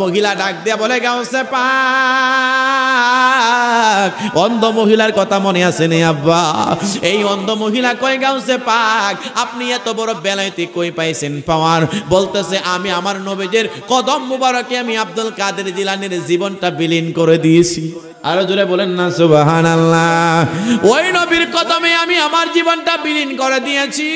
মহিলা ডাক দিয়া বলে গাউসে পাক, অন্ধ মহিলার কথা মনে আছে নি আব্বা? এই অন্ধ মহিলা কয় গাউসে পাক আপনি এত বড় বেলায়েতি কই পাইছেন পাওয়ার? বলতেছে আমি আমার নবীজির কদম মুবারকে আমি আব্দুল কাদের জিলানীর জীবনটা বিলীন করে দিয়েছি। আরো জোরে বলেন না সুবহানাল্লাহ। ওই নবীর কদমে আমি আমার জীবনটা বিলীন করে দিয়েছি।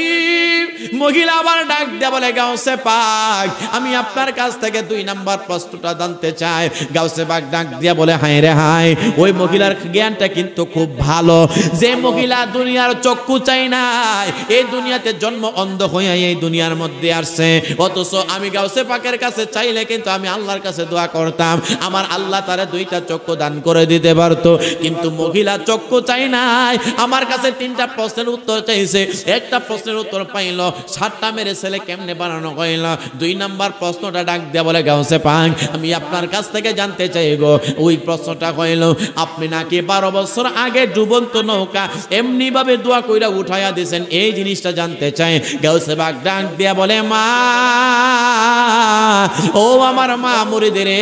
মহিলা আবার ডাক দেয়া বলে গাউসে পাক আমি আপনার কাছ থেকে 2 নাম্বার প্রশ্নটা জানতে চাই। গাউসে পাক ডাক দিয়া বলে হায় রে হায়, ওই মহিলার জ্ঞানটা কিন্তু খুব ভালো। যে মহিলা দুনিয়ার চক্ষু চাই নাই, এই দুনিয়াতে জন্ম অন্ধ হয়ে এই দুনিয়ার মধ্যে আসছে, অথচ আমি গাউসে পাকের কাছে চাইলে কিন্তু আমি আল্লাহর কাছে দোয়া করতাম, আমার আল্লাহ তারে 2টা চক্ষু দান করে দিতে পারতো। কিন্তু মহিলা চক্ষু চাই নাই, আমার কাছে 3টা প্রশ্নের উত্তর চাইছে। একটা প্রশ্নের উত্তর পাইল, 7টা মেরে ছেলে কেমনে বানানো হইল। 2 নাম্বার প্রশ্নটা ডাক দেয়া বলে গাউসে পাক আমি আপনার কাছ থেকে জানতে চাই গো, ওই প্রশ্নটা হইল আপনি নাকি 12 বছর আগে ডুবন্ত নৌকা এমনি ভাবে দোয়া কইরা উঠাইয়া দিয়েছেন, এই জিনিসটা জানতে চাই। গাউসে পাক ডাক দেয়া বলে মা, ও আমার মা মুরিদ রে,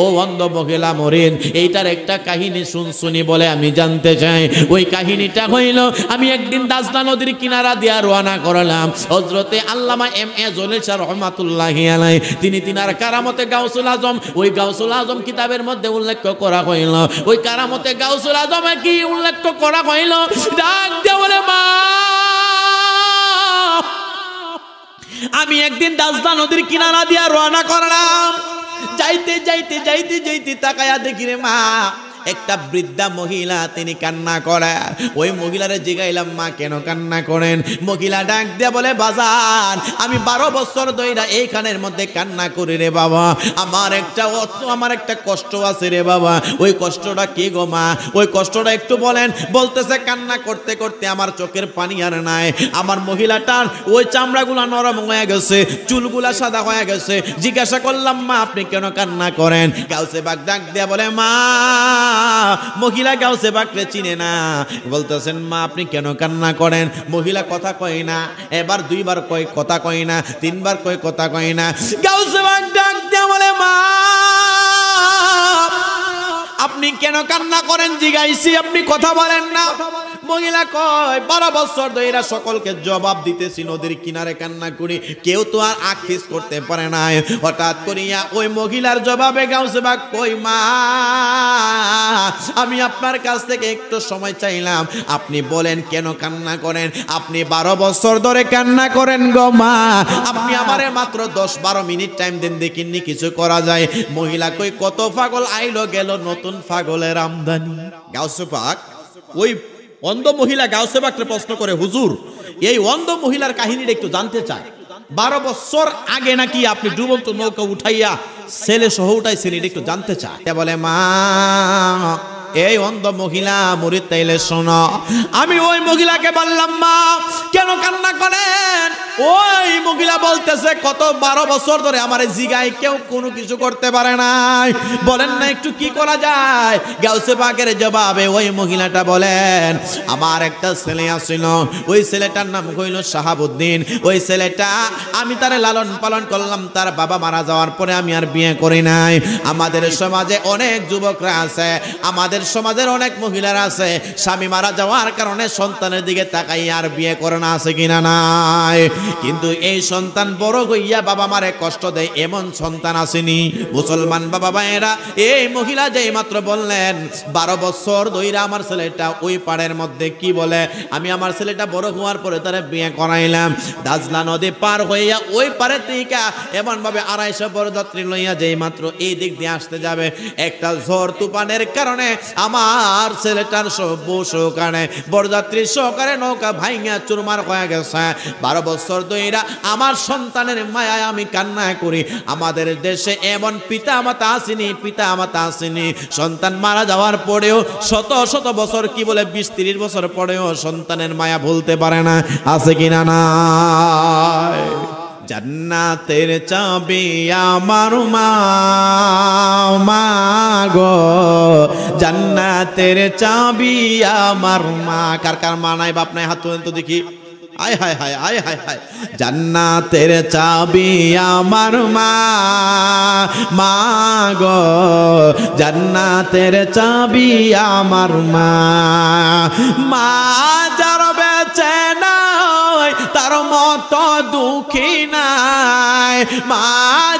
ও অন্ধ মহিলা মুরিদ, এইটার একটা কাহিনী শুনি বলে আমি জানতে চাই। ওই কাহিনীটা হইল আমি একদিন দাজলা নদীর কিনারা দিয়া রওনা করলাম। হযরতে আল্লামা এম.এ. জলিল শাহ রহমাতুল্লাহি আলাইহি তিনি তিনার কারামতে গাউসুল আজম, ওই গাউসুল আজম কিতাবের মধ্যে উল্লেখ করা হইল। ওই কারামতে গাউসুল আজমে কি উল্লেখ করা হইল? ডাক দিয়ে বলে মা, আমি একদিন দাজলা নদীর কিনারা দিয়া রওনা করলাম। যাইতে যাইতে যাইতে যাইতে তাকায়া দেখি রে মা, একটা বৃদ্ধা মহিলা তিনি কান্না করে। ওই মহিলারে জিগাইলাম মা কেন কান্না করেন? মহিলা ডাক দিয়ে বলে বাজান আমি 12 বছর ধইরা এইখানের মধ্যে কান্না করি রে বাবা, আমার একটা কষ্ট আছে রে বাবা। ওই কষ্টটা কি গো মা? ওই কষ্টটা একটু বলেন। বলতেছে কান্না করতে করতে আমার চোখের পানি আর নাই, আমার মহিলাটার ওই চামড়াগুলা নরম হয়ে গেছে, চুলগুলা সাদা হয়ে গেছে। জিজ্ঞাসা করলাম মা আপনি কেন কান্না করেন? গাউসে পাক ডাক দিয়ে বলে মা, মহিলা গাউসে পাকরে চিনে না। বলতেছেন মা আপনি কেন কান্না করেন? মহিলা কথা কয় না, এবার 2বার কয় কথা কয় না, 3বার কয় কথা কয় না। গাউসে পাক ডাক দিয়ে বলে মা আপনি কেন কান্না করেন জিগাইছি, আপনি কথা বলেন না। মহিলা কয় 12 বছর ধরে সকলকে জবাব দিতেছি নদীর কিনারে কান্না করি, কেউ তো আর আখিস করতে পারে না। হঠাৎ করিয়া ওই মহিলার জবাবে গাউসে পাক কই মা আমি আপনার কাছ থেকে একটু সময় চাইলাম, আপনি বলেন কেন কান্না করেন? আপনি 12 বছর ধরে কান্না করেন গো মা, আপনি আমারে মাত্র 10-12 মিনিট টাইম দেন, দেখিনি কিছু করা যায়। মহিলা কই কত পাগল আইলো গেল, নতুন পাগলের আমদানি। গাউসে পাক ওই অন্ধ মহিলা গাউসে পাককে প্রশ্ন করে হুজুর এই অন্ধ মহিলার কাহিনীটা একটু জানতে চায়। 12 বছর আগে নাকি আপনি ডুবন্ত নৌকা উঠাইয়া ছেলে সহ উঠাইছেন, এটা একটু জানতে চায়। বলে মা এই অন্ধ মহিলা মুরিদ তাইলে শোনো, আমি ওই মহিলাকে বললাম মা কেন কান্না করেন? ওই মহিলা বলতেছে কত 12 বছর ধরে আমার জিগায় কেউ কোনো কিছু করতে পারে নাই, বলেন না একটু কি করা যায়? গাউসে পাকের জবাবে ওই মহিলাটা বলেন আমার একটা ছেলে আছিল, ওই ছেলেটার নাম হইল শাহাবুদ্দিন। ওই ছেলেটা আমি তারে লালন পালন করলাম, তার বাবা মারা যাওয়ার পরে আমি আর বিয়ে করি নাই। আমাদের সমাজে অনেক যুবকরা আছে, আমাদের সমাজের অনেক মহিলারা আছে, স্বামী মারা যাওয়ার কারণে সন্তানের দিকে তাকাই আর বিয়ে করে না, আছে কিনা নাই? কিন্তু এই সন্তান বড় হইয়া বাবা মারে কষ্ট দেয় এমন সন্তান আসেনি। মুসলমান বাবা ভাইয়েরা, এই মহিলা যেই মাত্র বললেন 12 বছর ধইরা আমার ছেলেটা ওই পাড়ের মধ্যে কি বলে আমি আমার ছেলেটা বড় হওয়ার পরে তারে বিয়ে করাইলাম। দাজলা নদী পার হইয়া ওই পারে থেকে এমন ভাবে 250 বরযাত্রী লইয়া যেই মাত্র এই দিক দিয়ে আসতে যাবে, একটা ঝড় তুফানের কারণে আমার ছেলেটার সহকারে বরযাত্রী সহকারে নৌকা ভাইঙা চুরমার হয়ে গেছে। 12 বছর ধইরা আমার সন্তানের মায়ায় আমি কান্না করি। আমাদের দেশে এমন পিতা মাতা আসেনি, সন্তান মারা যাওয়ার পরেও শত শত বছর কি বলে 20-30 বছর পরেও সন্তানের মায়া ভুলতে পারে না, আছে কিনা না? জান্নাতের চাবি আমার মা গো, জান্নাতের চাবি আমার মা। কার কার মা নাই বাপ নাই হাত তুলেন তো দেখি। আয় হায় হায় আয় হায় হায় জান্নাতের চাবি আমার মা, মা গো জান্নাতের চাবি আমার মা, মা যার বেঁচে নাই তার মতো দুঃখী নাই, মা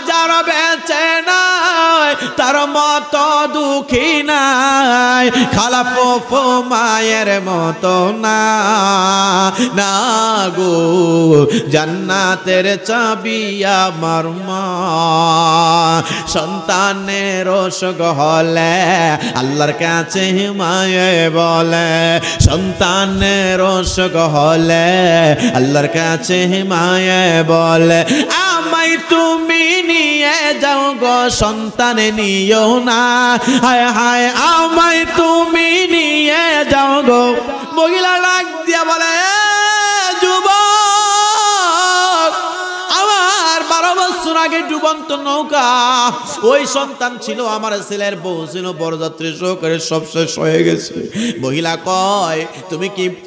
যার বেঁচে নাই তার মতো দুঃখী নাই, খালা ফুফু মায়ের মতো না, না গো জান্নাতের চাবি আমার মা। সন্তানের অসুখ হলে আল্লাহর কাছে মায়ে বলে, সন্তানের অসুখ হলে আল্লাহর কাছে মায়ে বলে, আমায় তুমি নিয়ে যাও গো সন্তান নিও না, হায় হায় আমায় তুমি নিয়ে যাও গো। মহিলা ডাক দিয়া বলে, যুবক আমার 12 বছর আগে ডুবন্ত নৌকা, ওই সন্তান ছিল আমার ছেলের বউ ছিল, বরযাত্রী সহকারে সব শেষ হয়ে গেছে। মহিলা কয়,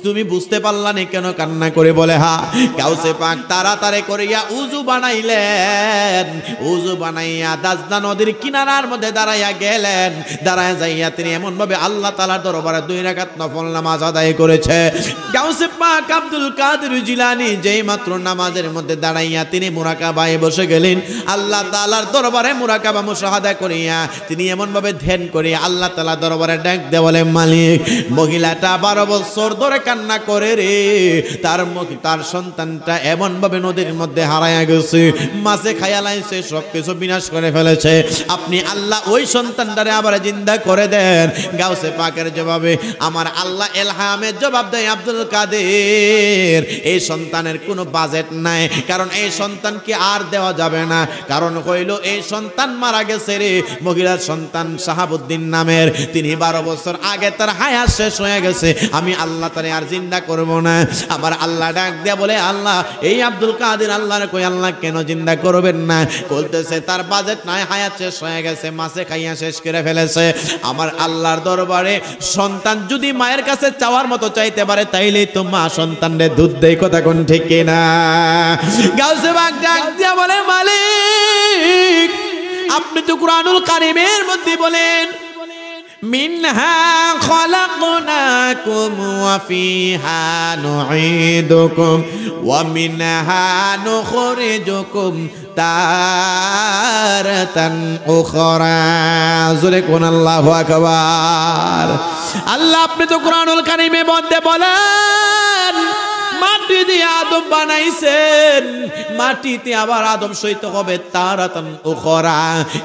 তুমি বুঝতে পারলা না কেন কান্না করে? বলে হা। গাউসে পাক তাড়াতাড়ি করিয়া উজু বানাইলেন, উজু বানাইয়া দাজনা নদীর কিনারার মধ্যে দাঁড়াইয়া গেলেন। দাঁড়ায় যাইয়া তিনি এমন ভাবে আল্লাহ তাআলার দরবারে 2 রাকাত নফল নামাজ আদায় করেছে। গাউসে পাক আব্দুল কাদের জিলানী যেই মাত্র নামাজের মধ্যে দাঁড়াইয়া তিনি মুরাকাবায় বসে গেলেন, আল্লাহ তাআলার দরবারে মুরাকাবা মুশাহাদা করিয়া তিনি এমন ভাবে ধ্যান করিয়া আল্লাহ তাআলার দরবারে ডাক দিয়ে বলে, মালিক মহিলাটা 12 বছর ধরে কান্না করে রে, তার সন্তানটা এমন ভাবে নদীর মধ্যে হারায়া গেছে, মাছে খাইয়া লাইছে, সবকিছু বিনাশ করে ফেলেছে, আপনি আল্লাহ ওই সন্তানটারে আবার জিন্দা করে দেন। গাউসে পাকের জবাবে আমার আল্লাহ এলহামের জবাব দেয়, আব্দুল কাদের এই সন্তানের কোনো বাজেট নাই, কারণ এই সন্তানকে আর দেওয়া যাবে না, কারণ হইল এই সন্তান মারা গেছে রে। মহিলার সন্তান শাহাবুদ্দিন নামের, তিনি 12 বছর আগে তার হায়াত শেষ হয়ে গেছে, আমি আল্লাহ তারে আর জিন্দা করব না। আমার আল্লাহ ডাক দিয়া বলে, আল্লাহ এই আব্দুল কাদের আল্লাহর কই আল্লাহ কেন জিন্দা করবেন না? বলতেছে তার বাজেট নাই, হায়াত শেষ হয়ে গেছে, মাছে খাইয়া শেষ করে ফেলেছে। আমার আল্লাহর দরবারে সন্তান যদি মায়ের কাছে চাওয়ার মতো চাইতে পারে তাইলেই তো মা সন্তানের দুধ দেয়, কথা কোন ঠিক কিনা? গাউসে পাক ডাক দিয়া বলে, মালিক আপনি তো কুরআনুল কারীমের মধ্যে বলেন, মিনহা খালাকনাকুম ওয়া ফিহা নুঈদুকুম ওয়া মিনহা নুখরিজুকুম তারাতান উখরা। জোরে কোন আল্লাহু আকবার। আল্লাহ আপনি তো কুরআনুল কারীমের মধ্যে বলেন, মাটি দিয়ে আদম বানাইছেন, মাটিতে আবার আদম সইতে হবে তারাতান উখরা।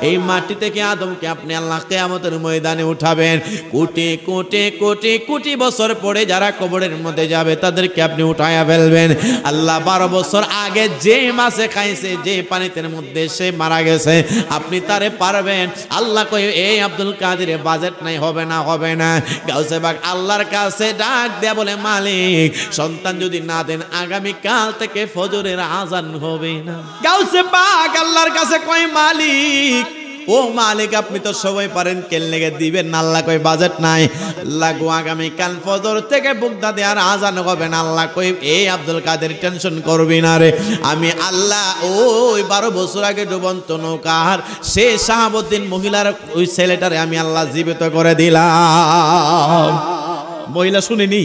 এই মাটি থেকে আদমকে আপনি আল্লাহ কিয়ামতের ময়দানে উঠাবেন। কোটি কোটি কোটি কোটি বছর পরে যারা কবরের মধ্যে যাবে তাদেরকে আপনি উঠায়া ফেলবেন। আল্লাহ 12 বছর আগে যে মাছে খাইছে, যে পানিতে মধ্যে সে মারা গেছে, আপনি তারে পারবেন? আল্লাহ কই, এই আব্দুল কাদের বাজেট নাই, হবে না হবে না। গাউসে পাক আল্লাহর কাছে ডাক দেয়া বলে, মালিক সন্তান যদি না দেন আগামী কাল থেকে ফজরের আজান হবে না। গাউসে পাক আল্লাহর কাছে কয়, মালিক ও মালিক আপনি তো সবাই পারেন, কেন লেগে দিবেন না? আল্লাহ কই বাজেট নাই। আল্লাহ গো আগামী কাল ফজর থেকে বুকদা দেওয়ার আজান হবে না। আল্লাহ কই, এই আব্দুল কাদের টেনশন করবি না রে, আমি আল্লাহ ওই 12 বছর আগে ডুবন্ত নৌকার সে শাহাবুদ্দিন মহিলার ওই ছেলেটারে আমি আল্লাহ জীবিত করে দিলাম। মহিলা শুনিনি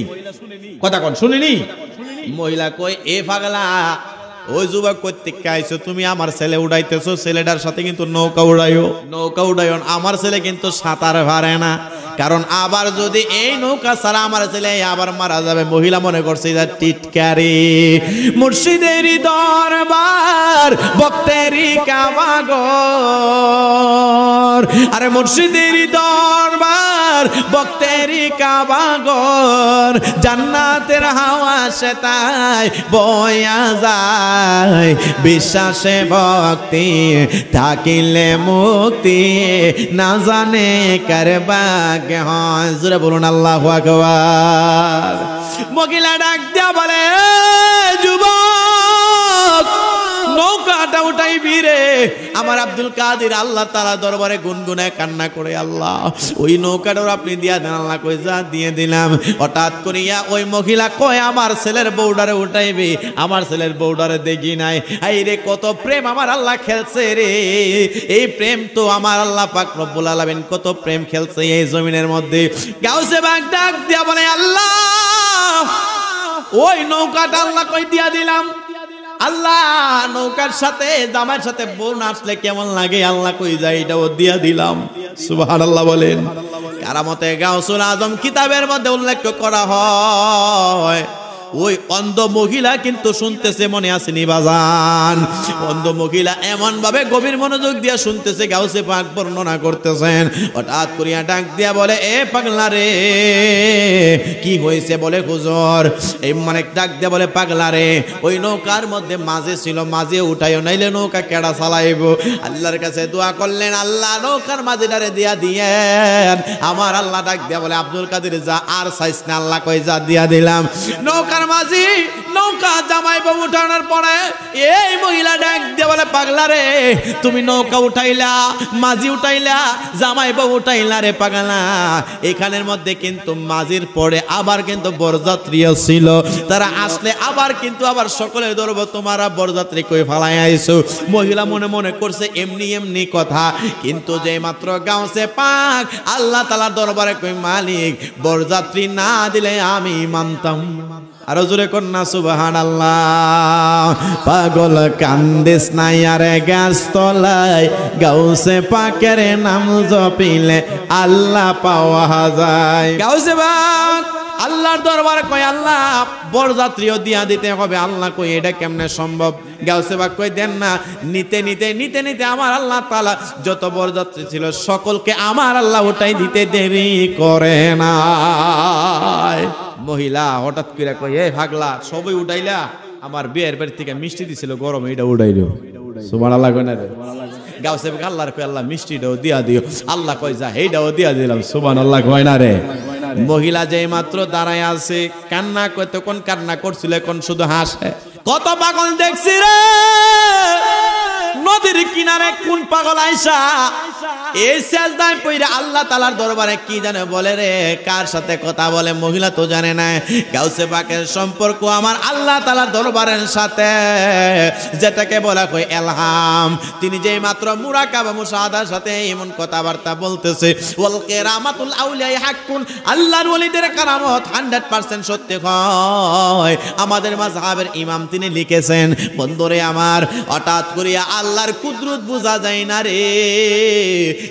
কথা কোন, শুনিনি? মহিলা কই, এ পাগলা ওই যুবক কর্তৃক আইছো, তুমি আমার ছেলে উড়াইতেছো, ছেলেটার সাথে কিন্তু নৌকা উড়াইও, নৌকা উড়াইও। আমার ছেলে কিন্তু সাঁতার পারে না, কারণ আবার যদি এই নৌকা ছাড়া আমার ছেলে আবার মারা যাবে। মহিলা মনে করছে এটা টিটকারি। মুর্শিদেরই দরবার ভক্তেরই কাবাগর, আরে মুর্শিদেরই দরবার ভক্তেরই কাবাগর, জান্নাতের হাওয়া সে তাই বয়া যায়, বিশ্বাসে ভক্তি থাকিলে মুক্তি, না জানে কার ভাগ্যে হয়। জোরে বলুন আল্লাহু আকবার। মহিলা ডাক দিয়া বলে, যুবক নৌকা নৌকাটা উঠাইবি রে। আমার আব্দুল কাদের আল্লাহ তাআলা দরবারে গুনগুনায় কান্না করে, আল্লাহ ওই নৌকাটা আপনি দিয়া দেন। আল্লাহ কই যা দিয়ে দিলাম। হঠাৎ করিয়া ওই মহিলা কয় আমার ছেলের বউডারে উঠাইবি। আমার ছেলের বউডারে দেখি নাই। এই রে কত প্রেম আমার আল্লাহ খেলছে রে। এই প্রেম তো আমার আল্লাহ পাক রব্বুল আলামিন কত প্রেম খেলছে এই জমিনের মধ্যে। গাউসে বাগ ডাক দিয়া বলে, আল্লাহ ওই নৌকাটা আল্লাহ কই দিয়া দিলাম। আল্লাহ নৌকার সাথে জামাইয়ের সাথে বউ নাচলে কেমন লাগে আল্লাহ কই যায় এটাও দিয়া দিলাম। সুবহানাল্লাহ বলেন। কারামতে গাউসুল আজম কিতাবের মধ্যে উল্লেখ করা হয় ওই অন্ধ মহিলা কিন্তু শুনতেছে, মনে আসেনি বাজান? অন্ধ মহিলা এমন ভাবে গভীর মনোযোগ দিয়া শুনতেছে, গাউসে পাক বর্ণনা করতেছেন। হঠাৎ করিয়া ডাক দিয়া বলে, এ পাগলা রে কি হয়েছে? বলে হুজুর এই মানে ডাক দিয়া বলে, পাগলা রে ওই নৌকার মধ্যে মাঝে ছিল, মাঝে উঠাইও নাইলে নৌকা কেডা চালাইব। আল্লাহর কাছে দোয়া করলেন, আল্লাহ নৌকার মাঝেটারে দিয়া দিয়েন। আমার আল্লাহ ডাক দিয়া বলে, আব্দুল কাদের যা আর চাইছ না। আল্লাহ কই যা দিয়া দিলাম। নৌকা মাঝি নৌকা জামাই বউ উঠানোর পরে এই মহিলা ডাক দিয়ে বলে, পাগলা রে তুমি নৌকা উঠাইলা, মাঝি উঠাইলা, জামাই বউ উঠাইলা রে পাগলা। এখানের মধ্যে কিন্তু মাঝির পরে আবার কিন্তু বরযাত্রীও ছিল। তারা আসলে আবার কিন্তু আবার সকলে ধরবো, তোমারা বরযাত্রী কই ফালাই আইছো। মহিলা মনে মনে করছে এমনি এমনি কথা, কিন্তু যে মাত্র গাউসে পাক আল্লাহ তাআলার দরবারে কই, মালিক বরযাত্রী না দিলে আমি মানতাম। আরো জোরে কন্যা সুবহানাল্লাহ। পাগল কান্দিস না আরে গাছ তলায়, গাউসে পাকের নাম জপিলে আল্লাহ পাওয়া যায়। গাউসে পাক আল্লাহর দরবারে কয়, আল্লাহ বরযাত্রীও দিয়া দিতে হবে। আল্লাহ কই এটা কেমনে সম্ভব? গাউসে পাক কই দেন না। নিতে নিতে নিতে নিতে আমার আল্লাহ তাআলা যত বরযাত্রী ছিল সকলকে আমার আল্লাহ উঠাই দিতে দেরি করে না। মহিলা হঠাৎ করে কই, এ পাগলা সবই উঠাইলা? আমার বিয়ের বাড়ি থেকে মিষ্টি দিছিল গরম, এটা উঠাইলো। সুবহানাল্লাহ কই না রে? গাউসে পাক আল্লাহর কই, আল্লাহ মিষ্টিটাও দিয়া দিও। আল্লাহ কই যা এইটাও দিয়া দিলাম। সুবহানাল্লাহ কই না রে? মহিলা যেই মাত্র দাঁড়ায় আছে কান্না করতে, কোন কান্না করছিল, কোন শুধু হাসে। কত পাগল দেখছি রে নদীর কিনারে, কোন পাগল আইসা এই সেজদায় পইরা আল্লাহ তাআলার দরবারে কি জানে বলে রে, কার সাথে কথা বলে মহিলা তো জানে না। গাউসে পাকের সম্পর্ক আমার আল্লাহ তাআলার দরবারের সাথে, যেটাকে বলা কই ইলহাম। তিনি যেই মাত্র মুরাকাবা মুশাহাদার সাথে এমন কথাবার্তা বলতেছে, ওয়াল কিরামাতুল আউলিয়া হাক্কুন, আল্লাহর ওলিদের কারামত 100% সত্যি হয়। আমাদের মাযহাবের ইমাম তিনি লিখেছেন, বন্ধুরে আমার হঠাৎ করিয়া আল্লাহর কুদরত বোঝা যায় না রে।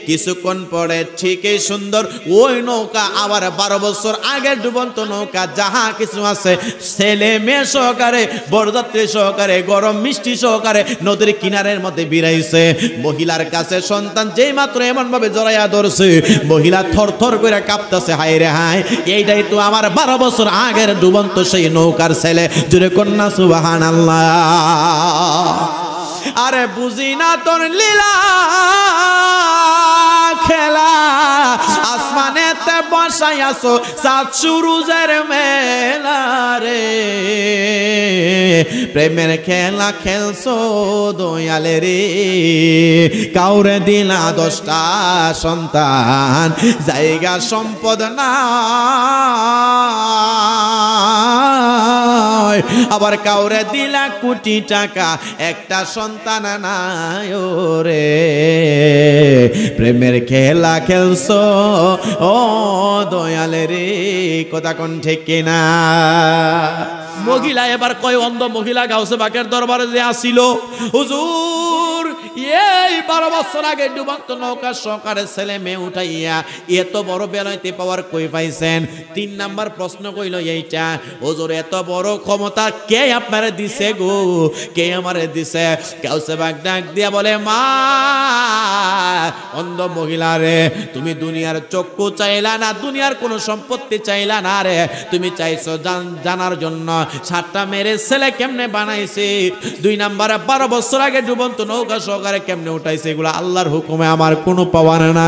কিছুক্ষণ পরে ঠিকই সুন্দর ওই নৌকা আবার 12 বছর আগের ডুবন্ত নৌকা যাহা কিছু আছে, ছেলে মেয়ে সহকারে, বরযাত্রী সহকারে, গরম মিষ্টি সহকারে নদীর কিনারের মধ্যে বিরাইছে। মহিলার কাছে সন্তান যেই মাত্র এমন ভাবে জড়াইয়া ধরছে, মহিলা থরথর করে কাঁপতেছে, হায় রে হায়, এইটাই তো আমার 12 বছর আগের ডুবন্ত সেই নৌকার ছেলে। জোরে কন্যা সুবহানাল্লাহ। আরে বুঝি না তোর লীলা খেলা, আসমানেতে বসাইয়াছো সাত সুরুজের মেলা রে। প্রেমের খেলা খেলছো দয়ালে রে, কাউরে দিলা 10টা সন্তান, জায়গা সম্পদ না আবার কাউরে দিলা কোটি টাকা, একটা সন্তান নাই রে। প্রেমের খেলা খেলছো ও দয়ালে রে, কথা কোন ঠিক কিনা? মহিলা এবার কয়, অন্ধ মহিলা গাউসে পাকের দরবারে যে আসিল, হুজুর এই 12 বছর আগে ডুবন্ত নৌকা সহকারে ছেলে মেয়ে উঠাইয়া এত বড় বেলাইতে পাওয়ার কই পাইছেন? 3 নাম্বার প্রশ্ন কইল এইটা, হুজুর এত বড় ক্ষমতা কে আপনারে দিছে গো, কে আমারে দিছে? গাউসে পাক ডাক দিয়া বলে, মা অন্ধ মহিলা রে, তুমি দুনিয়ার চক্ষু চাইলা না, দুনিয়ার কোনো সম্পত্তি চাইলা না রে, তুমি চাইছো জানার জন্য 7টা মেরে ছেলে কেমনে বানাইছে। 2 নাম্বার 12 বছর আগে ডুবন্ত নৌকা সহকারে অন্ধকারে কেমনে উঠাইছে এগুলো আল্লাহর হুকুমে আমার কোনো পাওয়ার না।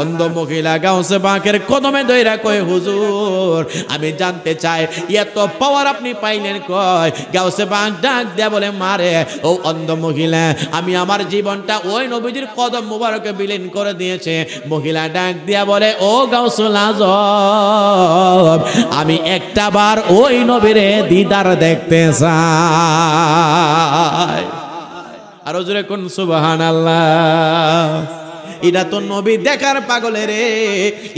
অন্ধ মহিলা গাউসে পাকের কদমে দইরা কয় হুজুর আমি জানতে চাই এত পাওয়ার আপনি পাইলেন কয়? গাউসে পাক ডাক দেয়া বলে মারে ও অন্ধ মহিলা আমি আমার জীবনটা ওই নবীজির কদম মুবারকে বিলীন করে দিয়েছে। মহিলা ডাক দিয়া বলে ও গাউসুল আজম আমি একটা বার ওই নবীরে দিদার দেখতে চাই। আরো জোরে কোন সুবহানাল্লাহ। এটা তো নবী দেখার পাগলে রে,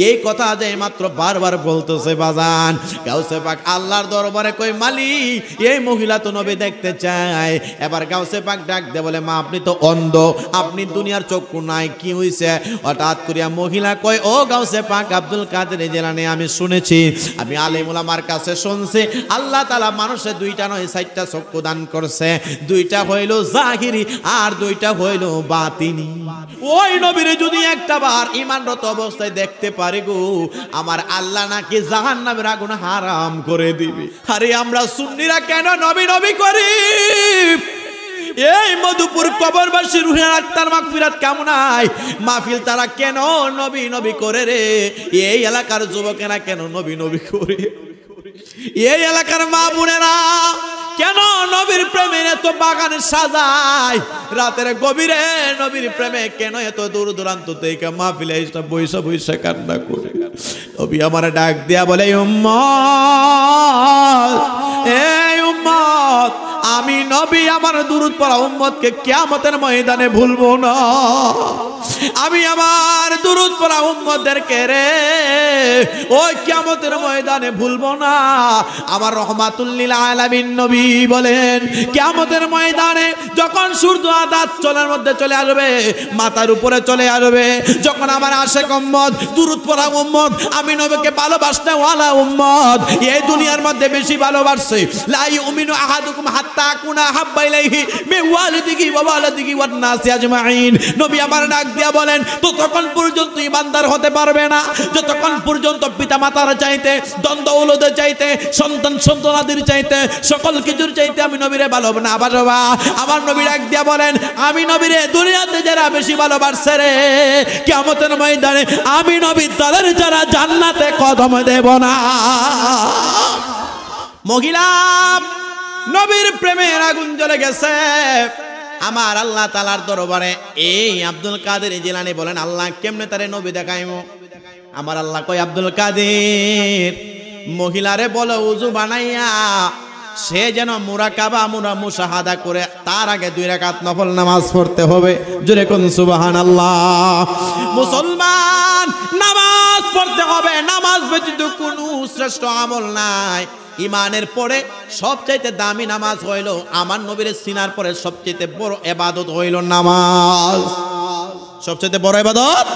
এই কথা যে মাত্র বারবার বলতেছে বাজান। গাউসে পাক আল্লাহর দরবারে কই মালিক এই মহিলা তো নবী দেখতে চায়। এবার গাউসে পাক ডাক দে বলে মা আপনি তো অন্ধ, আপনি দুনিয়ার চক্ষু নাই, কি হইছে? হঠাৎ করিয়া মহিলা কয় ও গাউসে পাক আব্দুল কাদের জিলানী আমি শুনেছি, আমি আলেম উলামার কাছে শুনছি আল্লাহ তাআলা মানুষের দুইটা নয় চারটা চক্ষু দান করছে, দুইটা হইল জাহিরি আর দুইটা হইল বাতিনি। ওই নবীর যদি একটা বার ঈমানরত অবস্থায় দেখতে পারি গো আমার আল্লাহ নাকি জাহান্নামের আগুন হারাম করে দিবে। আরে আমরা সুন্নিরা কেন নবী নবী করি? এই মধুপুর কবরবাসী রুহের আত্মার মাগফিরাত কামনায় মাহফিল তারা কেন নবী নবী করে রে? এই এলাকার যুবকেরা কেন নবী নবী করে? এই এলাকার মা বোনেরা কেন নবীর প্রেমে এত বাগান সাজায়? রাতের গভীরে নবীর প্রেমে কেন এত দূর দূরান্ত থেকে মাহফিলে এসে বৈশা বৈশা কান্না করে? নবী আমার ডাক দিয়া বলে উম্মত এই উম্মত আমি নবী আমার দুরূদ পড়া উম্মতকে কিয়ামতের ময়দানে ভুলবো না। আমি আমার দুরূদ পড়া উম্মতদেরকে রে ওই কিয়ামতের ময়দানে ভুলবো না। আমার রহমাতুল লিল আলামিন নবী বলেন কিয়ামতের ময়দানে যখন সূর্য আদাত চলার মধ্যে চলে আসবে, মাথার উপরে চলে আসবে, যখন আমার আশিক উম্মত দুরূদ পড়া উম্মত আমি নবীকে ভালোবাসতে ওয়ালা উম্মত এই দুনিয়ার মধ্যে বেশি ভালোবাসছে লা ইউমিনু আহাদুকুম হাত্তা কুনা হাব্বা ইলাইহি মিন ওয়ালিদিহি ওয়া ওয়ালাদিহি ওয়ান নাসি আজমাইন। নবী আমার ডাক দিয়া বলেন ততক্ষণ পর্যন্ত ঈমানদার হতে পারবে না যতক্ষণ পর্যন্ত পিতামাতার চাইতে দ্বন্দ্ব উলুদের চাইতে সন্তান সন্তানাদির চাইতে সকল কিছুর চাইতে আমি নবীরে ভালোবাসবা। আমার নবী ডাক দিয়া বলেন আমি নবীরে দুনিয়াতে যারা বেশি ভালোবাসছে রে কিয়ামতের ময়দানে আমি নবী তাদের যারা জান্নাতে কদম দেব না। মহিলা নবীর প্রেমের আগুন জ্বলে গেছে। আমার আল্লাহ তাআলার দরবারে এই আব্দুল কাদের জিলানী বলেন আল্লাহ কেমনে তারে নবী দেখাইমু? আমার আল্লাহ কয় আব্দুল কাদের মহিলারে বলো উযু বানাইয়া সে যেন মুরাকাবা মুশাহাদা করে তার আগে 2 রাকাত নফল নামাজ পড়তে হবে। জোরে কোন সুবহানাল্লাহ। মুসলমান নামাজ পড়তে হবে, নামাজ ব্যতীত কোনো শ্রেষ্ঠ আমল নাই। ইমানের পরে সবচাইতে দামি নামাজ হইল আমার নবীর সিনার পরে সবচাইতে বড় ইবাদত হইল নামাজ। সবচাইতে বড় ইবাদত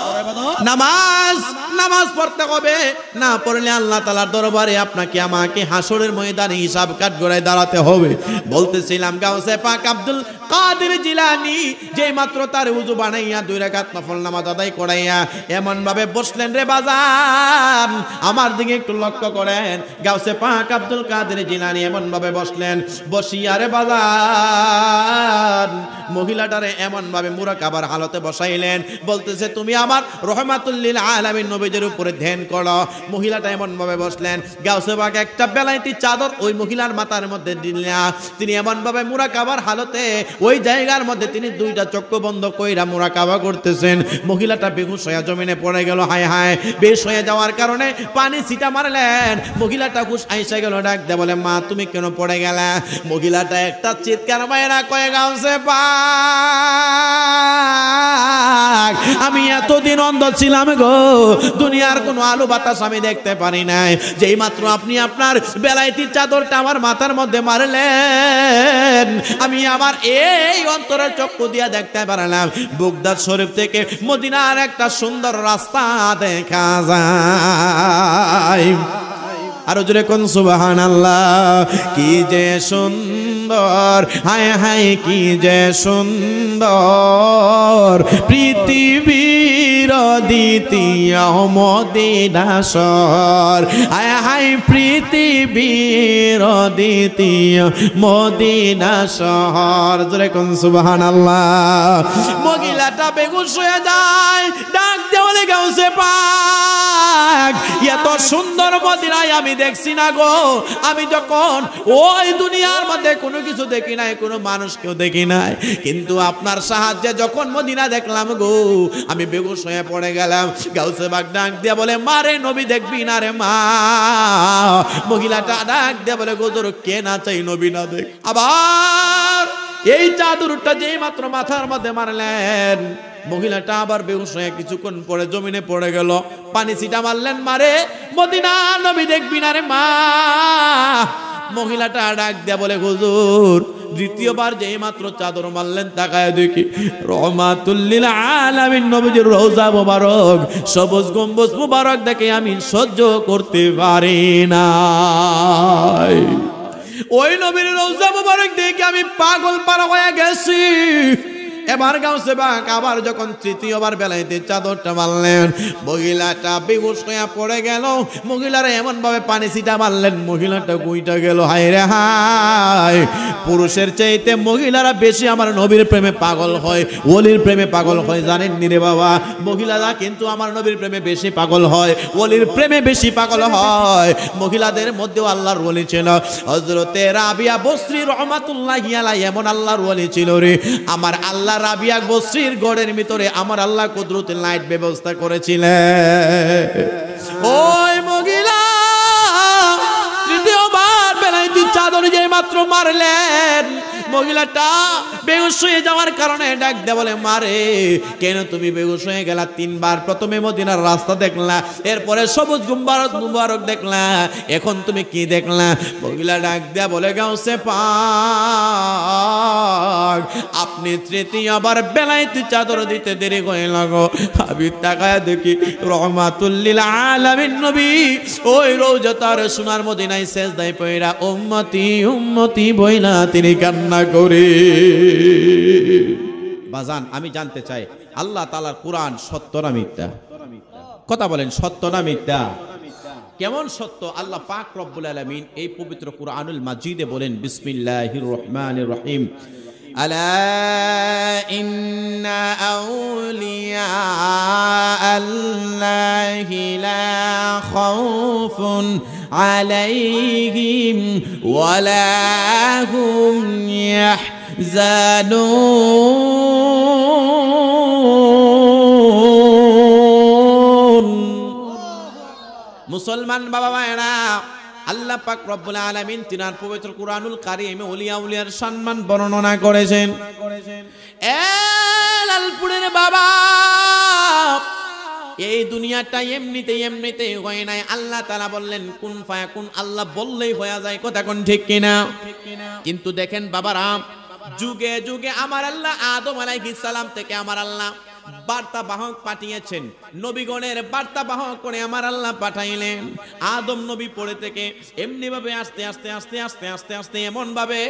নামাজ। নামাজ পড়তে হবে, না পড়লে আল্লাহ তাআলার দরবারে আপনাকে আমাকে হাসরের ময়দানে হিসাব কাঠগড়ায় দাঁড়াতে হবে। বলতেছিলাম গাউসে পাক আব্দুল কাদের জিলানী যেই মাত্র তার উযু বানাইয়া 2 রাকাত নফল নামাজ আদায় করাইয়া এমন ভাবে বসলেন রে বাজান, আমার দিকে একটু লক্ষ্য করেন। গাউসে পাক আব্দুল কাদের জিলানী এমন ভাবে বসলেন, বসিয়া রে বাজান মহিলাটারে এমন ভাবে মুরাকাবার হালতে বসাইলেন। বলতেছে তুমি আমার রহমাতুল লিল আলামিন নবীর উপরে ধ্যান করো। মহিলাটা এমন ভাবে বসলেন, গাউসে পাক একটা বেলাইতি চাদর ওই মহিলার মাথার মধ্যে দিলেন। তিনি এমন ভাবে মুরাকাবার হালতে ওই জায়গার মধ্যে তিনি 2টা চক্ষু বন্ধ কইরা মুরাকাবা করতেছেন। মহিলাটা বেহুশ হয়ে জমিনে পড়ে গেল। হায় হায়, বেহুশ হয়ে যাওয়ার কারণে পানি ছিটা মারলেন। মহিলাটা হুশ আইসা গেল, ডাক দে বলে মা তুমি কেন পড়ে গেলা? মহিলাটা একটা চিৎকার মাইরা কয়ে গাউসে পাক আমি এতদিন অন্ধ ছিলাম গো, দুনিয়ার কোনো আলো বাতাস আমি দেখতে পারি নাই। যেই মাত্র আপনি আপনার বেলাইতির চাদরটা আমার মাথার মধ্যে মারলেন আমি আমার এই অন্তরের চক্ষু দিয়া দেখতে পারলাম বাগদাদ শরীফ থেকে মদিনার একটা সুন্দর রাস্তা দেখা যায়। আরো জোরে কোন সুবহানাল্লাহ। কি যে সুন্দর সুন্দর, হায় হায় কি যে সুন্দর, পৃথিবীর দ্বিতীয় মদিনা শহর, হায় হায় পৃথিবীর দ্বিতীয় মদিনা শহর। জোরে কোন সুবহানাল্লাহ। মহিলাটা বেহুশ হয়ে যায়, ডাক দেওয়ালে গাউসে পাক, এত সুন্দর মদিনায় আমি দেখছি না গো। আমি যখন ওই দুনিয়ার মধ্যে কোনো কিছু দেখি নাই, কোনো মানুষকেও দেখি নাই, কিন্তু আপনার সাহায্যে যখন মদিনা দেখলাম গো, আমি বেহুশ হয়ে পড়ে গেলাম। গাউসে পাক ডাক দিয়ে বলে, মারে নবী দেখবি না রে মা। মহিলাটা ডাক দিয়ে বলে, হুজুর কে না চাই নবী না দেখ। আবার এই চাদরটা যেই মাত্র মাথার মধ্যে মারলেন, মহিলাটা আবার বেহুশ হয়ে কিছুক্ষণ পরে জমিনে পড়ে গেল। পানি ছিটা মারলেন, মারে মদিনা নবী দেখবি না রে মা। মহিলাটা ডাক দিয়া বলে, হুজুর দ্বিতীয়বার যেই মাত্র চাদর মারলেন, তাকায় দেখি রহমাতুল লিল আলামিন নবীজির রওজা মুবারক, সবুজ গম্বুজ মুবারক দেখে আমি সহ্য করতে পারি না। ওই নবীর রওজা মুবারক দেখে আমি পাগল পারা হয়ে গেছি। এবার গাউসে পাক আবার যখন তৃতীয়বার বেলাইতে চাদরটা মারলেন, মহিলাটা বেহুশ হয়ে পড়ে গেল। মহিলারা এমন ভাবে পানি ছিটা মারলেন, মহিলাটা গুইটা গেল। হায় রে হায়, পুরুষের চাইতে মহিলারা বেশি আমার নবীর প্রেমে পাগল হয়, ওলির প্রেমে পাগল হয়। জানেন নি রে বাবা, মহিলারা কিন্তু আমার নবীর প্রেমে বেশি পাগল হয়, ওলির প্রেমে বেশি পাগল হয়। মহিলাদের মধ্যেও আল্লাহর ওলি ছিল হযরতে রাবিয়া বসরি রহমাতুল্লাহি আলাইহি। এমন আল্লাহর ওলি ছিল রে, আমার আল্লাহ রাবিয়া বসরির গড়ের ভিতরে আমার আল্লাহ কুদরতের লাইট ব্যবস্থা করেছিলেন। ওই মহিলা তৃতীয়বার বেলাইতে চাদর যে মাত্র মারলেন, মহিলাটা বেহুশ হয়ে যাওয়ার কারণে ডাক দিয়ে বলে, মারে কেন তুমি বেহুশ হয়ে গেলা? তিনবার, প্রথমে মদিনার রাস্তা দেখলা, এরপরে সবুজ গুম্বারক মুবারক দেখলা, এখন তুমি কি দেখলা? মহিলা ডাক দিয়ে বলে, গাউসে পাক আপনি তৃতীয়বার বেলাইতে চাদর দিতে দেরি হয়ে লাগো। আমি তাকায় দেখি রহমাতুল লিল আলামিন নবী ওই রওজাতার সোনার মদিনায় সেজদায় পড়া উম্মতি উম্মতি বইলা তিনি কান্না করে। বাজান আমি জানতে চাই, আল্লাহ তাআলার কুরআন সত্য না মিথ্যা? কথা বলেন, সত্য না মিথ্যা? কেমন সত্য? আল্লাহ পাক রব্বুল আলামিন এই পবিত্র কুরআনুল মাজিদে বলেন, বিসমিল্লাহির রহমানির রহিম, আলা ইন্না আউলিয়া আল্লাহি লা খাউফুন আলাইহিম ওয়ালা হুম ইয়াহজানুন। মুসলমান বাবা মায়েরা, আল্লাহ পাক রব্বুল আলামিন তিনার পবিত্র কুরআনুল কারীমে ওলিয়া উলিয়ার সম্মান বর্ণনা করেছেন। লালপুরের বাবা, এই দুনিয়াটা এমনিতে হয় নাই। আল্লাহ তাআলা বললেন কুন ফায়াকুন, আল্লাহ বললেই হয়ে যায়। কথা কোন ঠিক কিনা? কিন্তু দেখেন বাবারা, যুগে যুগে আমার আল্লাহ আদম আলাইহিস সালাম থেকে আমার আল্লাহ বার্তা বাহক পাঠিয়েছেন, নবীগণের বার্তা বাহক করে আমার আল্লাহ পাঠাইলেন। আদম নবী পড়ে থেকে এমনি ভাবে আস্তে আস্তে আস্তে আস্তে আস্তে আস্তে এমন ভাবে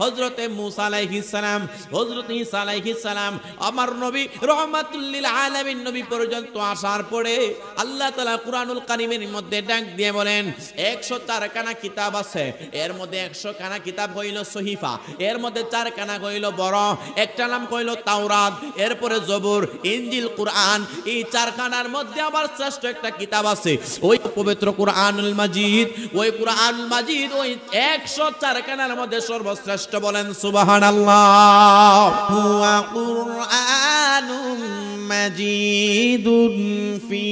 হযরতে মূসা আলাইহিস সালাম, হযরত ঈসা আলাইহিস সালাম, আমার নবী রহমাতুল লিল আলামিন নবী পর্যন্ত আসার পরে আল্লাহ তাআলা কুরআনুল কারীমের মধ্যে ডাক দিয়ে বলেন, 104 খানা কিতাব আছে, এর মধ্যে 100 খানা কিতাব হইল সহিফা, এর মধ্যে 4 খানা হইল বড়, একটা নাম হইল তাওরাত, এরপরে জবুর, ইনজিল, কুরআন। এই 4 খানার মধ্যে আবার শ্রেষ্ঠ একটা কিতাব আছে, ওই পবিত্র কুরআনুল মাজিদ। ওই কুরআনুল মাজিদ ওই 104 খানার মধ্যে সর্বশ্রেষ্ঠ। বলেন সুবহানাল্লাহ। হুয়া কুরআনুম মাজিদুন ফি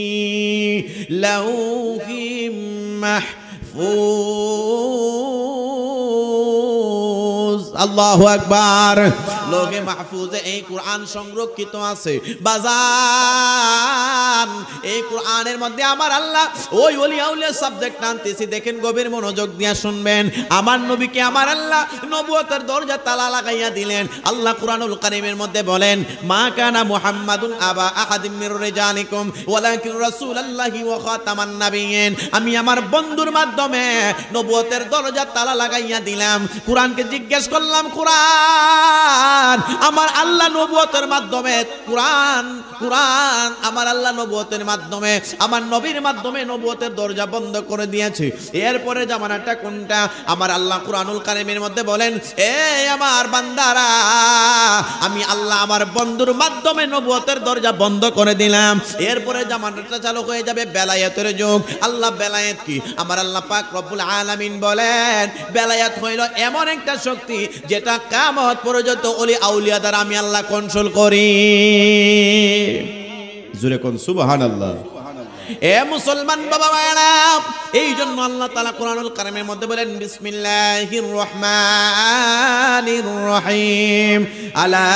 লাউহিম মাহফুজ। আল্লাহু আকবার। লৌহে মাহফুজে এই কুরআন সংরক্ষিত আছে। বাজান, এই কোরআনের মধ্যে আমার আল্লাহ ওই ওলি আউলিয়া সাবজেক্ট আনতেছি, দেখেন গভীর মনোযোগ দিয়ে শুনবেন। আমার নবীকে আমার আল্লাহ নবুয়তের দরজা তালা লাগাইয়া দিলেন। আল্লাহ কুরআনুল কারীমের মধ্যে বলেন, মা কানা মুহাম্মাদুন আবা আহাদিম মির রিজালিকুম ওয়ালাকিন রাসূলুল্লাহি ওয়া খাতামান নাবিয়্যিন। আমি আমার বন্ধুর মাধ্যমে নবুয়তের দরজা তালা লাগাইয়া দিলাম। কুরআনকে জিজ্ঞেস করলাম, কুরআন আমার আল্লাহ নবুয়তের মাধ্যমে কুরআন আমার আল্লাহ নবুয়তের মাধ্যমে আমার নবীর মাধ্যমে নবুয়তের দরজা বন্ধ করে দিয়েছে, এরপরে জামানাটা কোনটা? আমার আল্লাহ কুরআনুল কারীমের মধ্যে বলেন, এ আমার বান্দারা, আমি আল্লাহ আমার বন্ধুর মাধ্যমে নবুয়তের দরজা বন্ধ করে দিলাম, এরপরে জামানাটা চালু হয়ে যাবে বেলায়েতের যুগ। আল্লাহ বেলায়েত কি? আমার আল্লাহ পাক রব্বুল আলামিন বলেন, বেলায়েত হইল এমন একটা শক্তি যেটা কিয়ামত পর্যন্ত ওলি আউলিয়া দ্বারা আমি আল্লাহ কন্ট্রোল করি। জোরে কোন সুবহানাল্লাহ। এ মুসলমান বাবা মায়েরা, এই জন্য আল্লাহ তাআলা কোরআনুল কারীমের মধ্যে বলেন, বিসমিল্লাহির রহমানির রহিম, আলা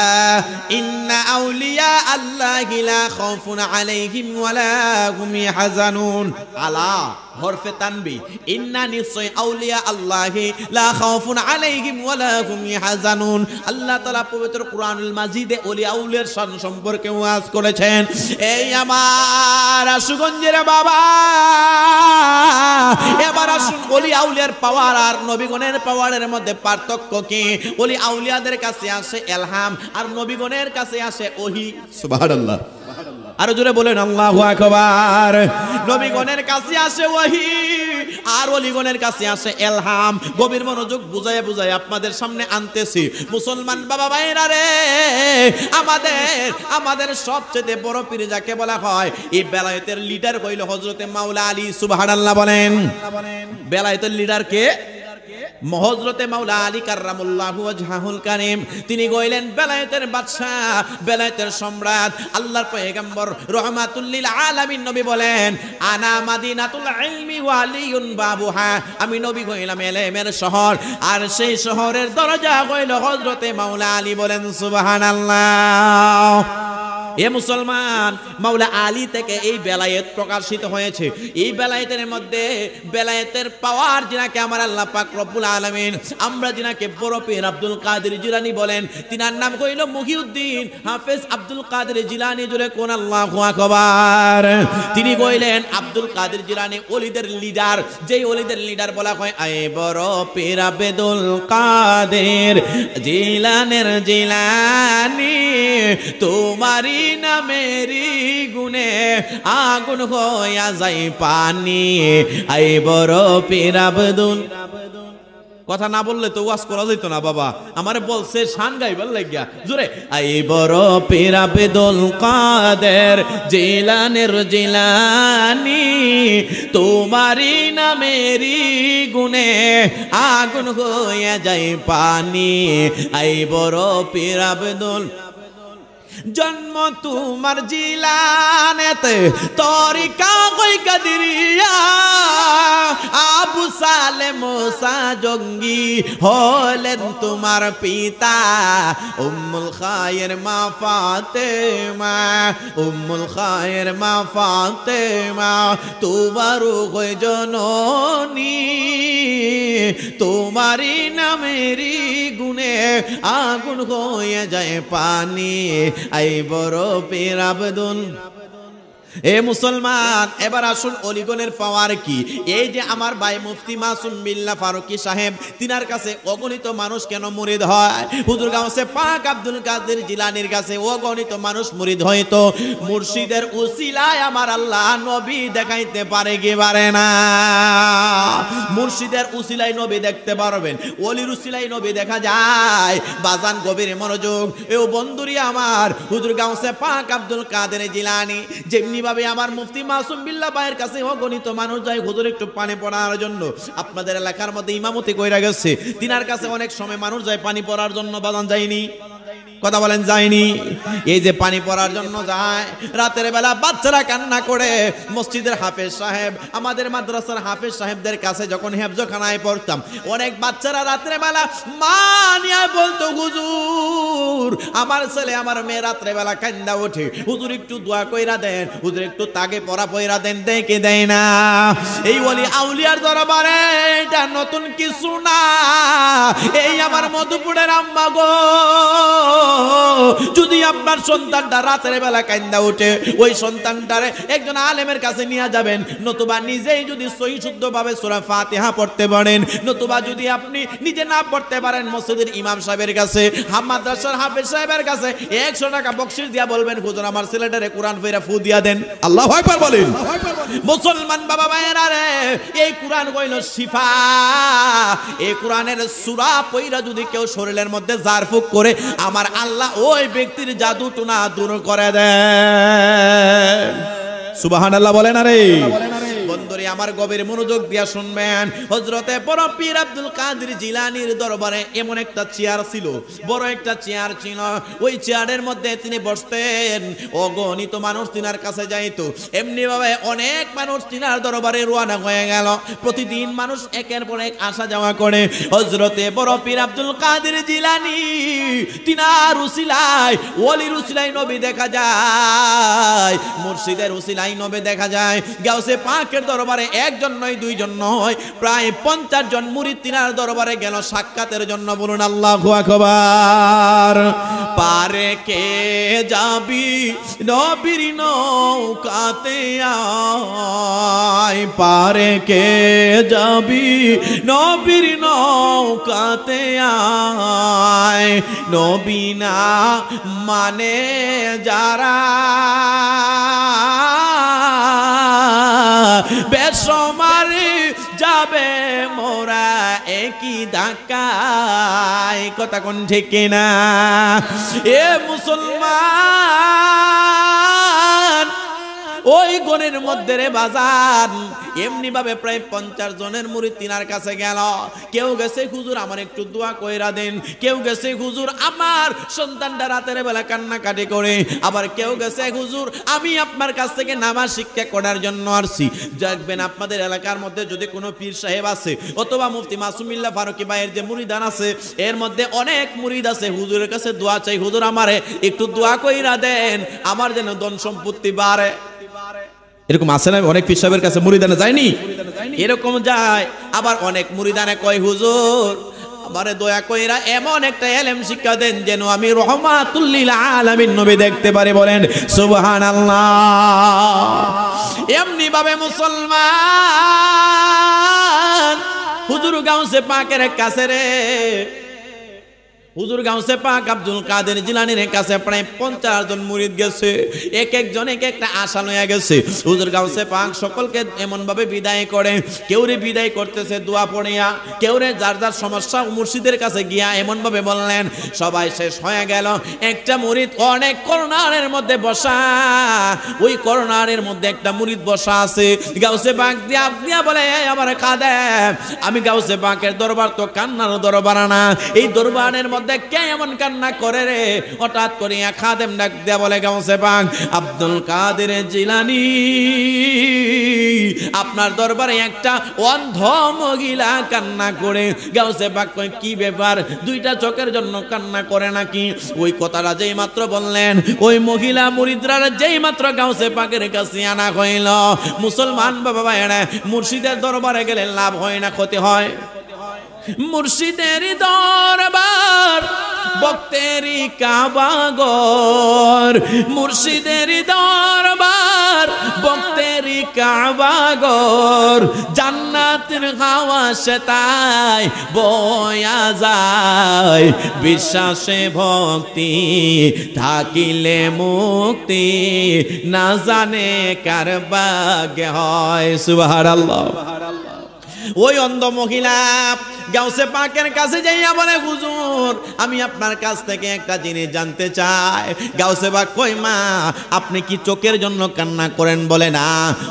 ইন্না আউলিয়া আল্লাহি লা খাউফুন আলাইহিম ওয়া লা হুম ইয়াহজানুন। আলা হরফে তানবি, ইন্না নিশ্চয় আউলিয়া আল্লাহি লা খাউফুন আলাইহিম ওয়া লা হুম ইয়াহজানুন। আল্লাহ তাআলা পবিত্র কোরআনুল মাজিদে ওলি আউলিয়ার শান সম্পর্কে ওয়াজ করেছেন। এই আমার আশুগঞ্জের বাবা, এবার আসুন ওলি আউলিয়ার পাওয়ার আর নবীগণের পাওয়ারের মধ্যে পার্থক্য কি? ওলি আউলিয়াদের কাছে আসে এলহাম আর নবীগণের কাছে আসে ওহী। সুবহানাল্লাহ। আরো জোরে বলেন আল্লাহু আকবার। নবীগণের কাছে আসে ওহী আর ওলিগণের কাছে আসে এলহাম। গভীর মনোযোগ বুঝায় বুঝায় আপনাদের সামনে আনতেছি। মুসলমান বাবা ভাইরা রে, আমাদের সবচেয়ে বড় পীর যাকে বলা হয়, এই বেলায়েতের লিডার হইল হযরতে মাওলা আলী। সুবহানাল্লাহ বলেন। বেলায়েতের লিডার কে? হযরতে মাওলা আলী কাররামুল্লাহু ওয়াজহাহুল কারীম। তিনি কইলেন বেলায়েতের বাদশা, বেলায়েতের সম্রাট। আল্লাহর পয়গম্বর রাহমাতুল লিল আলামিন নবী বলেন, আনা মাদিনাতুল ইলমি ওয়া আলিয়ুন বাবুহা। আমি নবী কইলাম ইলমের শহর, আর সেই শহরের দরজা হইল হযরতে মাওলা আলী। বলেন সুবহানাল্লাহ। এ মুসলমান, মাওলা আলী থেকে এই বেলায়েত প্রকাশিত হয়েছে। এই বেলায়েতের মধ্যে বেলায়েতের পাওয়ার যিনাকে আমার আল্লাহ পাক রব্বুল আলামিন, আমরা যিনাকে বড় পীর আব্দুল কাদের জিলানী বলেন, তিনার নাম কইল মুহিউদ্দিন হাফেজ আব্দুল কাদের জিলানী। জোরে কোন আল্লাহু আকবার। তিনি কইলেন আব্দুল কাদের জিলানী ওলিদের লিডার। যেই ওলিদের লিডার বলা হয় আয় বড় পীর আব্দুল কাদের জিলানের জিলানী, তোমারি নামেরি গুনে আগুন হইয়া যায় পানি। আই বড় পীর আব্দুল। কথা না বললে তো ওয়াজ করা যেত না বাবা, আমারে বলছে শান গাইবার লাগিয়া জোরে। আই বড় পীর আব্দুল কাদের জিলানের জিলানী, তোমারি নামেরি গুনে আগুন হইয়া যায় পানি। আই বড় পীর আব্দুল, জন্ম তোমার জিলানেতে তরিকা কই কাদিরিয়া, আবু সালে মুসা জঙ্গি হলেন তোমার পিতা। উম্মুল খায়ের মা ফাতেমা, উম্মুল খায়ের মা ফাতেমা তোমার কই জননী, তোমারি নামেরি গুনে আগুন হয়ে যায় পানি। আই বড় পীর আব্দুল। এ মুসলমান, এবার আসুন অলিগণের পাওয়ার কি। এই যে আমার ভাই মুফতি মাসুম বিল্লাহ ফারুকী সাহেব, তিনার কাছে অগণিত মানুষ কেন মুরিদ হয়? হুজুর গাউসে পাক আব্দুল কাদের জিলানীর কাছে অগণিত মানুষ মুরিদ হয়তো মুর্শিদের উসিলায় আমার আল্লাহ নবী দেখাইতে পারে কি পারে না? মুর্শিদের উসিলায় নবী দেখতে পারবেন, ওলির উসিলায় নবী দেখা যায়। বাজান গভীর মনোযোগ। এ বন্ধুরি আমার, হুজুর গাউসে পাক আব্দুল কাদের জিলানী যেমনি ভাবে আমার মুফতি মাসুম বিল্লাহ ভাইয়ের কাছে অগণিত মানুষ যায় হুজুর একটু পানি পড়ার জন্য। আপনাদের এলাকার মধ্যে ইমামতি কইরা গেছে, তিনার কাছে অনেক সময় মানুষ যায় পানি পড়ার জন্য, বাজান যায়নি? কথা বলেন যায়নি? এই যে পানি পড়ার জন্য যায়, রাতের বেলা বাচ্চারা কান্না করে। মসজিদের হাফেজ সাহেব, আমাদের মাদ্রাসার হাফেজ সাহেবদের কাছে যখন হেফজখানায় পড়তাম, অনেক বাচ্চারা রাতের বেলা মা নিয়ে বলতো, হুজুর আমার ছেলে আমার মেয়ে রাতের বেলা কান্দা ওঠে, হুজুর একটু দোয়া কইরা দেন, হুজুর একটু তাকে পড়া পয়রা দেন। দেখে দেয় না। এই ওলি আউলিয়ার দরবারে এটা নতুন কিছু না। এই আমার মধুপুরের আম্মা গো, যদি আপনার সন্তানটা রাতের বেলা কান্দা ওঠে, ওই সন্তানটারে একজন আলেমের কাছে নিয়ে যাবেন, নতুবা নিজেই যদি সহি শুদ্ধভাবে সূরা ফাতিহা পড়তে পারেন, নতুবা যদি আপনি নিজে না পড়তে পারেন, মসজিদের ইমাম সাহেবের কাছে, মাদ্রাসার হাফেজ সাহেবের কাছে 100 টাকা বকশিশ দিয়া বলবেন, হুজুর আমার ছেলেটারে কোরআন পড়া ফু দিয়া দেন। আল্লাহু আকবার বলেন। মুসলমান বাবা ভাইরা রে, এই কোরআন হইল শিফা। এই কোরআনের সূরা পড়া যদি কেউ শরীরের মধ্যে জারফুক করে, আমার আল্লাহ ওই ব্যক্তির জাদু টুনা দূর করে দেন। সুবহানাল্লাহ বলেন। আরে বন্ধুরে আমার গভীর মনোযোগ দিয়া শুনবেন। হযরতে বড় পীর আব্দুল কাদের জিলানীর দরবারে এমন একটা চেয়ার ছিল, বড় একটা চেয়ার ছিল। ওই চেয়ারের মধ্যে তিনি বসতেন, অগণিত মানুষ তিনার কাছে যাইতো। এমনি ভাবে অনেক মানুষ তিনার দরবারে রওনা হয়ে গেল। প্রতিদিন মানুষ একের পর এক আসা যাওয়া করে। হযরতে বড় পীর আব্দুল কাদের জিলানী তিনার উসিলায়, ওলির উসিলায় নবী দেখা যায়, মুর্শিদের উসিলায় নবী দেখা যায়। গাউসে পাকের দরবারে একজন নয়, দুইজন নয়, প্রায় 50 জন মুরিদ তিনার দরবারে গেল সাক্ষাতের জন্য। বলুন আল্লাহু আকবার। পারে কে যাবি নবীর নৌকাতে আয়, পারে কে যাবি নবীর নৌকাতে আয়, নবী না মানে যারা বেসমারে যাবে মোরা একই ধাক্কায়। কথা কোন ঠিক না? এ মুসলমান, ওই গণের মধ্যে রে বাজার এমনি ভাবে প্রায় 50 জনের মুরিদ তিনার কাছে গেল। কেউ গেছে হুজুর আমার একটু দোয়া কইরা দেন, কেউ গেছে হুজুর আমার সন্তানটা রাতের বেলা কান্নাকাটি করে, আবার কেউ গেছে হুজুর আমি আপনার কাছ থেকে নামাজ শিক্ষা করার জন্য আসছি। দেখবেন আপনাদের এলাকার মধ্যে যদি কোনো পীর সাহেব আছে অথবা মুফতি মাসুমিল্লাহ ফারুকি ভাইয়ের যে মুরিদান আছে, এর মধ্যে অনেক মুরিদ আছে হুজুরের কাছে দোয়া চাই, হুজুর আমারে একটু দোয়া কইরা দেন, আমার যেন ধন সম্পত্তি বাড়ে। এরকম আছে না? অনেক পীর সাহেবের কাছে মুরিদানে যায়নি, এরকম যায়। আবার অনেক মুরিদানে কয় হুজুর আমারে দয়া কইরা এমন একটা ইলম শিক্ষা দেন যেন আমি রহমাতুল লিল আলামিন নবী দেখতে পারি। বলেন সুবহানাল্লাহ। এমনি ভাবে মুসলমান হুজুর গাউসে পাকের কাছে রে, হুজুর গাউসে পাক আব্দুল কাদের জিলানীর কাছে প্রায় 50 জন মুরিদ গেছে। এক একজন এক একটা আশা লইয়া গেছে। হুজুর গাউসে পাক সকলকে এমন ভাবে বিদায় করে, কেউ রে বিদায় করতেছে দোয়া পড়িয়া, কেউ রে যার যার সমস্যা মুর্শিদের কাছে গিয়া এমন ভাবে বললেন। সবাই শেষ হয়ে গেল। একটা মুরিদ অনেক করোনারের মধ্যে বসা, ওই করোনারের মধ্যে একটা মুরিদ বসা আছে। গাউসে পাক দিয়া বলে আমার কাঁদেন, আমি গাউসে পাকের দরবার তো কান্নার দরবার না, এই দরবারের মধ্যে কে এমন কান্না করে রে? হঠাৎ করে খাদেম ডাক দিয়া বলে গাউসে পাক আব্দুল কাদের জিলানী আপনার দরবারে একটা অন্ধ মহিলা কান্না করে। গাউসে পাক কয় কি ব্যাপার, দুইটা চোখের জন্য কান্না করে নাকি? ওই কথাটা যেই মাত্র বললেন, ওই মহিলা মুরিদরা যেই মাত্র গাউসে পাকের কাছে আনা হইল। মুসলমান বাবা ভাইরা, মুর্শিদের দরবারে গেলে লাভ হয় না ক্ষতি হয়? মুর্শিদের দরবার ভক্তেরি কাবাগর, মুর্শিদের দরবার ভক্তেরি কাবাগর, জান্নাতের হাওয়া সেতাই বয়া যায়, বিশ্বাসে ভক্তি থাকিলে মুক্তি, না জানে কার ভাগ্যে হয়। সুবহানাল্লাহ। ওই অন্ধ মহিলা গাউসে পাকের কাছে যাইয়া বলে, হুজুর আমি আপনার কাছ থেকে একটা জিনিস জানতে চাই। গাউসে পাক কই, মা আপনি কি চোখের জন্য কান্না করেন? বলে না।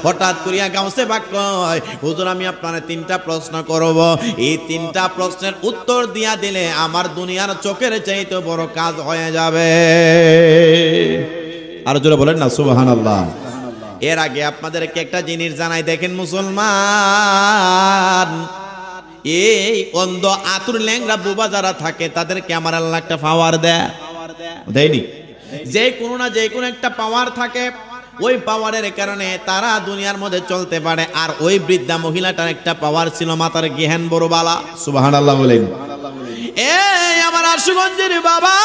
হঠাৎ করিয়া গাউসে পাক কয়, হুজুর আমি আপনার 3টা প্রশ্ন করব, এই 3টা প্রশ্নের উত্তর দিয়া দিলে আমার দুনিয়ার চোখের চাইতে বড় কাজ হয়ে যাবে। আর জোরে বলেন না সুবহানাল্লাহ। এর আগে আপনাদেরকে একটা জিনিস জানাই, দেখেন মুসলমান, এই অন্ধ আতুর ল্যাংরা বুবা যারা থাকে তাদেরকে আমার আল্লাহ একটা পাওয়ার দেয়নি? যে কোনো না যে কোনো একটা পাওয়ার থাকে, ওই পাওয়ারের কারণে তারা দুনিয়ার মধ্যে চলতে পারে। আর ওই বৃদ্ধা মহিলাটার একটা পাওয়ার ছিল, মাতার জ্ঞান বড় বালা। সুবহানাল্লাহ বলেন। এই আমার আশুগঞ্জের বাবা,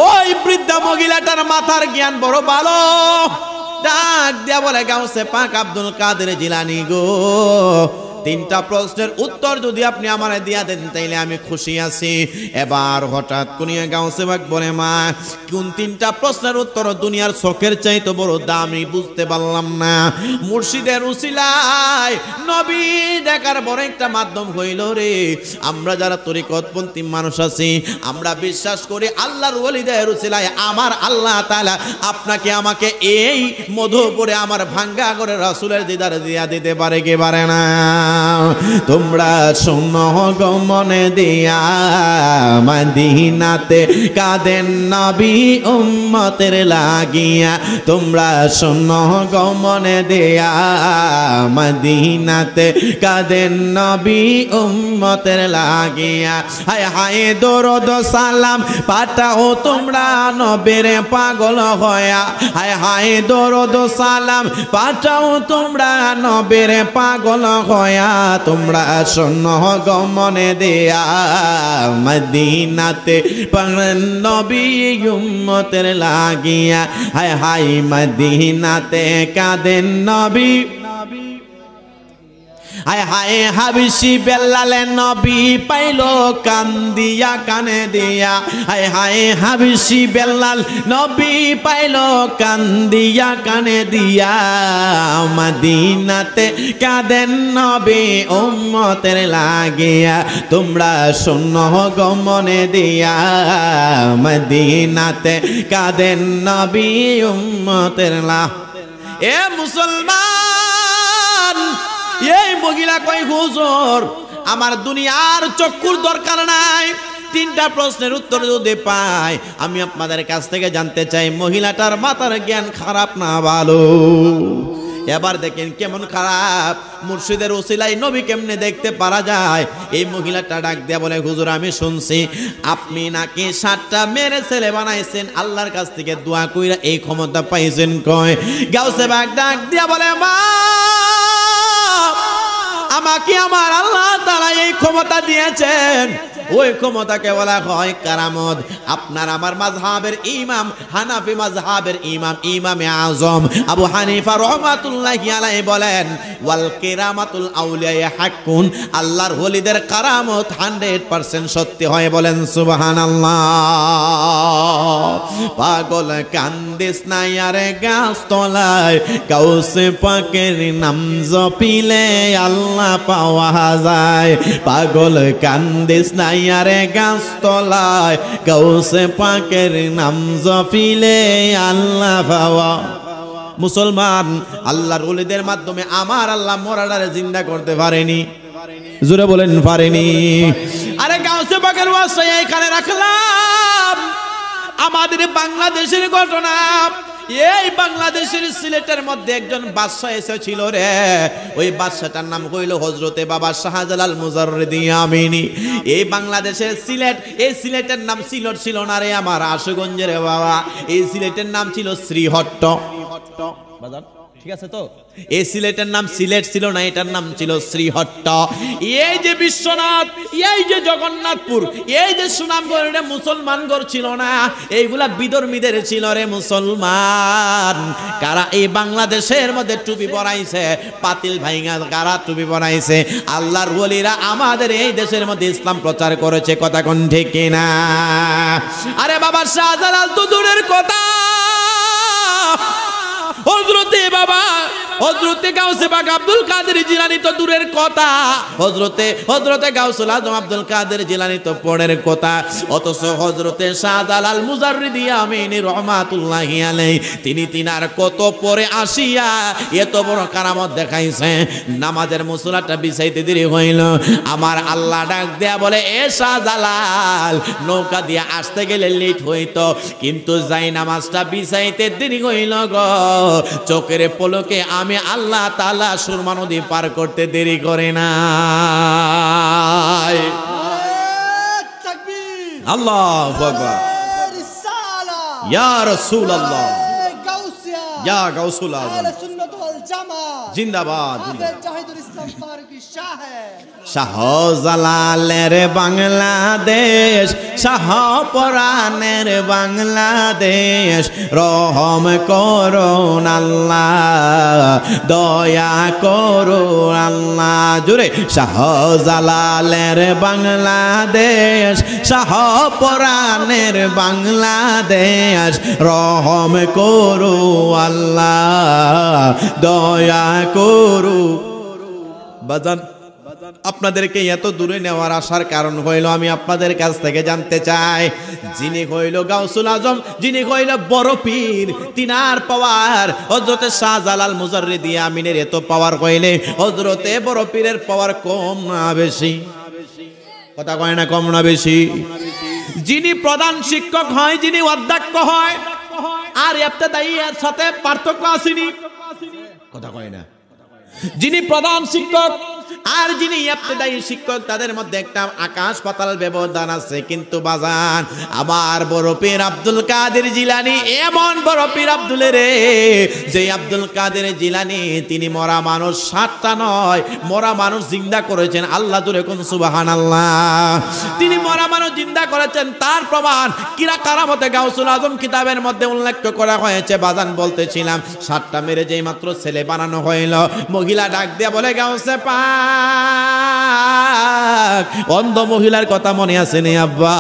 ওই বৃদ্ধা মহিলাটার মাথার জ্ঞান বড় ভালো। ডাক দিয়া বলে, গাউসে পাক আব্দুল কাদের জিলানী গো, 3টা প্রশ্নের উত্তর যদি আপনি আমারে দিয়া দেন তাইলে আমি খুশি আছি। এবার হঠাৎ কোনিয়া গাউসে পাক বলে, মা কোন 3টা প্রশ্নের উত্তর দুনিয়ার চোখের চাইতে বড় দামি বুঝতে পারলাম না। মুর্শিদের উসিলায় নবী দেখার বড় একটা মাধ্যম হইল রে। আমরা যারা তরিকতপন্থী মানুষ আছি, আমরা বিশ্বাস করি আল্লাহর ওলিদের উসিলায় আমার আল্লাহ তাআলা আপনাকে আমাকে এই মধুপুরে আমার ভাঙ্গা করে রাসূলের দিদার দিয়া দিতে পারে কি পারে না? তোমরা শোনো গো মনে দিয়া, মদিনাতে কাঁদেন নবী উম্মতের লাগিয়া। তোমরা শোনো গো মনে দিয়া, মদিনাতে কাঁদেন নবী উম্মতের লাগিয়া। হায় হায় দরুদ সালাম পাঠাও তোমরা নবীর পাগল হয়া। হায় হায় দরুদ সালাম পাঠাও তোমরা নবীর পাগল হয়া। তোমরা শোনো গো মনে দিয়া, মদিনাতে পাগল নবী উম্মতের লাগিয়া। হায় হায় মদিনাতে কাঁদেন নবী। হায় হায় হাবিশি বেল্লালে নবী পাইলো কান্দিয়া কানে দিয়া। হায় হায় হাবিশি বেল্লাল নবী পাইলো কান্দিয়া কানে দিয়া। মদিনাতে কাঁদেন নবী উম্মতের লাগিয়া। তোমরা শোনো গো মনে দিয়া, মদিনাতে কাঁদেন নবী উম্মতের লাগিয়া। এ মুসলমান, এই মহিলা কই, হুজুর আমার দুনিয়ার চক্ষুর দরকার নাই, 3টা প্রশ্নের উত্তর যদি পাই আমি আপনাদের কাছ থেকে জানতে চাই মহিলাটার মাথার জ্ঞান খারাপ না ভালো? এবার দেখেন কেমন খারাপ। মুর্শিদের ওসিলায় নবী কেমনে দেখতে পারা যায়। এই মহিলাটা ডাক দিয়া বলে, হুজুর আমি শুনছি আপনি নাকি 7টা মেরে ছেলে বানাইছেন, আল্লাহর কাছ থেকে দোয়া কইরা এই ক্ষমতা পাইছেন। কয় গাউসে পাক ডাক দিয়া বলে, মা আমাকে আমার আল্লাহ তাআলা এই ক্ষমতা দিয়েছেন। ওই ক্ষমতাকে বলা হয় কারামত। আপনার আমার মাযহাবের ইমাম, হানাফি মাযহাবের ইমাম, ইমামে আযম আবু হানিফা রাহমাতুল্লাহি আলাইহি বলেন, ওয়াল কিরামাতুল আউলিয়া হাক্কুন, আল্লাহর ওলিদের কারামত 100% সত্যি হয়। বলেন সুবহানাল্লাহ। পাগল কান্দিস না আরে গাছ তলায়, গাউসে পাকের নাম জপিলে আল্লাহ পাওয়া যায়। পাগল কান্দিস না আরে গাছ তলায়, গাউসে পাকের নাম জপিলে আল্লাহ পাওয়া। মুসলমান, আল্লাহর ওলিদের মাধ্যমে আমার আল্লাহ মরাদারে জিন্দা করতে পারেনি? জোরে বলেন পারেনি? আরে গাউসে পাকের ওয়াসা এখানে রাখলাম। আমাদের বাংলাদেশের ঘটনা, এই বাংলাদেশের সিলেটের মধ্যে একজন বাদশা এসেছিল রে। ওই বাদশাটার নাম হইল হযরতে বাবা শাহজালাল মুজাররিদি আমিনী। এই বাংলাদেশের সিলেট, এই সিলেটের নাম সিলেট ছিল না রে আমার আশুগঞ্জের বাবা। এই সিলেটের নাম ছিল শ্রীহট্ট বাজার, ঠিক আছে তো? এই সিলেটের নাম সিলেট ছিল না, এটার নাম ছিল শ্রীহট্ট। এই যে বিশ্বনাথ, এই যে জগন্নাথপুর, এই যে সুনামগড়, এটা মুসলমানগড় ছিল না, এইগুলা বিধর্মীদের ছিল রে মুসলমান। কারা এই বাংলাদেশের মধ্যে টুপি পরাইছে? পাতিল ভাইঙ্গা কারা টুপি পরাইছে? আল্লাহর ওলিরা আমাদের এই দেশের মধ্যে ইসলাম প্রচার করেছে। কথা কোন ঠিক কিনা? আরে বাবা শাহজালাল তো দূরের কথা, হযরতে বাবা হযরতে গাউসে পাক আব্দুল কাদের জিলানী তো দূরের কথা, হযরতে গাউসুল আজম আব্দুল কাদের জিলানী তো পরের কথা, অথচ হযরতে শাহজালাল মুজাররিদি আমিনী রহমাতুল্লাহি আলাইহি তিনি তিনার কত পরে আসিয়া এত বড় কারামত দেখাইছে। নামাজের মুসল্লাটা বিছাইতে দেরি হইল, আমার আল্লাহ ডাক দেয়া বলে, এ শাহজালাল নৌকা দিয়ে আসতে গেলে লেট হইতো, কিন্তু যাই নামাজটা বিছাইতে দেরি হইল গো, চোখের পলকে আমি আল্লাহ তাআলা সুরমা নদী পার করতে দেরি করে না। আল্লাহু আকবার, ইয়া রাসূলুল্লাহ, ইয়া গাউসুল আজম, জিন্দাবাদ। শাহজালালের বাংলাদেশ, শাহপরাণের বাংলাদেশ, রহম করুন আল্লাহ, দয়া করুন আল্লাহ। জোরে, শাহজালালের বাংলাদেশ, শাহপরাণের বাংলাদেশ, রহম করু আল্লাহ, দয়া করু। বাজান, আপনাদেরকে এত দূরে নেওয়ার আসার কারণ হইল আমি আপনাদের কাছ থেকে জানতে চাই, যিনি হইল গাউসুল আজম, যিনি হইল বড় পীর, তিনার পাওয়ার হযরতে শাহজালাল মুজাররিদি আমিনের এত পাওয়ার হইলে হযরতে বড় পীরের পাওয়ার কম না বেশি? কথা কয় না, কম না বেশি? যিনি প্রধান শিক্ষক হয়, যিনি অধ্যক্ষ হয়, আর ইবতেদাইয়ের সাথে পার্থক্য আসেনি? কথা কয় না। যিনি প্রধান শিক্ষক আর যিনি ইবতেদায়ী শিক্ষক, তাদের মধ্যে একটা আকাশ পাতাল ব্যবধান আছে। কিন্তু বাজান, আমার বড় পীর আব্দুল কাদের জিলানী এমন বড় পীর আব্দুল রে, যে আব্দুল কাদের জিলানী তিনি মরা মানুষ 7টা নয়, মরা মানুষ জিন্দা করেছেন। আল্লাহ জোরে কোন সুবহানাল্লাহ। তিনি মরা মানুষ জিন্দা করেছেন, তার প্রমাণ কিরা কারামতে গাউসুল আজম কিতাবের মধ্যে উল্লেখ করা হয়েছে। বাজান বলতেছিলাম, 7টা মেরে যেই মাত্র ছেলে বানানো হইল, মহিলা ডাক দিয়া বলে, গাউসে পাক, অন্ধ মহিলার কথা মনে আছে নে আব্বা?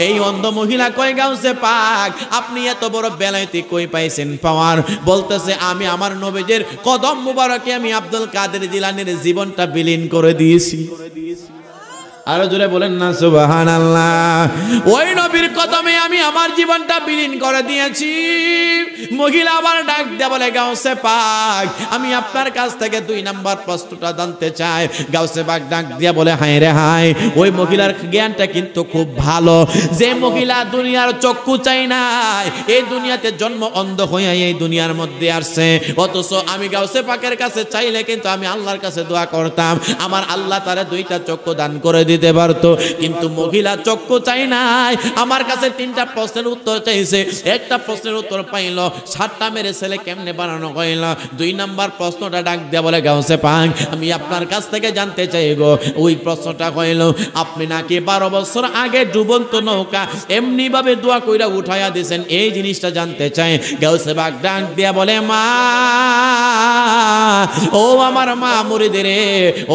এই অন্ধ মহিলা কয়, গাউসে পাক আপনি এত বড় বেলায়েতি কই পাইছেন পাওয়ার? বলতেছে, আমি আমার নবীজির কদম মুবারকে আমি আব্দুল কাদের জিলানীর জীবনটা বিলীন করে দিয়েছি। আরো জোরে বলেন না সুবহানাল্লাহ। ওই নবীর কদমে আমি আমার জীবনটা বিলীন করে দিয়েছি। মহিলা আবার ডাক দেয়া বলে, গাউসে পাক আমি আপনার কাছ থেকে 2 নাম্বার প্রশ্নটা জানতে চাই। গাউসে পাক ডাক দিয়া বলে, হায় রে হায়, ওই মহিলার জ্ঞানটা কিন্তু খুব ভালো। যে মহিলা দুনিয়ার চক্ষু চাই নাই, এই দুনিয়াতে জন্ম অন্ধ হইয়া এই দুনিয়ার মধ্যে আসছে, অথচ আমি গাউসে পাকের কাছে চাইলে কিন্তু আমি আল্লাহর কাছে দোয়া করতাম, আমার আল্লাহ তারে 2টা চক্ষু দান করে দিতে পারতো। কিন্তু মহিলা চক্ষু চাই নাই, আমার কাছে 3টা প্রশ্নের উত্তর চাইছে। একটা প্রশ্নের উত্তর পাইল, 7টা মেরে ছেলে কেমনে বানানো হইল। 2 নাম্বার প্রশ্নটা ডাক দেয়া বলে, গাউসে পাক আমি আপনার কাছ থেকে জানতে চাই গো, ওই প্রশ্নটা হইল, আপনি নাকি 12 বছর আগে ডুবন্ত নৌকা এমনি ভাবে দোয়া কইরা উঠাইয়া দিয়েছেন, এই জিনিসটা জানতে চাই। গাউসে পাক ডাক দেয়া বলে, মা, ও আমার মা মুরিদরে,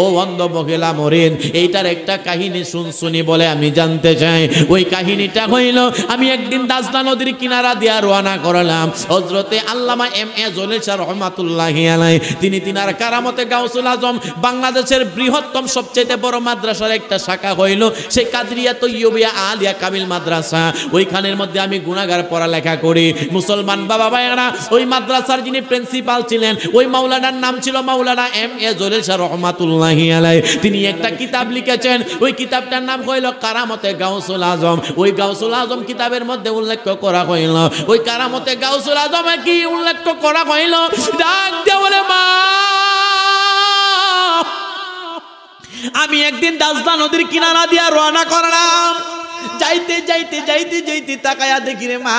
ও অন্ধ মহিলা মুরিদ, এইটার একটা কাহিনী শুনি বলে আমি জানতে চাই। ওই কাহিনীটা হইল, আমি একদিন দাজলা নদীর কিনারা দিয়া রওনা করলাম। হযরতে আল্লামা এম.এ. জলিল শাহ রহমাতুল্লাহি আলাইহি তিনি তিনার কারামতে গাউসুল আজম বাংলাদেশের বৃহত্তম সবচেয়ে বড় মাদ্রাসার একটা শাখা হইল সেই কাদরিয়া তৈয়বিয়া আলিয়া কামিল মাদ্রাসা। ওইখানের মধ্যে আমি গুনাহগার পড়ালেখা করি। মুসলমান বাবা ভাইয়েরা, ওই মাদ্রাসার যিনি প্রিন্সিপাল ছিলেন, ওই মাওলানার নাম ছিল মাওলানা এম.এ. জলিল শাহ রহমাতুল্লাহি আলাইহি। তিনি একটা কিতাব লিখেছেন, ওই কিতাবটার নাম হইল কারামতে গাউসুল আজম। ওই গাউসুল আজম কিতাবের মধ্যে উল্লেখ করা হইল, ওই কারামতে গাউসুল আজমে কি উল্লেখ করা হইল, ডাক দিয়ে বলে, মা, আমি একদিন দাজলা নদীর কিনারা দিয়া রওনা করলাম। যাইতে যাইতে যাইতে যাইতে তাকায়া দেখি রে মা,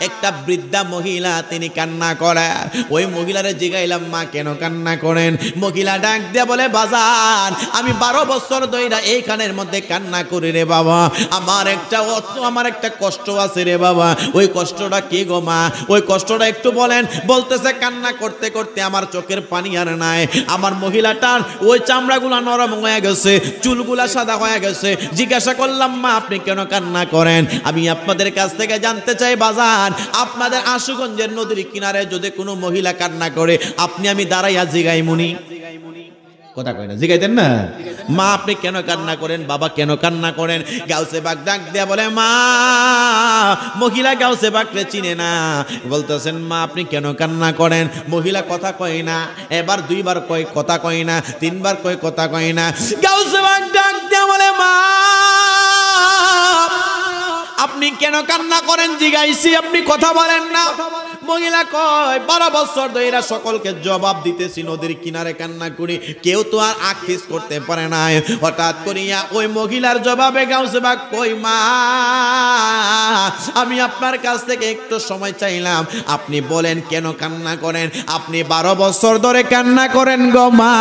একটা বৃদ্ধা মহিলা তিনি কান্না করে। ওই মহিলারে জিগাইলাম, মা কেন কান্না করেন? মহিলা ডাক দিয়া বলে, বাজার আমি 12 বছর ধরে এইখানের মধ্যে কান্না করি রে বাবা, আমার একটা কষ্ট আছে রে বাবা। ওই কষ্টটা কি গো মা? ওই কষ্টটা একটু বলেন। বলতেছে, কান্না করতে করতে আমার চোখের পানি আর নাই, আমার মহিলাটার ওই চামড়াগুলা নরম হয়ে গেছে, চুলগুলা সাদা হয়ে গেছে। জিজ্ঞাসা করলাম, মা আপনি কেন কান্না করেন? আমি আপনাদের কাছ থেকে জানতে চাই বাজার, বাজান আপনাদের আশুগঞ্জের নদীর কিনারে যদি কোনো মহিলা কান্না করে আপনি আমি দাঁড়াইয়া জিগাই মুনি কথা কয় না জিগাইতেন না মা আপনি কেন কান্না করেন বাবা কেন কান্না করেন গাউসে বাগ ডাক দেয়া বলে মা মহিলা গাউসে বাগরে চিনে না বলতেছেন মা আপনি কেন কান্না করেন মহিলা কথা কয় না এবার দুইবার কয় কথা কয় না তিনবার কয় কথা কয় না গাউসে বাগ ডাক দেয়া বলে মা আপনি কেন কান্না করেন জিগাইছি আপনি কথা বলেন না মহিলা কয় 12 বছর ধরে এরা সকলকে জবাব দিতেছি নদীর কিনারে কান্না করি কেউ তো আর আখিস করতে পারে না হঠাৎ করিয়া ওই মহিলার জবাবে গাউসে বাগ কই মা আমি আপনার কাছ থেকে একটু সময় চাইলাম আপনি বলেন কেন কান্না করেন আপনি 12 বছর ধরে কান্না করেন গো মা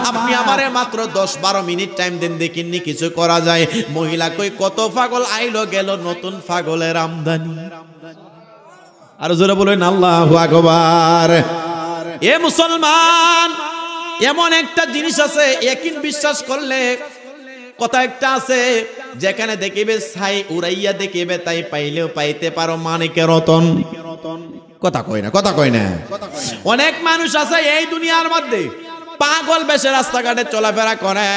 আপনি আমারে মাত্র 10-12 মিনিট টাইম দেন দেখিনি কিছু করা যায় মহিলা কই কত পাগল আইলো গেল নতুন পাগলের আমদানি আর জোরে বলেন আল্লাহু আকবার এ মুসলমান এমন একটা জিনিস আছে ইয়াকিন বিশ্বাস করলে কথা একটা আছে যেখানে দেখিবে ছাই উড়াইয়া দেখিবে তাই পাইলেও পাইতে পারো মানিকের রতন কথা কয় না অনেক মানুষ আছে এই দুনিয়ার মধ্যে পাগল বেশে রাস্তাঘাটে চলাফেরা করে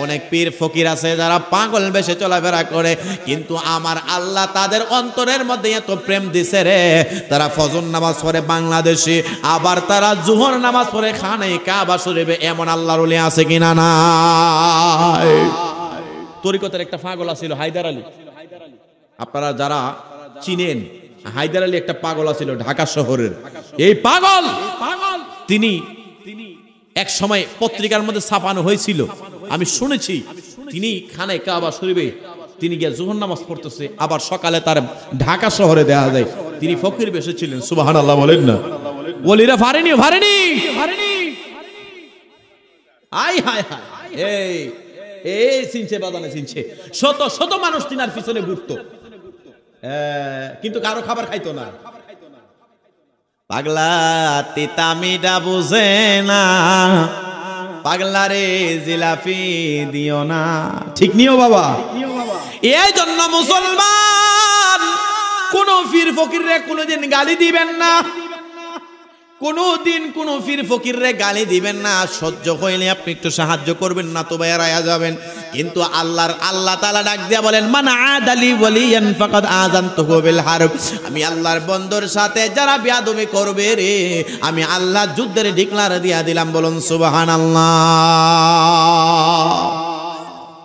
অনেক পীর ফকির আছে যারা পাগল বেশে চলাফেরা করে কিন্তু আমার আল্লাহ তাদের অন্তরের মধ্যে এত প্রেম দিছে রে তারা ফজর নামাজ পড়ে বাংলাদেশে আবার তারা জোহর নামাজ পড়ে খানে কাবা শরীফে এমন আল্লাহর ওলি আছে কিনা নাই তরিকতের একটা পাগল ছিল হায়দার আলী আপনারা যারা চিনেন হায়দার আলী একটা পাগল ছিল ঢাকা শহরের এই পাগল তিনি এক সময় পত্রিকার মধ্যে ছাপানো হয়েছিল আমি শুনেছি তিনি খানে কাবা শরীফে তিনি গিয়ে জোহর নামাজ পড়তেছে আবার সকালে তার ঢাকা শহরে দেখা যায় তিনি ফকির বেশে ছিলেন সুবহানাল্লাহ বলেন না ওলিরা ভারেনি আই হায় এই চিনছে বাদানে চিনছে শত মানুষ তিনার পিছনে ঘুরতো কিন্তু কারো খাবার খাইতো না পাগলা তিতামিটা বুঝে না পাগলা রে জিলাপি দিও না ঠিক নিও বাবা এই জন্য মুসলমান কোন পীর ফকির রে কোনদিন গালি দিবেন না কোনদিন কোন পীর ফকির রে গালি দিবেন না সহ্য হইলে আপনি একটু সাহায্য করবেন না তো বাইরে যাবেন কিন্তু আল্লাহ তাআলা ডাক দিয়া বলেন মান আদালি ওয়ালিয়ান ফাকাদ আযানতুহু বিল হারব আমি আল্লাহর বন্দর সাথে যারা বেয়াদবি করবে রে আমি আল্লাহ যুদ্ধের ডিক্লার দিয়া দিলাম বলুন সুবহানাল্লাহ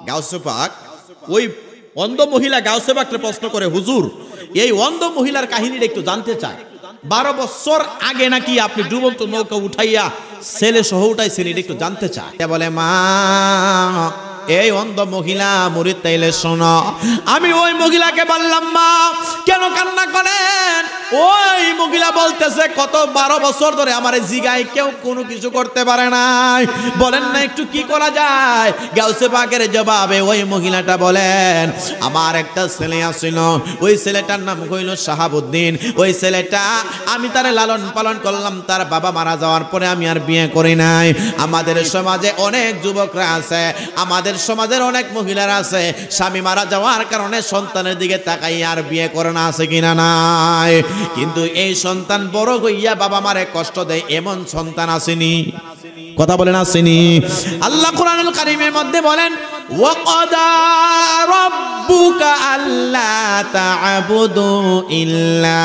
গাউসে পাক ওই অন্ধ মহিলা গাউসে পাককে প্রশ্ন করে হুজুর এই অন্ধ মহিলার কাহিনীটা একটু জানতে চাই 12 বছর আগে নাকি আপনি ডুবন্ত নৌকা উঠাইয়া ছেলে সহ উঠাইছেন এটা একটু জানতে চাই বলে মা এই অন্ধ মহিলা মুরিদ তাইলে শোনো আমি ওই মহিলাকে বললাম মা কেন কান্না করেন ওই মহিলা বলতেছে কত 12 বছর ধরে আমারে জিগায় কেউ কোনো কিছু করতে পারে নাই বলেন না একটু কি করা যায় গাউসে পাকের জবাবে ওই মহিলাটা বলেন আমার একটা ছেলে আছিল ওই ছেলেটার নাম হইল শাহাবুদ্দিন ওই ছেলেটা আমি তারে লালন পালন করলাম তার বাবা মারা যাওয়ার পরে আমি আর বিয়ে করি নাই আমাদের সমাজে অনেক যুবকরা আছে আমাদের সমাজের অনেক মহিলারা আছে স্বামী মারা যাওয়ার কারণে সন্তানের দিকে তাকাই আর বিয়ে করে না আছে কিনা নাই কিন্তু এই সন্তান বড় হইয়া বাবা মারে কষ্ট দেয় এমন সন্তান আসেনি কথা বলেন আসেনি আল্লাহ কোরআনুল কারীমের মধ্যে বলেন ওয়াকাদা রাব্বুকা আল্লা তা'বুদু ইল্লা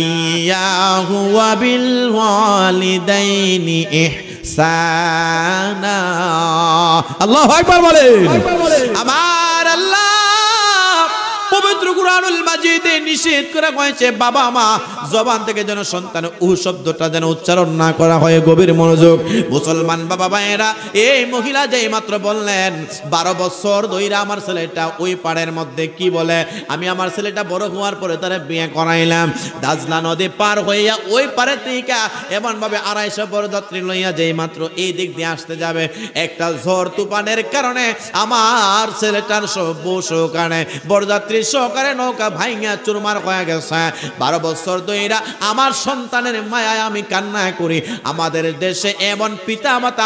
ইয়াহু ওয়া বিল ওয়ালিদাইনি ইহসানা আল্লাহু আকবার বলেন আমার আল্লাহ পবিত্র কুরআনুল মাজিদে নিষেধ করা হয়েছে বাবা মা জবান থেকে যেন সন্তান ও শব্দটা যেন উচ্চারণ না করা হয় গভীর মনোযোগ মুসলমান বাবা ভাইয়েরা এই মহিলা যেই মাত্র বললেন 12 বছর ধইরা আমার ছেলেটা ওই পাড়ের মধ্যে কি বলে আমি আমার ছেলেটা বড় হওয়ার পরে তারে বিয়ে করাইলাম দাজলা নদী পার হইয়া ওই পারে থেকে এমন ভাবে 250 বরযাত্রী লইয়া যেই মাত্র এই দিক দিয়ে আসতে যাবে একটা ঝড় তুফানের কারণে আমার ছেলেটার সব সহকারে বরযাত্রী সহকারে একবারে নৌকা ভাইঙা চুরমার হয়ে গেছে। 12 বছর ধইরা আমার সন্তানের মায়ায় আমি কান্না করি। আমাদের দেশে এমন পিতা মাতা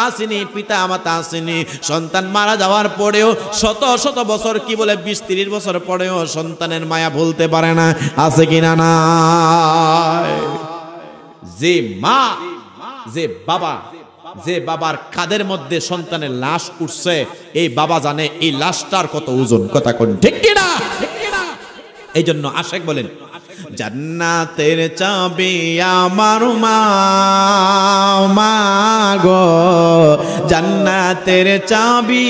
আসেনি, সন্তান মারা যাওয়ার পরেও শত শত বছর, কি বলে 20-30 বছর পরেও সন্তানের মায়া ভুলতে পারে না। আছে কিনা না? যে মা, যে বাবা, যে বাবার কাঁধের মধ্যে সন্তানের লাশ উঠছে, এই বাবা জানে এই লাশটার কত ওজন। কথা কোন ঠিক কিনা? এই জন্য আশেক বলেন, জান্নাতের চাবি আমার মা, মা গো জান্নাতের চাবি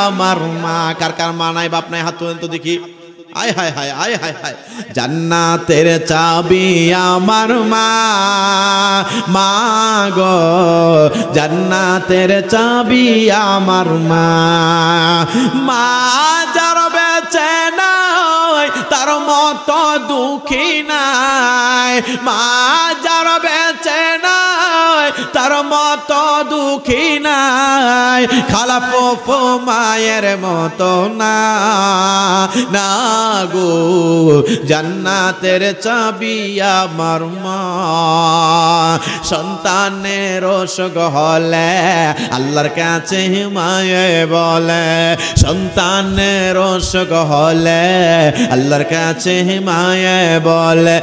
আমার মা। কার কার মা নাই বাপ নাই হাত তোলেন তো দেখি। আয় হায় হায়, আয় হায় হায়। জান্নাতের চাবি আমার মা, মা গো জান্নাতের চাবি আমার মা। মা যার বেঁচে নাই তার মতো দুঃখী নাই, মা যার বেঁচে নাই তার মতো দুঃখী নাই, খালা ফুফু মায়ের মতো না, না গো জান্নাতের চাবি আমার মা। সন্তানের অসুখ হলে আল্লাহর কাছে মায়ে বলে, সন্তানের অসুখ হলে আল্লাহর কাছে মায়ে বলে,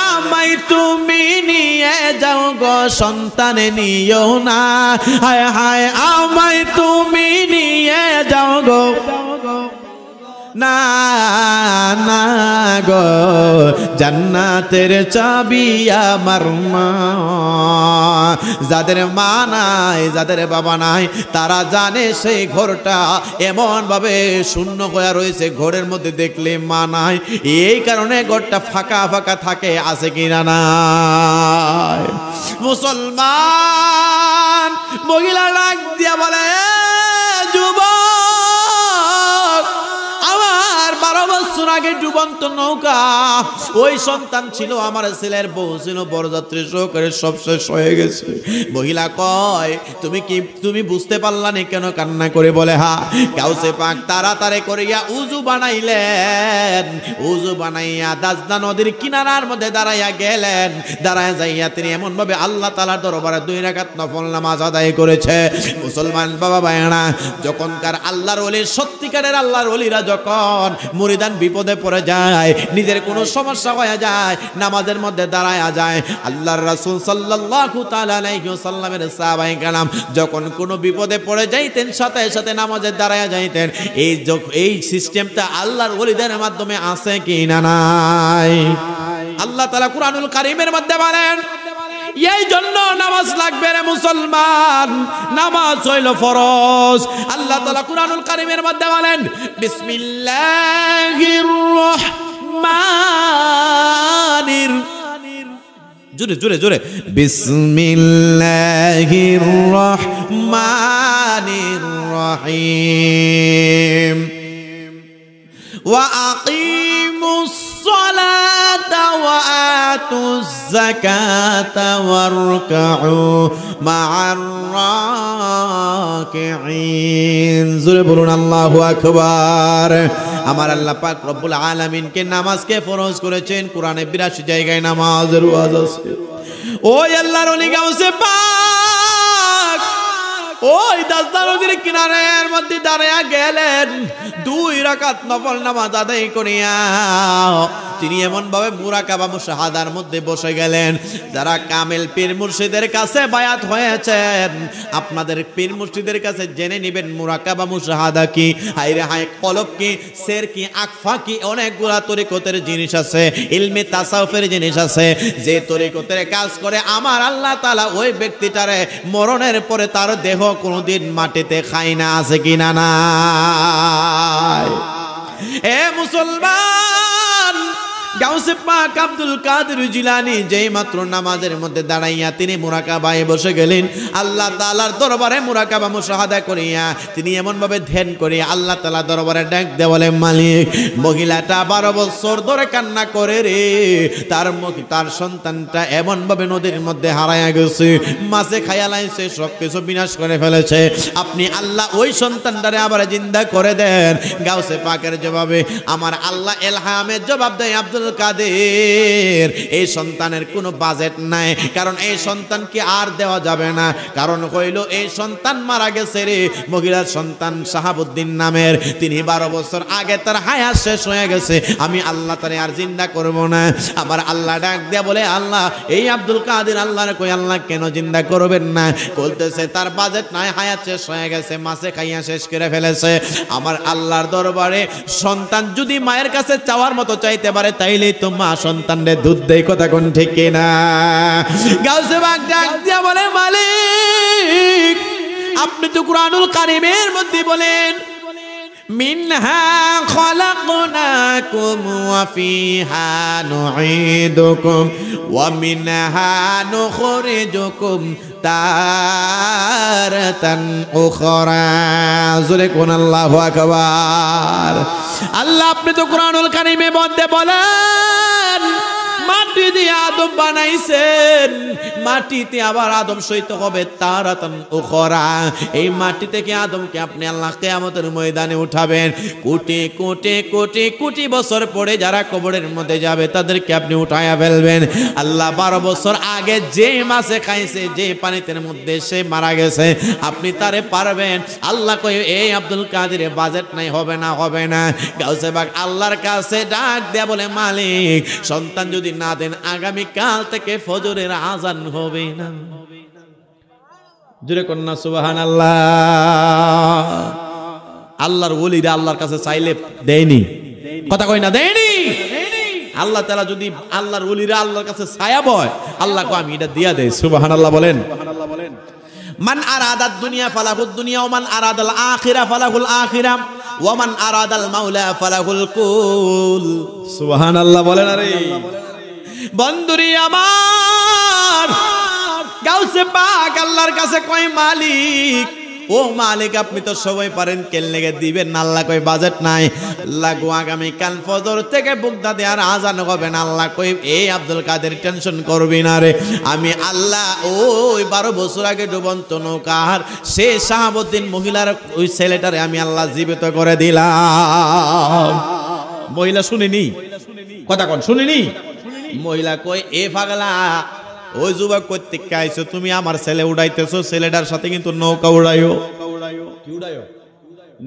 আমায় তুমি নিয়ে যাও গো সন্তান নিও না, হায় হায় আমায় তুমি নিয়ে যাও গো না, না গো জান্নাতের চাবি আমার মা। যাদের মা নাই, যাদের বাবা নাই, তারা জানে সেই ঘরটা এমন ভাবে শূন্য হয়ে রয়েছে, ঘরের মধ্যে দেখলে মা নাই, এই কারণে ঘরটা ফাঁকা ফাঁকা থাকে। আছে কিনা নাই? মুসলমান মহিলা ডাক দিয়া বলে, যুবক আমার 12 বছর আগে ডুবন্ত নৌকা, ওই সন্তান ছিল আমার ছেলের, বউ ছিল, বরযাত্রী সহকারে সব শেষ হয়ে গেছে। মহিলা কয়, তুমি বুঝতে পারলা না কেন কান্না করে? বলে হা। গাউসে পাক তাড়াতাড়ি করিয়া উজু বানাইলেন, উজু বানাইয়া দাজনা নদীর কিনারার মধ্যে দাঁড়াইয়া গেলেন। দাঁড়ায় যাইয়া তিনি এমন ভাবে আল্লাহ তাআলার দরবারে 2 রাকাত নফল নামাজ আদায় করেছে। মুসলমান বাবা ভাইরা, যখনকার আল্লাহর ওলি, সত্যিকারের আল্লাহর ওলিরা যখন মুরিদান বিপদে পড়ে যায়, নিজের কোনো সমস্যা হয়ে যায়, নামাজের মধ্যে দাঁড়ায়া যায়। আল্লাহর রাসূল সাল্লাল্লাহু তাআলা আলাইহি ওয়াসাল্লামের সাহাবায়ে কেরাম যখন কোনো বিপদে পড়ে যাইতেন, সাথে সাথে নামাজে দাঁড়ায়া যাইতেন। এই সিস্টেমটা আল্লাহর ওলিদের মাধ্যমে আছে কি না নাই? আল্লাহ তাআলা কুরআনুল কারীমের মধ্যে বলেন, এই জন্য নামাজ লাগবে রে মুসলমান, নামাজ হইল ফরজ। আল্লাহ তাআলা কুরআনুল কারীমের মধ্যে বলেন, বিসমিল্লাহির রহমানির, জোরে জোরে জোরে, বিসমিল্লাহির রহমানির রহিম, ওয়া আকিমুস সালাতা ওয়া আতুজ যাকাতা ওয়ারকাউ মা'আর রাকিঈন। জোরে বলুন আল্লাহু আকবার। আমার আল্লাহ পাক রব্বুল আলামিনকে নামাজকে ফরজ করেছেন। কোরআনে 82 জায়গায় নামাজের ওয়াজ আছে। ওই আল্লাহর ওলি গাউসে পাক ওই দাজনা নদীর কিনারের মধ্যে দাঁড়ায়া গেলেন, 2 রাকাত নফল নামাজ আদায় করিয়া তিনি এমন ভাবে মুরাকাবা মুশাহাদার মধ্যে বসে গেলেন। যারা কামেল পীর মুর্শিদের কাছে বায়াত হয়েছেন, আপনাদের পীর মুর্শিদের কাছে জেনে নেবেন মুরাকাবা মুশাহাদা কি, হায়রে হায় কলব কি, সের কি, আকফা কি, অনেকগুলা তরিকতের জিনিস আছে, ইলমে তাসাউফের জিনিস আছে। যে তরিকতের কাজ করে আমার আল্লাহ তাআলা ওই ব্যক্তিটারে মরণের পরে তার দেহ কোনোদিন মাটিতে খায় না। আছে কি না নাই? এ মুসলমান, গাউসে পাক আব্দুল কাদের জিলানী যেই মাত্র নামাজের মধ্যে দাঁড়াইয়া তিনি মুরাকাবায় বসে গেলেন, আল্লাহ তাআলার দরবারে মুরাকাবা মুশাহাদা করিয়া তিনি এমন ভাবে ধ্যান করিয়া আল্লাহ তাআলা দরবারে ডাক দিয়ে বলে, মালিক, মহিলাটা 12 বছর ধরে কান্না করে রে, তার সন্তানটা এমন ভাবে নদীর মধ্যে হারায়া গেছে, মাছে খাইয়া লাইছে, সবকিছু বিনাশ করে ফেলেছে, আপনি আল্লাহ ওই সন্তানটারে আবার জিন্দা করে দেন। গাউসে পাকের জবাবে আমার আল্লাহ এলহামের জবাব দেয়, আব্দুল কাদের, এই সন্তানের কোনো বাজেট নাই, কারণ এই সন্তানকে আর দেওয়া যাবে না, কারণ হইল এই সন্তান মারা গেছে রে, মহিলার সন্তান শাহাবুদ্দিন নামের, তিনি 12 বছর আগে তার হায়াত শেষ হয়ে গেছে, আমি আল্লাহ তারে আর জিন্দা করব না। আমার আল্লাহ ডাক দিয়া বলে, আল্লাহ এই আব্দুল কাদের আল্লাহর কই আল্লাহ কেন জিন্দা করবেন না? বলতেছে তার বাজেট নাই, হায়াত শেষ হয়ে গেছে, মাছে খাইয়া শেষ করে ফেলেছে। আমার আল্লাহর দরবারে সন্তান যদি মায়ের কাছে চাওয়ার মতো চাইতে পারে, তাইলেই তো মা সন্তানের দুধ দেয়, কথা কোন ঠিক কিনা? গাউসে পাক ডাক দিয়া বলে, মালিক, আপনি তো কুরআনুল কারীমের মধ্যে বলেন, মিনহা খলাকনাকুম ওয়া ফিহা নুঈদুকুম ওয়া মিনহা নুখরিজুকুম তারাতান উখরা। জোরে কোন আল্লাহু আকবার। আল্লাহ আপনি তো কুরআনুল কারীমের মধ্যে বলেন, মাটি দিয়ে আদম বানাইছেন, মাটিতে আবার আদম সহিত হবে তারাতান উখরা, এই মাটি থেকে আদমকে আপনি আল্লাহ কিয়ামতের ময়দানে উঠাবেন, কোটি কোটি কোটি কোটি বছর পরে যারা কবরের মধ্যে যাবে তাদেরকে আপনি উঠায়া ফেলবেন। আল্লাহ 12 বছর আগে যে মাছে খাইছে, যে পানিতে মধ্যে সে মারা গেছে, আপনি তারে পারবেন? আল্লাহ কই, এই আব্দুল কাদের বাজেট নাই, হবে না, হবে না। গাউসে পাক আল্লাহর কাছে ডাক দেয়া বলে, মালিক, সন্তান যদি না দেন, আগামী কাল থেকে ফজরের আজান হবে না। জোরে কন্যা সুবহানাল্লাহ। আল্লাহর ওলিরা আল্লাহর কাছে চাইলে দেয়নি, কথা কই না, দেয়নি। আল্লাহ তাআলা যদি আল্লাহর ওলিরা আল্লাহর কাছে ছায়া বয়, আল্লাহ কো আমি এটা দিয়া দেই। সুবহানাল্লাহ বলেন। মান আরাদাদ দুনিয়া ফালাহুদ দুনিয়া ওয়া মান আরাদাল আখিরা ফালাহুল আখিরা ওয়া মান আরাদাল মাওলা ফালাহুল কুল। সুবহানাল্লাহ বলেন। আরে বন্ধুরি আমার, গাউসে পাক আল্লাহর কাছে কয়, মালিক, ও মালিক, আপনি তো সবাই পারেন, কেন দিবেন না? আল্লাহ কই বাজেট নাই। আল্লাহ গো আগামী কাল ফজর থেকে বুগদা দেওয়ার আজান হবে না। আল্লাহ কই, এই আব্দুল কাদের টেনশন করবি না রে, আমি আল্লাহ ওই 12 বছর আগে ডুবন্ত নৌকার সে শাহাবুদ্দিন মহিলার ওই ছেলেটারে আমি আল্লাহ জীবিত করে দিলাম। মহিলা শুনিনি, কথা কোন শুনিনি? মহিলা কই, এ পাগলা, ওই যুবক কর্তৃক আইছো, তুমি আমার ছেলে উড়াইতেছো, ছেলেটার সাথে কিন্তু নৌকা উড়াইও,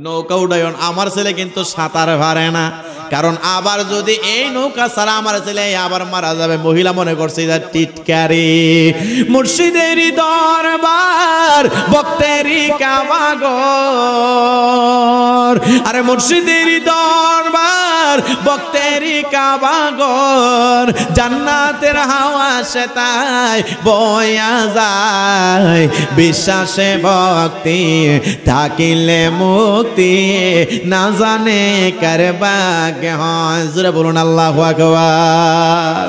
নৌকা উড়াইও। আমার ছেলে কিন্তু সাঁতার পারে না, কারণ আবার যদি এই নৌকা ছাড়া আমার ছেলে আবার মারা যাবে। মহিলা মনে করছে এটা টিটকারি। মুর্শিদেরই দরবার, ভক্তেরই কাবাগর, আরে মুর্শিদেরই দরবার, ভক্তেরই কাবাগর, জান্নাতের হাওয়া সে তাই বয়া যায়, বিশ্বাসে ভক্তি থাকিলে মুক্তি, না জানে কার ভাগ্যে হয়। জোরে বলুন আল্লাহু আকবার।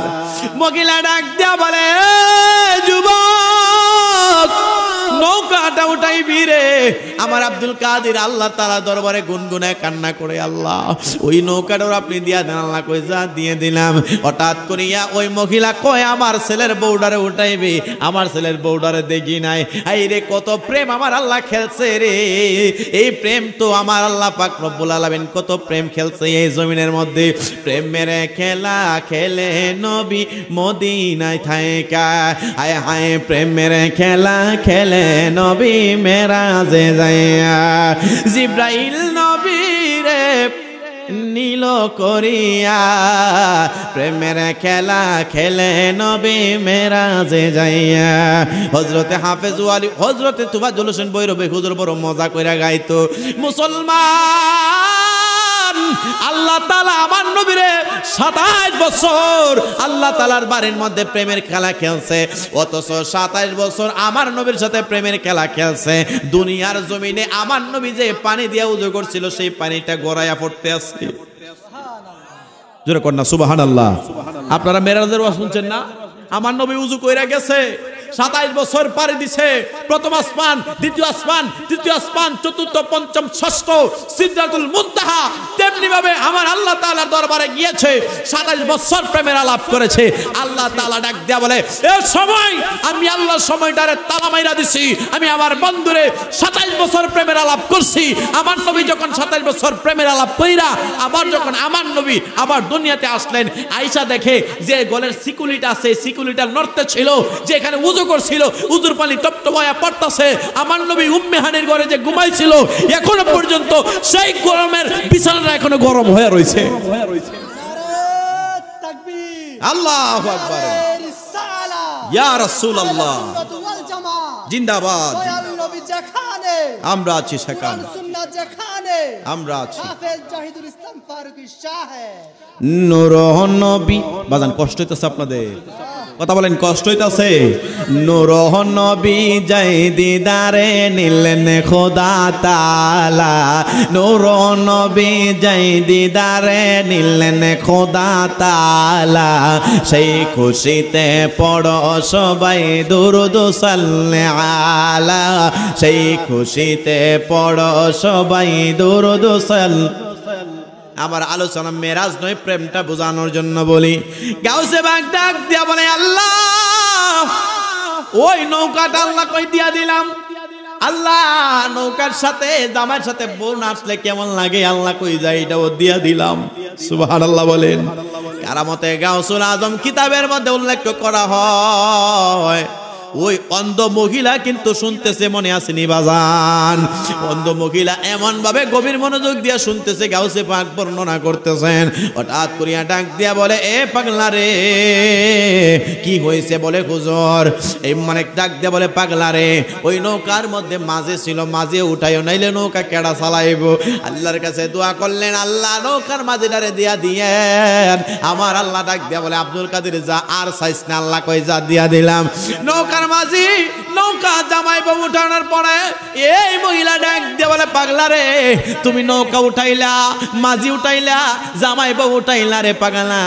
মহিলা ডাক দিয়া বলে, যুবক, নৌকাটা উঠাইবি রে। আমার আব্দুল কাদের আল্লাহ তাআলা দরবারে গুনগুনায় কান্না করে, আল্লাহ ওই নৌকাটা আপনি দিয়া দেন। আল্লাহ কই, যা দিয়ে দিলাম। হঠাৎ করিয়া ওই মহিলা কয়, আমার ছেলের বউডারে উঠাইবি। আমার ছেলের বউডারে দেখি নাই। এই রে, কত প্রেম আমার আল্লাহ খেলছে রে। এই প্রেম তো আমার আল্লাহ পাক রব্বুল আলামিন কত প্রেম খেলছে এই জমিনের মধ্যে। প্রেমের খেলা খেলে নবী মদিনায় থাইকা, হায় হায় প্রেমের খেলা খেলে নবী মেরাজে যাইয়া, জিব্রাইল নবী রে নীল করিয়া, প্রেমের খেলা খেলে নবী মেরাজে যাইয়া। হযরতে হাফেজ ওয়ালি, হযরতে তুফাজুল হোসেন বৈরবী হুজুর বড় মজা কইরা গাইতো, মুসলমান, আল্লাহ তাআলা আমার নবীরে 27 বছর আল্লাহ তাআলার বাড়ির মধ্যে প্রেমের খেলা খেলছে, অথচ 27 বছর আমার নবীর সাথে প্রেমের খেলা খেলছে। দুনিয়ার জমিনে আমার নবী যে পানি দিয়ে উযু করছিল, সেই পানিটা গড়াইয়া পড়তে আছে। জোরে কর না সুবহানাল্লাহ। আপনারা মেরাজের ওয়াজ শুনছেন না? আমার নবী উযু কইরা গেছে, 27 বছর পাড়ি দিছে, প্রথম আসমান, দ্বিতীয় আসমান, তৃতীয় আসমান, চতুর্থ, পঞ্চম, ষষ্ঠ, সিদরাতুল মুনতাহা। তেমনি ভাবে আমার আল্লাহ তাআলার দরবারে গিয়েছে, 27 বছর প্রেমের আলাপ করেছে। আল্লাহ তাআলা ডাক দিয়া বলে, এ সময় আমি আল্লাহ সময়টারে তালা মাইরা দিছি, আমি আমার বন্ধুরে 27 বছর প্রেমের আলাপ করছি। আমার নবী যখন 27 বছর প্রেমের আলাপ কইরা আবার যখন আমার নবী আবার দুনিয়াতে আসলেন, আয়েশা দেখে যে গলের সিকুলিটা আছে, সিকুলিটা নড়তে ছিল, যে এখানে উযু করছিল, উযুর পানি টপটপায়া পড়তাছে। আমার নবী উম্মে হানির ঘরে যে ঘুমাইছিল, এখনো পর্যন্ত সেই গরমের বিছানাটা এখনো গরম হয়ে রয়েছে। আল্লাহু আকবার, ইয়া রাসূলুল্লাহ জিন্দাবাদ। আমরা আছি সেখানে, আমরা আছি। নূর নবী বাজান, কষ্ট হইতেছে আপনাদের? কথা বলেন, কষ্ট হইতাছে? নূর নবী যাই দিদারে নিলেন খোদা তাআলা, নূর নবী যাই দিদারে নিলেন খোদা তাআলা। সেই খুশিতে পড়ো সবাই দুরূদ সাল্লি আলা, সেই খুশিতে পড়ো সবাই দুরূদ সাল্লি। আমার আলোচনা মেরাজ নয়, প্রেমটা বোঝানোর জন্য বলি। গাউসে বাগ ডাক দিয়া বলে, আল্লাহ ওই নৌকাটা আল্লাহ কই দিয়া দিলাম। আল্লাহ নৌকার সাথে জামাইয়ের সাথে বউ নাচলে কেমন লাগে আল্লাহ কই যায়, এটাও দিয়া দিলাম। সুবহানাল্লাহ বলেন। কারামতে গাউসুল আজম কিতাবের মধ্যে উল্লেখ করা হয়, ওই অন্ধ মহিলা কিন্তু শুনতেছে, মনে আসেনি বাজান? অন্ধ মহিলা এমন ভাবে গভীর মনোযোগ দিয়া শুনতেছে, গাউসে পাক বর্ণনা করতেছেন। হঠাৎ করিয়া ডাক দিয়া বলে, এ পাগলা রে, কি হয়েছে? বলে হুজুর এই মানে ডাক দিয়া বলে, পাগলা রে, ওই নৌকার মধ্যে মাঝে ছিল, মাঝে উঠাইও, নাইলে নৌকা কেডা চালাইব? আল্লাহর কাছে দোয়া করলেন, আল্লাহ নৌকার মাঝেটারে দিয়া দিয়েন। আমার আল্লাহ ডাক দিয়া বলে, আব্দুল কাদের যা আর চাইছ না? আল্লাহ কই, যা দিয়া দিলাম। নৌকা মাঝি নৌকা জামাই বউ উঠানোর পরে এই মহিলা ডাক দিয়ে বলে, পাগলা রে, তুমি নৌকা উঠাইলা, মাঝি উঠাইলা, জামাই বউ উঠাইলা রে পাগলা।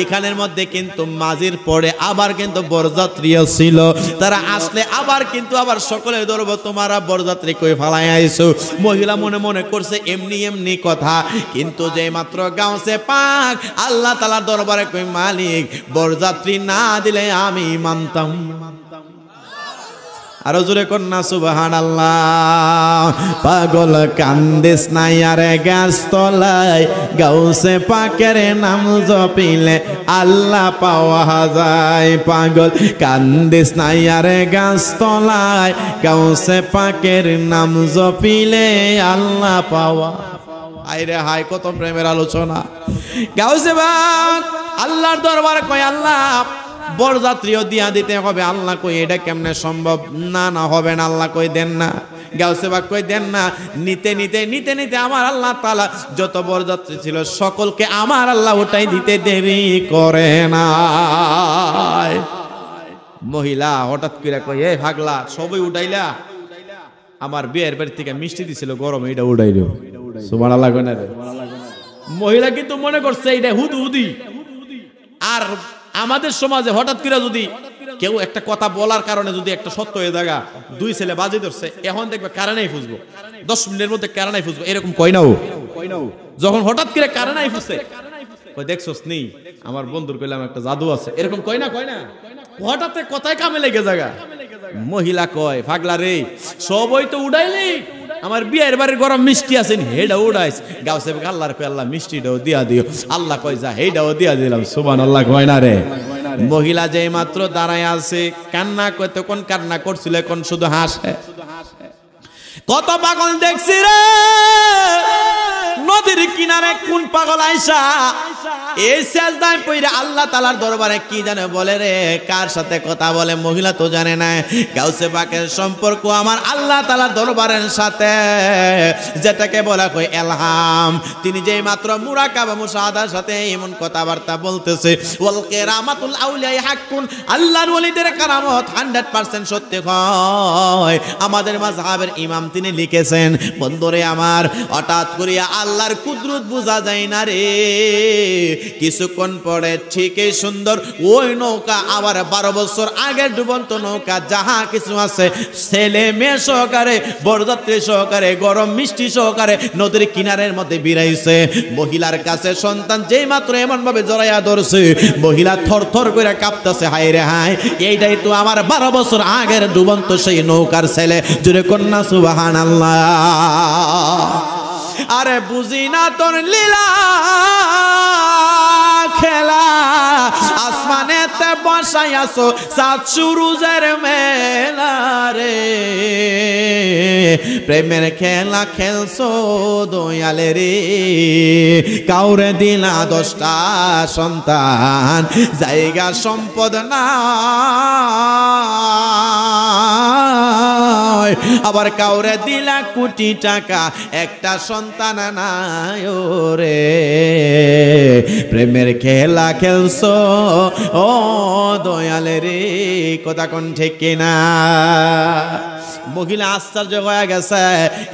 এখানের মধ্যে কিন্তু মাঝির পরে আবার কিন্তু বরযাত্রীও ছিল, তারা আসলে আবার কিন্তু আবার সকলে ধরবো, তোমারা বরযাত্রী কই ফালাই আইছো। মহিলা মনে মনে করছে এমনি এমনি কথা, কিন্তু যে মাত্র গাউসে পাক আল্লাহ তাআলার দরবারে কই, মালিক বরযাত্রী না দিলে আমি মানতাম। আরো জোরে কন্যা সুবহানাল্লাহ। পাগল কান্দিস নাই আরে গাছ তলায়, গাউসে পাকের নাম জপিলে আল্লাহ পাওয়া যায়। পাগল কান্দিস নাই আরে গাছ তলায়, গাউসে পাকের নাম জপিলে আল্লাহ পাওয়া। আইরে হাই, কত প্রেমের আলোচনা। গাউসে পাক আল্লাহর দরবারে কয়, আল্লাহ বরযাত্রীও দিয়া দিতে হবে। আল্লাহ কই, এটা কেমনে সম্ভব? না না, হবে না। আল্লাহ কই, দেন না। গাউসে পাক কই, দেন না। নিতে নিতে নিতে নিতে আমার আল্লাহ তাআলা যত বরযাত্রী ছিল সকলকে আমার আল্লাহ ওটাই দিতে দেরি করে না। মহিলা হঠাৎ করে কই, এ পাগলা, সবই উঠাইলা? আমার বিয়ের বাড়ি থেকে মিষ্টি দিছিল গরম, এটা উঠাইলো। সুবহানাল্লাহ কই না রে? মহিলা কিন্তু মনে করছে এটা হুদহুদি। আর আমাদের সমাজে হঠাৎ করে যদি কেউ একটা কথা বলার কারণে যদি একটা সত্য হয়ে জায়গা, দুই ছেলে বাজি ধরছে, এখন দেখবে কারণেই ফুসবো, 10 মিনিটের মধ্যে কারণেই ফুসবো, এরকম কই নাও। যখন হঠাৎ করে কারণেই ফুসে, কই দেখছস নি আমার বন্ধুর কইলাম একটা জাদু আছে, এরকম কই না, কই না। হঠাৎ কথায় কামে লেগে জায়গা। মহিলা কয়, পাগলা রে, সবই তো উড়াইলি, আমার বিয়ের বাড়ির গরম মিষ্টি আছে, হেডা উড়াইস। গাউসে পাক আল্লাহর কয়, আল্লাহ মিষ্টিটাও দিয়া দিও। আল্লাহ কয়, যা, হেডাও দিয়া দিলাম। সুবহানাল্লাহ কয় না রে? মহিলা যেই মাত্র দাঁড়ায় আছে, কান্না করতে, কোন কান্না করছিল, কোন শুধু হাসে। কত পাগল দেখছি রে নদীর কিনারে, কোন পাগল আইসা এই সেজদায় পইরা আল্লাহ তাআলার দরবারে কি জানে বলে রে, কার সাথে কথা বলে মহিলা তো জানে না। গাউসে পাকের সম্পর্ক আমার আল্লাহ তাআলার দরবারের সাথে, যেটাকে বলা হয় ইলহাম। তিনি যেই মাত্র মুরাকাবা মুশাহাদার সাথে এমন কথাবার্তা বলতেছে, ওয়াল কিরামাতুল আউলিয়া হাক্কুন, আল্লাহর ওলিদের কারামত 100% সত্যি হয়। আমাদের মাযহাবের ইমাম তিনি লিখেছেন, বন্ধুরে আমার, হঠাৎ করিয়া আল্লাহর কুদরত বোঝা যায় না রে। কিছুক্ষণ পরে ঠিকই সুন্দর ওই নৌকা আবার 12 বছর আগের ডুবন্ত নৌকা যাহা কিছু আছে ছেলে মেয়ে সহকারে বরযাত্রী সহকারে গরম মিষ্টি সহকারে নদীর কিনারের মধ্যে বিরাইছে। মহিলার কাছে সন্তান যেই মাত্র এমন ভাবে জড়াইয়া ধরছে মহিলা থরথর করে কাঁপতেছে, হায় রে হায়, এইটাই তো আমার 12 বছর আগের ডুবন্ত সেই নৌকার ছেলে। জোরে কন্যা সুবহানাল্লাহ। আরে বুঝি না তোর লীলা খেলা, আসমানেতে বসাইয়াছো সাত সুরুজের মেলা রে, প্রেমের খেলা খেলছো দয়ালে রে, কাউরে দিলা 10টা সন্তান জায়গা সম্পদ না, আবার কাউরে দিলা কোটি টাকা একটা সন্তান নাই রে, প্রেমের খেলা খেলছো ও দয়ালে রে, কথা কোন ঠিক কিনা? মহিলা আশ্চর্য হয়ে গেছে।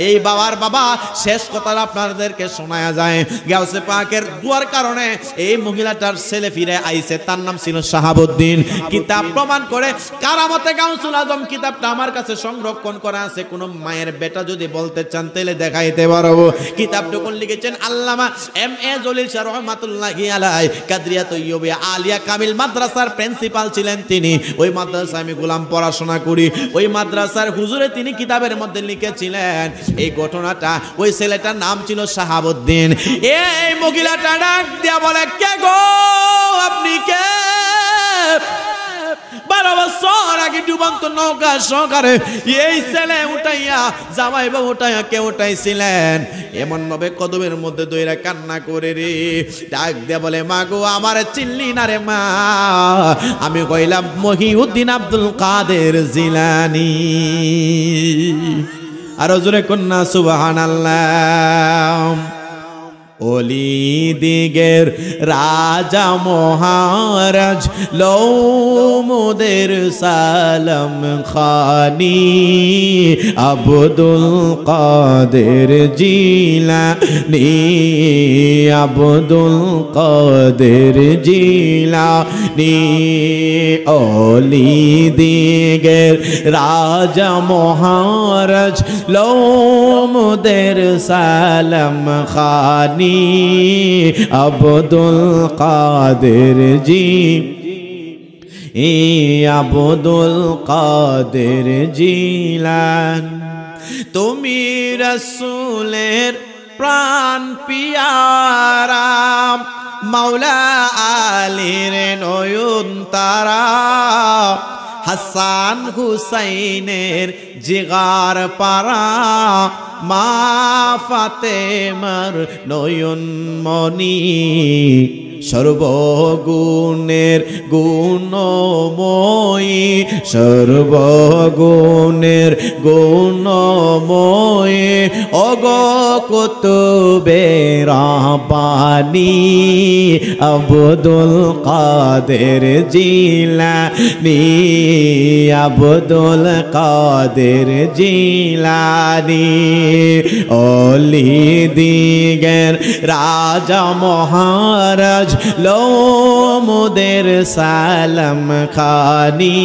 এই বাবার বাবা শেষ কথা আপনাদেরকে শোনায়া যায়। গাউসে পাকের দুয়ার কারণে এই মহিলাটার ছেলে ফিরে আইছে, তার নাম ছিল শাহাবুদ্দিন। কিতাব প্রমাণ করে কারামতে গাউসুল আজম কিতাবটা আমার কাছে সংরক্ষণ করা আছে। কোন মায়ের বেটা যদি বলতে চান তাহলে দেখাইতে পারবো। কিতাবটুকুন লিখেছেন আল্লামা এম.এ. জলিল শাহ রহমাতুল্লাহি আলাইহি, কাদরিয়া তৈয়বিয়া আলিয়া কামিল মাদ্রাসার প্রিন্সিপাল ছিলেন তিনি। ওই মাদ্রাসায় আমি গোলাম পড়াশোনা করি। ওই মাদ্রাসার হুজুরে তিনি কিতাবের মধ্যে লিখেছিলেন এই ঘটনাটা। ওই ছেলেটার নাম ছিল শাহাবুদ্দিন। এই মহিলাটা ডাক দিয়া বলে, কে গো আপনি কে? 12 বছর আগে ডুবন্ত নৌকা সহকারে এই ছেলে উঠাইয়া জামাই বাবু উঠাইয়া কে উঠাইছিলেন? এমন ভাবে কদমের মধ্যে দইরা কান্না করে রে ডাক দিয়া বলে, মা গো আমার চিনলি না রে মা? আমি কইলাম মহিউদ্দিন আব্দুল কাদের জিলানী। আর জোরে কন্যা সুবহানাল্লাহ। ওলি দিগের রাজা মহারাজ লৌমুদের সালাম খানি, আব্দুল কাদের জিলানী, আব্দুল কাদের জিলানী। ওলি দিগের রাজা মহারাজ লৌমুদের সালাম খানি, আব্দুল কাদের জি, আব্দুল কাদের জিলান। তুমি রাসূলের প্রাণ পিয়ারা, মাওলা আলীর নয়ন তারা, হাসান হুসাইনের জিগার পারা, মা ফাতেমার নয়ন মনি, সর্বগুণের গুণময়ী, সর্বগুণের গুণময়ী, ওগো কুতুবে রাব্বানী, আব্দুল কাদের জিলানী, আব্দুল কাদের জিলানী। ওলি দিগের রাজা মহারাজ লৌমুদের সালাম খানি,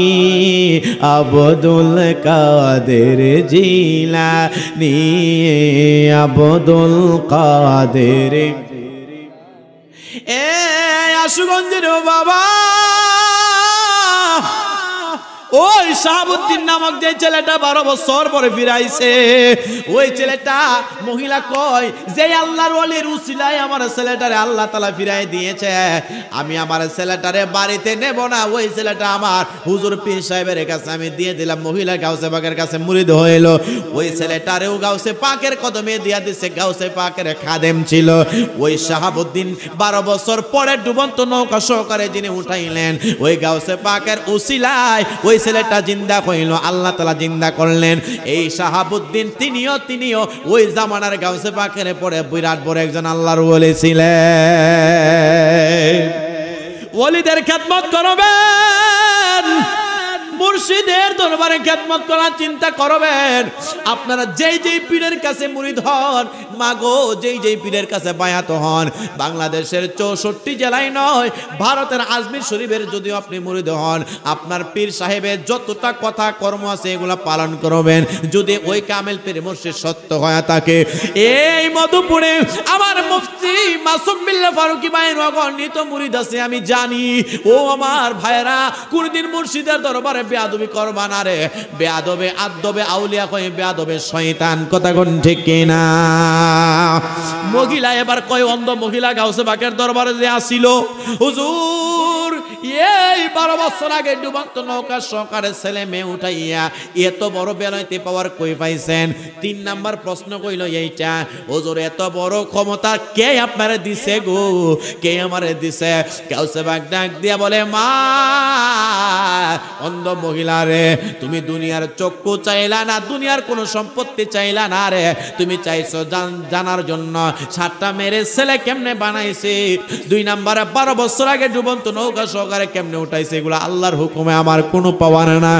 আব্দুল কাদের জিলানী, আব্দুল কাদের। এ আশুগঞ্জের বাবা, ওই শাহাবুদ্দিন নামক যে ছেলেটা 12 বছর পরে ফিরাইছে, ওই ছেলেটা মহিলা কয় যে আল্লাহর ওলির উসিলায় আমার ছেলেটারে আল্লাহ তাআলা ফিরাই দিয়েছে, আমি আমার ছেলেটারে বাড়িতে নেব না, ওই ছেলেটা আমার হুজুর পীর সাহেবের কাছে আমি দিয়ে দিলাম। মহিলা গাউসে পাকের কাছে মুরিদ হইল। ওই ছেলেটারেও গাউসে পাকের কদমে দিয়া দিছে, গাউসে পাকের খাদেম ছিল। ওই শাহাবুদ্দিন 12 বছর পরে ডুবন্ত নৌকা সহকারে যিনি উঠাইলেন, ওই গাউসে পাকের উসিলায় ওই ছেলেটা জিন্দা হইল, আল্লাহ তাআলা জিন্দা করলেন। এই শাহাবুদ্দিন তিনিও ওই জামানার গাউসে পাকের পরে বিরাট বড় একজন আল্লাহর ওলি ছিলেন। ওলিদের খেদমত করবেন, মুর্শিদের দরবারে খেদমত করার চিন্তা করবেন। আপনারা যেই যেই পীরের কাছে মুরিদ হন, মাগো যেই যেই পীরের কাছে বায়াত হন, বাংলাদেশের 64 জেলায় নয়, ভারতের আজমির শরীফের যদিও আপনি মুরিদ হন, আপনার পীর সাহেবের যতটা কথা কর্ম আছে এগুলা পালন করবেন। যদি ওই কামেল পীর মুর্শিদ সত্য হয়ে থাকে, এই মধুপুরে আমার মুফতি মাসুম বিল্লাহ ফারুকী ভাইয়ের অগণিত মুরিদ আছে আমি জানি। ও আমার ভাইরা, কোনদিন মুর্শিদের দরবারে বেয়াদবি করবা না রে। বেয়াদবে আদবে আউলিয়া কয়, বেয়াদবে শয়তান। কথা কোন ঠিক কিনা? মহিলা এবার কয়, অন্ধ মহিলা গাউসে বাকের দরবারে যে আসিল, হুজুর এই 12 বছর আগে ডুবন্ত নৌকা সহকারে ছেলে মেয়ে উঠাইয়া এত বড় বেলাইতে পাওয়ার কই পাইছেন? 3 নাম্বার প্রশ্ন কইল এইটা, হুজুর এত বড় ক্ষমতা কে আপনারে দিছে গো? কে আমারে দিছে? গাউসে বাক ডাক দিয়া বলে, মা অন্ধ মহিলা রে, তুমি দুনিয়ার চক্ষু চাইলা না, দুনিয়ার কোনো সম্পত্তি চাইলা না রে, তুমি চাইছো জানার জন্য 7টা মেরে ছেলে কেমনে বানাইছে, 2 নাম্বারে 12 বছর আগে ডুবন্ত নৌকা সহকারে কেমনে উঠাইছে, এগুলো আল্লাহর হুকুমে আমার কোনো পাওয়ার না।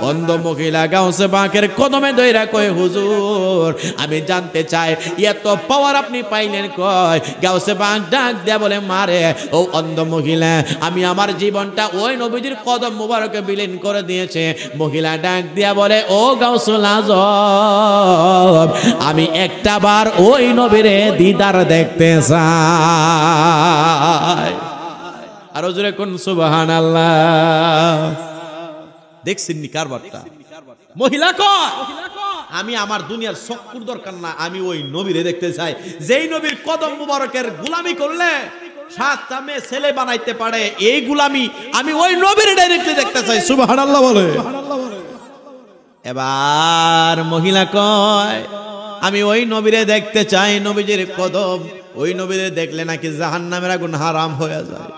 অন্ধ মহিলা গাউসে বাকের কদমে দইরা কয়, হুজুর আমি জানতে চাই এত পাওয়ার আপনি পাইলেন কয়? গাউসে বাক ডাক দেয়া বলে, মারে ও অন্ধ মহিলা, আমি আমার জীবনটা ওই নবীজির কদম মুবারকে বিলীন করে দিয়েছে। মহিলা ডাক দিয়া বলে, ও গাউসুল আজম, আমি একটা বার ওই নবীরে দিদার দেখতে চাই। আর জোরে কোন সুবহানাল্লাহ। দেখছেন নি কারবারটা? মহিলা কয়, আমি আমার দুনিয়ার চক্ষুর দরকার না, আমি ওই নবীরে দেখতে চাই, যেই নবীর কদম মুবারকের গোলামি করলে 7টা মেয়ে ছেলে বানাইতে পারে। এই গোলামি আমি ওই নবীর ডাইরেক্টলি দেখতে চাই। সুবহানাল্লাহ বলে। এবার মহিলা কয়, আমি ওই নবীরে দেখতে চাই, নবীজির কদম, ওই নবীরে দেখলে নাকি জাহান্নামের আগুন হারাম হয়ে যায়।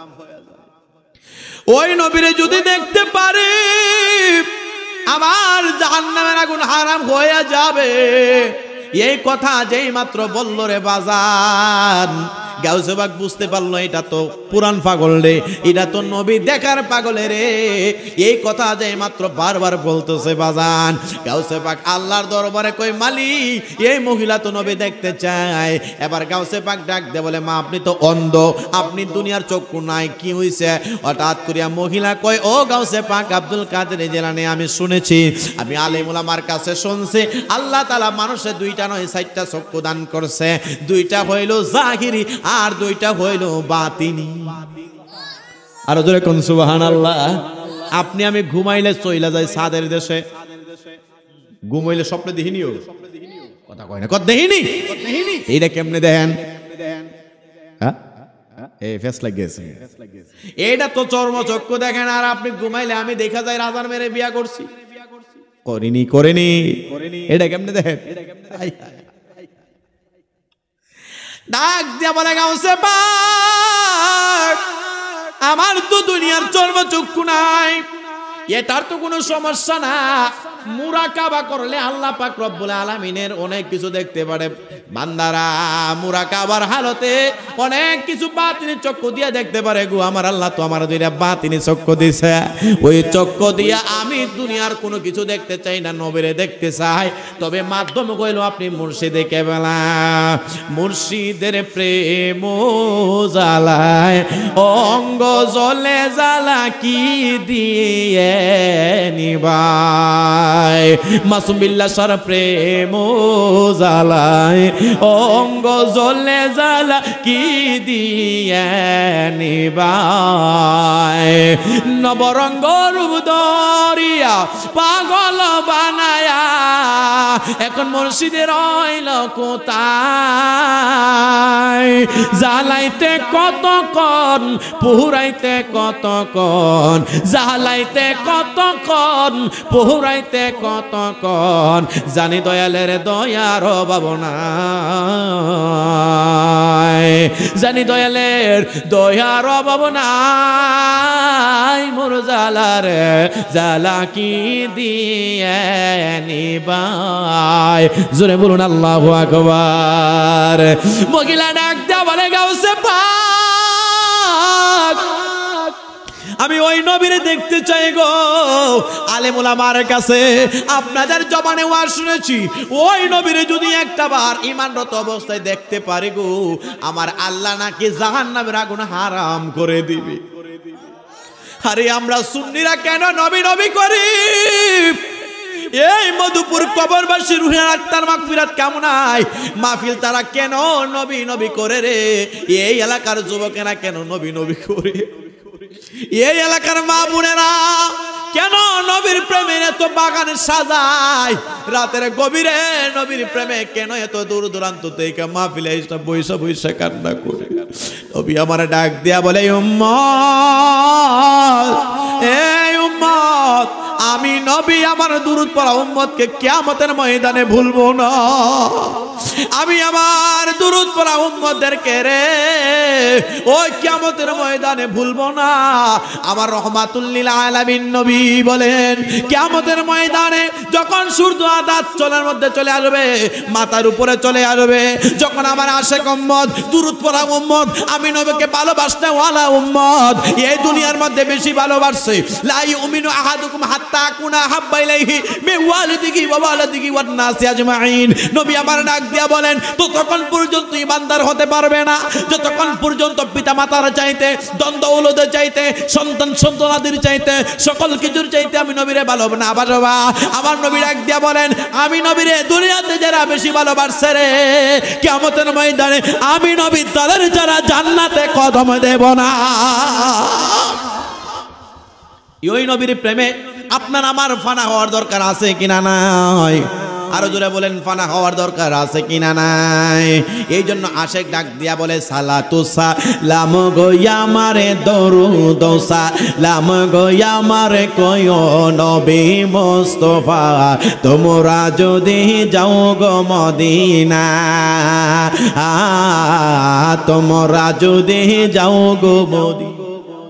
ওই নবীরে যদি দেখতে পারি আবার জাহান্নামের আগুন হারাম হয়ে যাবে। এই কথা যেই মাত্র বলল রে বাজান, গাউসে বাক বুঝতে পারলো এটা তো পুরান পাগল রে, এটা তো নবী দেখার পাগলে রে। এই কথা যে মাত্র বারবার বলতেছে বাজান। গাউসে পাক আল্লাহর দরবারে কই, মালিক এই মহিলা তো নবী দেখতে চায়। এবার গাউসে পাক ডাক দে বলে, মা আপনি তো অন্ধ, আপনি দুনিয়ার চক্ষু নাই, কি হইছে? হঠাৎ করিয়া মহিলা কয়, ও গাউসে পাক আব্দুল কাদের জিলানী, আমি শুনেছি, আমি আলেম ওলামার কাছে শুনছি, আল্লাহ তাআলা মানুষের 2টা নয় 4টা চক্ষু দান করছে। 2টা হইল জাহিরি আর 2টা হইল বাতিনি। আর জোরে কোন সুবহানাল্লাহ। আপনি আমি ঘুমাইলে চইলা যাই সাদের দেশে, ঘুমাইলে স্বপ্নে দেখিনিও, কথা কয় না, কথা দেখিনি। এইটা কেমনে দেখেন? হ্যাঁ এই ফেস লাগিয়েছে, এইটা তো চর্মচক্ষু দেখেন। আর আপনি ঘুমাইলে আমি দেখা যায় রাজার মেরে বিয়া করছি, করিনি, এটা কেমনে দেখেন? ডাক দিয়া বলে, গাউসে পাক আমার তো দুনিয়ার চর্মচক্ষু নাই, এটার তো কোনো সমস্যা না। মুরাকাবা করলে আল্লাহ পাক রব্বুল আলামিনের অনেক কিছু দেখতে পারে বান্দারা। মুরাকাবার হালতে অনেক কিছু বাতিনি চক্ষু দিয়ে দেখতে পারে গো। আমার আল্লাহ তো আমার 2টা বাতিনি চক্ষু দিছে, ওই চক্ষু দিয়া আমি দুনিয়ার কোনো কিছু দেখতে চাই না, নবীরে দেখতে চাই। তবে মাধ্যম কইলো আপনি মুর্শিদে কেবলা, মুর্শিদের প্রেম জ্বালায় অঙ্গ জ্বলে জ্বালা কি দিয়ে নিবাই। মাসুম বিল্লাহ সার প্রেম জ্বালায় অঙ্গ জ্বলে জ্বালা কি দিয়ে নিবাই। নবরঙ্গ রূপ ধরিয়া পাগল বানায়া এখন মুর্শিদে রইল কোথায়? জ্বালাইতে কতক্ষণ, পুরাইতে কতক্ষণ, জ্বালাইতে কতক্ষণ, পুরাইতে কতক্ষণ, জানি দয়ালের দয়ার অভাব নাই, জানি দয়ালের দয়ার অভাব নাই। মোর জ্বালার জ্বালা কি দিয়ে নিবাই? জোরে বলুন আল্লাহু আকবার। মহিলা ডাক দেয়া বলে, গাউসে পাক আমি ওই নবীরে দেখতে চাই গো। আলেম ওলামার কাছে আপনাদের জবানে ওয়াজ শুনেছি, ওই নবীরে যদি একটা বার ঈমানরত অবস্থায় দেখতে পারি গো, আমার আল্লাহ নাকি জাহান্নামের আগুন হারাম করে দিবে। আরে আমরা সুন্নিরা কেন নবী নবী করি? এই মধুপুর কবরবাসী রুহে আত্মার মাগফিরাত কামনায় মাহফিল তারা কেন নবী নবী করে রে? এই এলাকার যুবকেরা কেন নবী নবী করে? এই এলাকার মা বোনেরা কেন নবীর প্রেমে এত বাগান সাজায়? রাতের গভীরে নবীর প্রেমে কেন এত দূর দূরান্ত থেকে মাহফিলে এসে বৈশা বৈশা কান্না করে? নবী আমার ডাক দিয়া বলে, উম্মত, এই উম্মত, আমি নবী আমার দুরূদ পড়া উম্মতকে কিয়ামতের ময়দানে ভুলবো না। আমি আমার দুরূদ পড়া উম্মতদেরকে রে ওই কিয়ামতের ময়দানে ভুলবো না। আমার রহমাতুল লিল আলামিন নবী বলেন, কিয়ামতের ময়দানে যখন সূর্য আদাত চলার মধ্যে চলে আসবে, মাথার উপরে চলে আসবে, যখন আমার আশেক উম্মত, দুরূদ পড়া উম্মত, আমি নবীকে ভালোবাসতে ওয়ালা উম্মত এই দুনিয়ার মধ্যে বেশি ভালোবাসছে, লা ইউমিনু আহাদুকুম হাত্তা কুনা হাব্বা ইলাইহি মিন ওয়ালিদিহি ওয়া ওয়ালাদিহি ওয়ান নাসি আজমাইন। নবী আমার ডাক দিয়া বলেন, ততক্ষণ পর্যন্ত ঈমানদার হতে পারবে না যতক্ষণ পর্যন্ত পিতা মাতার চাইতে, দ্বন্দ্ব ওলদের চাইতে, সন্তান সন্তানাদের চাইতে, সকল কিছুর চাইতে আমি নবীরে ভালোবাসা না বাসবা। আমার নবী ডাক দিয়া বলেন, আমি নবীরে দুনিয়াতে যারা বেশি ভালোবাসছে রে, কিয়ামতের ময়দানে আমি নবী তাদের যারা জান্নাতে কদম দেব না। ওই নবীর প্রেমে আপনার আমার ফানা হওয়ার দরকার আছে কিনা নাই? আরো জোরে বলেন, ফানা হওয়ার দরকার আছে কিনা নাই? এই জন্য আশেক ডাক দিয়া বলে, সালাতু সালাম গোয়া মারে দরুদ সালাম গোয়া মারে কয় নবী মুস্তাফা, তোমরা যদি যাও গো মদিনা, তোমরা যদি যাও গো মদিনা,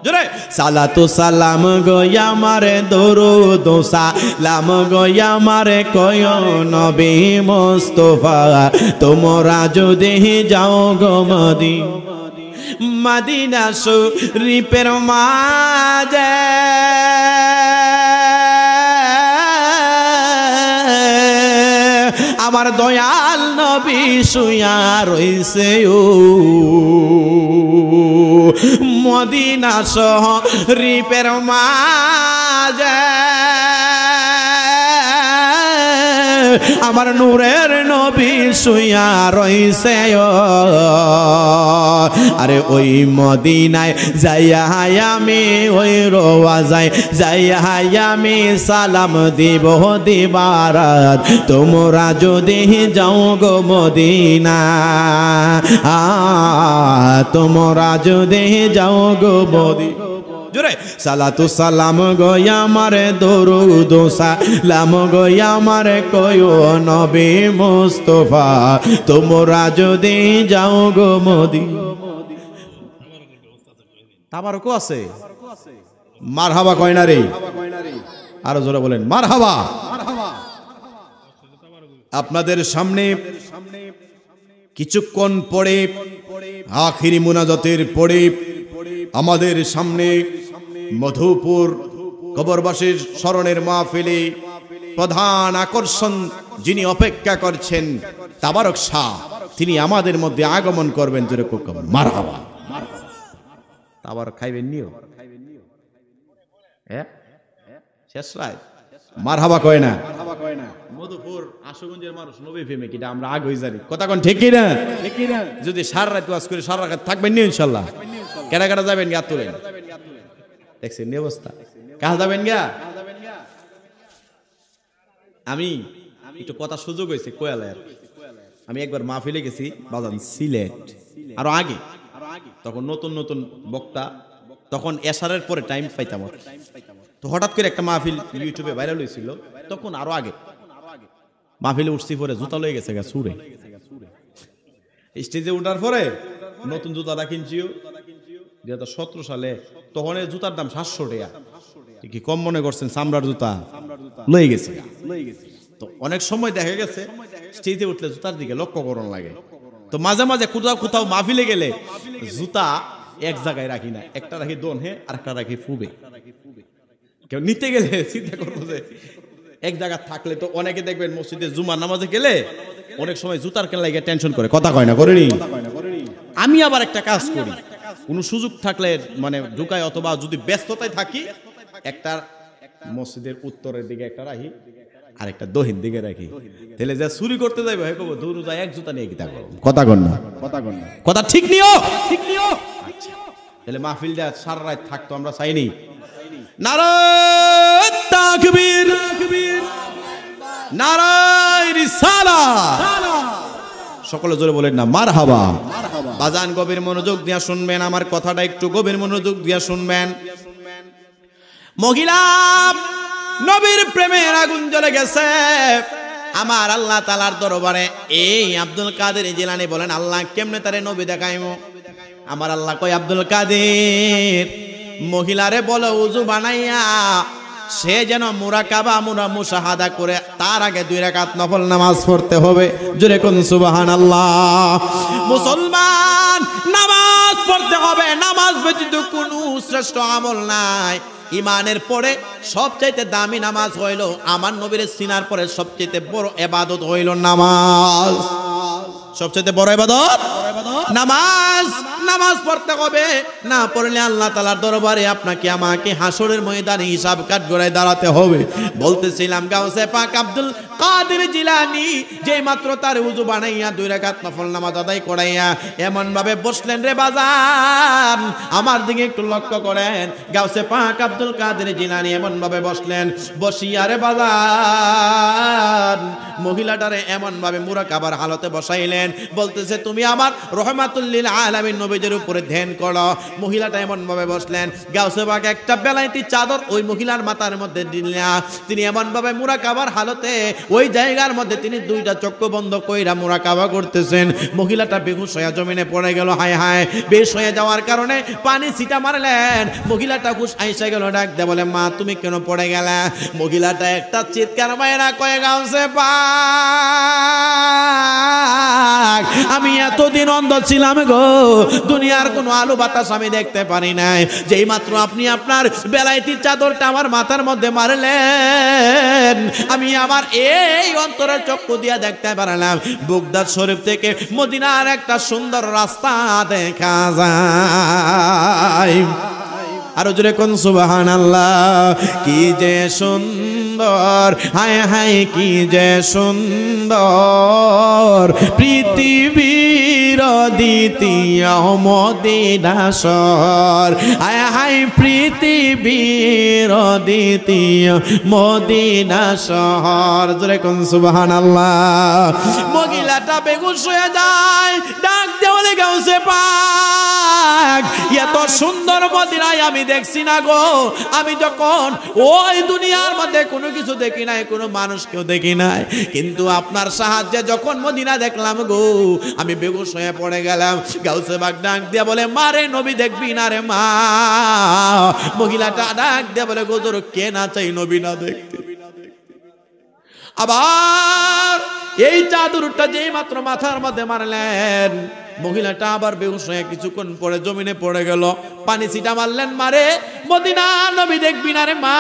জোরে সালাতু সালাম গোয়া মারে দরুদ সালাম গোয়া মারে কয় নবী মুস্তাফা, তোমরা যদি যাও গো মদিনা শরীফের মাঝে আমার দয়াল নবী শুয়া রইছে ও মদিনা শরীফের মাঝে, আমার নূরের নবী শুয়া রইছে ও। আরে ওই মদিনায় যাইয়া আমি ওই রওয়াজায় যাইয়া আমি সালাম দিব দিবারাত, তোমরা যদি যাও গো মদিনা, তোমরা যদি যাও গো মদিনা, জোরে সালাতু সালাম গোয়া মারে দরুদ সালাম গোয়া মারে কয় নবী মুস্তাফা, তোমরা যদি যাও গো মদিনা। তাবারকও আছে, মারহাবা কয় না রে? আরো জোরে বলেন মারহাবা। আপনাদের সামনে কিছুক্ষণ পরে আখিরি মুনাজাতের পরে আমাদের সামনে মধুপুর কবরবাসীর স্মরণের মাহফিলে প্রধান আকর্ষণ যিনি অপেক্ষা করছেন তাবারক শাহ, তিনি আমাদের মধ্যে আগমন করবেন। জোরে মারহাবা। তাবারক খাইবেন নিও, শেষ রাত মারহাবা কয় না? মধুপুর আশুগঞ্জের মানুষ নবী প্রেমে কিটা আমরা আগ হয়ে যাই, কথা কোন ঠিক না? যদি সারা রাত ওয়াজ করে সারা রাত থাকবেন নি ইনশাআল্লাহ। কেডা কেডা যাবেন গা তুলেন, দেখছেন নি অবস্থা, কাজ যাবেন গা? আমি একটু কথা সুযোগ হয়েছে কোয়ালার, আমি একবার মাহফিলে গেছি বাজান সিলেট, আরো আগে, তখন নতুন নতুন বক্তা, তখন এশারের পরে টাইম পাইতাম। তো হঠাৎ করে একটা মাহফিল ইউটিউবে ভাইরাল হয়েছিল, তখন আরো আগে মাহফিলে উঠছি, পরে জুতা লয়ে গেছে গা সুরে, স্টেজে উঠার পরে নতুন জুতাটা কিনছিও 2017 সালে, তখন এই জুতার দাম 700 টাকা, কি কম মনে করছেন? চামড়ার জুতা লয়ে গেছে। তো অনেক সময় দেখা গেছে স্টেজে উঠলে জুতার দিকে লক্ষ্য করণ লাগে। তো মাঝে মাঝে কোথাও কোথাও মাহফিলে গেলে জুতা এক জায়গায় রাখি না, একটা রাখি দোনে আর একটা রাখি ফুবে। কেউ নিতে গেলে চিন্তা করবো যে এক জায়গা থাকলে তো অনেকে দেখবেন মসজিদে জুমার নামাজে গেলে অনেক সময় জুতার কেন লাগে টেনশন করে, কথা কয় না, করেনি। আমি আবার একটা কাজ করি, কোনো সুযোগ থাকলে মানে ঢুকাই, অথবা যদি ব্যস্ততায় থাকি একটা মসজিদের উত্তরের দিকে একটা রাখি আর একটা দক্ষিণ দিকে রাখি। তাহলে যা চুরি করতে যাইবে কব দূর যায় এক জুতা নিয়ে কি থাকবো, কথা কন না, কথা ঠিক নিও, ঠিক নিও। তাহলে মাহফিলটা সারা রাত থাকতো, আমরা চাইনি। নারায়ে তাকবীর, নারায়ে রিসালাত, সকলে জোরে বলেন না মারহাবা। বাজান গভীর মনোযোগ দিয়া শুনবেন, আমার কথাটা একটু গভীর মনোযোগ দিয়া শুনবেন। মহিলা নবীর প্রেমের আগুন জ্বলে গেছে আমার আল্লাহ তাআলার দরবারে। এই আব্দুল কাদের জিলানী বলেন, আল্লাহ কেমনে তারে নবী দেখাইমু? আমার আল্লাহ কয়, আব্দুল কাদের মহিলারে বলো উযু বানাইয়া সে যেন মুরাকাবা মুশাহাদা করে তার আগে 2 রাকাত নফল নামাজ পড়তে হবে। জোরে কোন সুবহানাল্লাহ। মুসলমান, নামাজ পড়তে হবে, নামাজ ব্যতীত কোনো শ্রেষ্ঠ আমল নাই। ইমানের পরে সবচাইতে দামি নামাজ হইল, আমার নবীর সিনার পরে সবচাইতে বড় ইবাদত হইল নামাজ। সবচাইতে বড় ইবাদত নামাজ। নামাজ পড়তে হবে, না পড়লে আল্লাহ তাআলার দরবারে আপনাকে আমাকে হাসরের ময়দানে হিসাব কাঠগড়ায় দাঁড়াতে হবে। বলতেছিলাম গাউসে পাক আব্দুল কাদের জিলানী যেই মাত্র তার উযু বানাইয়া 2 রাকাত নফল নামাজ আদায় করাইয়া এমন ভাবে বসলেন রে বাজার, আমার দিকে একটু লক্ষ্য করেন। গাউসে পাক আব্দুল কাদের জিলানী এমন ভাবে বসলেন, বসিয়া রে বাজার মহিলাটারে এমন ভাবে মুরাকাবার হালতে বসাইলেন। বলতেছে, তুমি আমার রহমাতুল লিল আলামিন নবীদের উপরে ধ্যান করো। মহিলাটা এমন ভাবে বসলেন, গাউসে পাক একটা বেলাইতি চাদর ওই মহিলার মাথার মধ্যে দিলেন। তিনি এমন ভাবে মুরাকাবার হালতে ওই জায়গার মধ্যে তিনি 2টা চক্ষু বন্ধ কইরা মুরাকাবা করতেছেন। মহিলাটা বেহুশ হয়ে জমিনে পড়ে গেল। হায় হায়, বেহুশ হয়ে যাওয়ার কারণে পানি ছিটা মারলেন। মহিলাটা হুশ আইসা গেল, ডাক দে বলে, মা তুমি কেন পড়ে গেলা? মহিলাটা একটা চিৎকার মাইরা কয়ে, গাউসে পাক আমি এতদিন অন্ধ ছিলাম গো, দুনিয়ার কোনো আলো বাতাস আমি দেখতে পারি নাই। যেই মাত্র আপনি আপনার বেলাইতি চাদরটা আমার মাথার মধ্যে মারলেন, আমি আমার এই অন্তরের চক্ষু দিয়া দেখতে পারলাম বাগদাদ শরীফ থেকে মদিনার একটা সুন্দর রাস্তা দেখা যায়। আরো জোরে কোন সুবহানাল্লাহ। কি যে সুন্দর, হায় হায় কি যে সুন্দর পৃথিবীর দ্বিতীয় মদিনা শহর। হায় হায় পৃথিবীর দ্বিতীয় মদিনা শহর। জোরে কোন সুবহানাল্লাহ। মহিলাটা বেহুশ হয়ে যায়, ডাক দেওয়ালে গাউসে পাক এত সুন্দর মদিনায় আমি দেখছি না গো। আমি যখন ওই দুনিয়ার মধ্যে কোনো কিছু দেখি নাই, কোনো মানুষকেও দেখি নাই, কিন্তু আপনার সাহায্যে যখন মদিনা দেখলাম গো, আমি বেহুশ হয়ে পড়ে গেলাম। গাউসে পাক ডাক দিয়া বলে, মারে নবী দেখবি না রে মা? মহিলাটা ডাক দিয়া বলে, গোজর কে না চাই নবী না দেখতে? আবার এই চাদরটা যেই মাত্র মাথার মধ্যে মারলেন, মহিলাটা আবার বেহুশ হয়ে কিছুক্ষণ পরে জমিনে পড়ে গেল। পানি ছিটা মারলেন, মারে মদিনা নবী দেখবি না রে মা?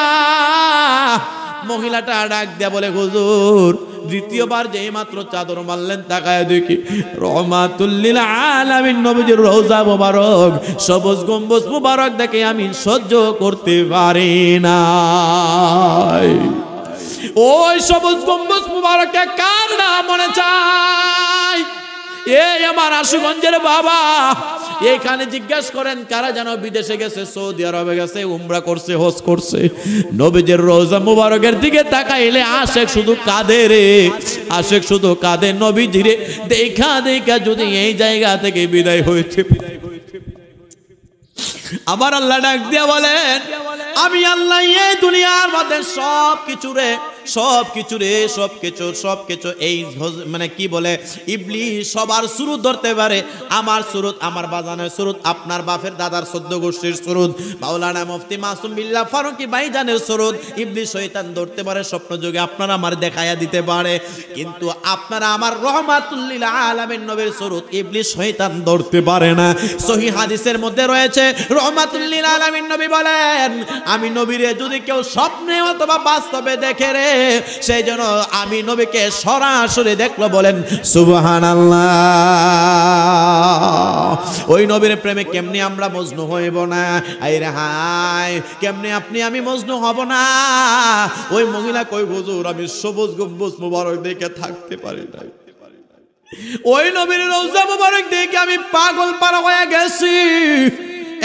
মহিলাটা ডাক দিয়া বলে, হুজুর দ্বিতীয়বার যেই মাত্র চাদর মারলেন, তাকায় দেখি রহমাতুল লিল আলামিন নবীজির রওজা মুবারক, সবুজ গম্বুজ মুবারক দেখে আমি সহ্য করতে পারি না। ওই সবুজ গম্বুজ মুবারকে কার না মনে চায়? এই আমার আশুগঞ্জের বাবা, এখানে জিজ্ঞাসা করেন কারা যেন বিদেশে গেছে, সৌদি আরবে গেছে, উমরা করছে, হজ করছে, নবীজির রওজা মুবারকের দিকে তাকাইলে আশেক শুধু কাঁদে রে, আশেক শুধু কাঁদে। নবীজিরে দেখা দেখা যদি এই জায়গা থেকে বিদায় হইতে। আবার আল্লাহ ডাক দিয়া বলেন, আমি আল্লাহ এই দুনিয়ার মধ্যে সব কিছু রে সবকিছু এই মানে কি বলে ইবলিস সবার সুরত ধরতে পারে। আমার সুরত, আমার বাজানের সুরত, আপনার বাপের দাদার 14 গোষ্ঠীর সুরত, মাওলানা মুফতি মাসুম বিল্লাহ ফারুকী ভাইজানের সুরত ইবলিস শয়তান ধরতে পারে, স্বপ্ন যোগে আপনারা আমার দেখায়া দিতে পারে। কিন্তু আপনারা আমার রহমাতুল লিল আলামিন নবীর সুরত ইবলিস শয়তান ধরতে পারে না। সহিহ হাদিসের মধ্যে রয়েছে রহমাতুল লিল আলামিন নবী বলেন, আমি নবীরে যদি কেউ স্বপ্নে অথবা বাস্তবে দেখে রে, সেই জন্য আমি নবীকে সরাসরি দেখলো। বলেন সুবহানাল্লাহ। ওই নবীর প্রেমে কেমনে আমরা মজনু হইব না? আইরে হাই, কেমনে আপনি আমি মজনু হব না? ওই মহিলা কই, হুজুর আমি সবুজ গম্বুজ মুবারক দেখে থাকতে পারি না, ওই নবীর রওজা মুবারক দেখে আমি পাগল পারা হয়ে গেছি।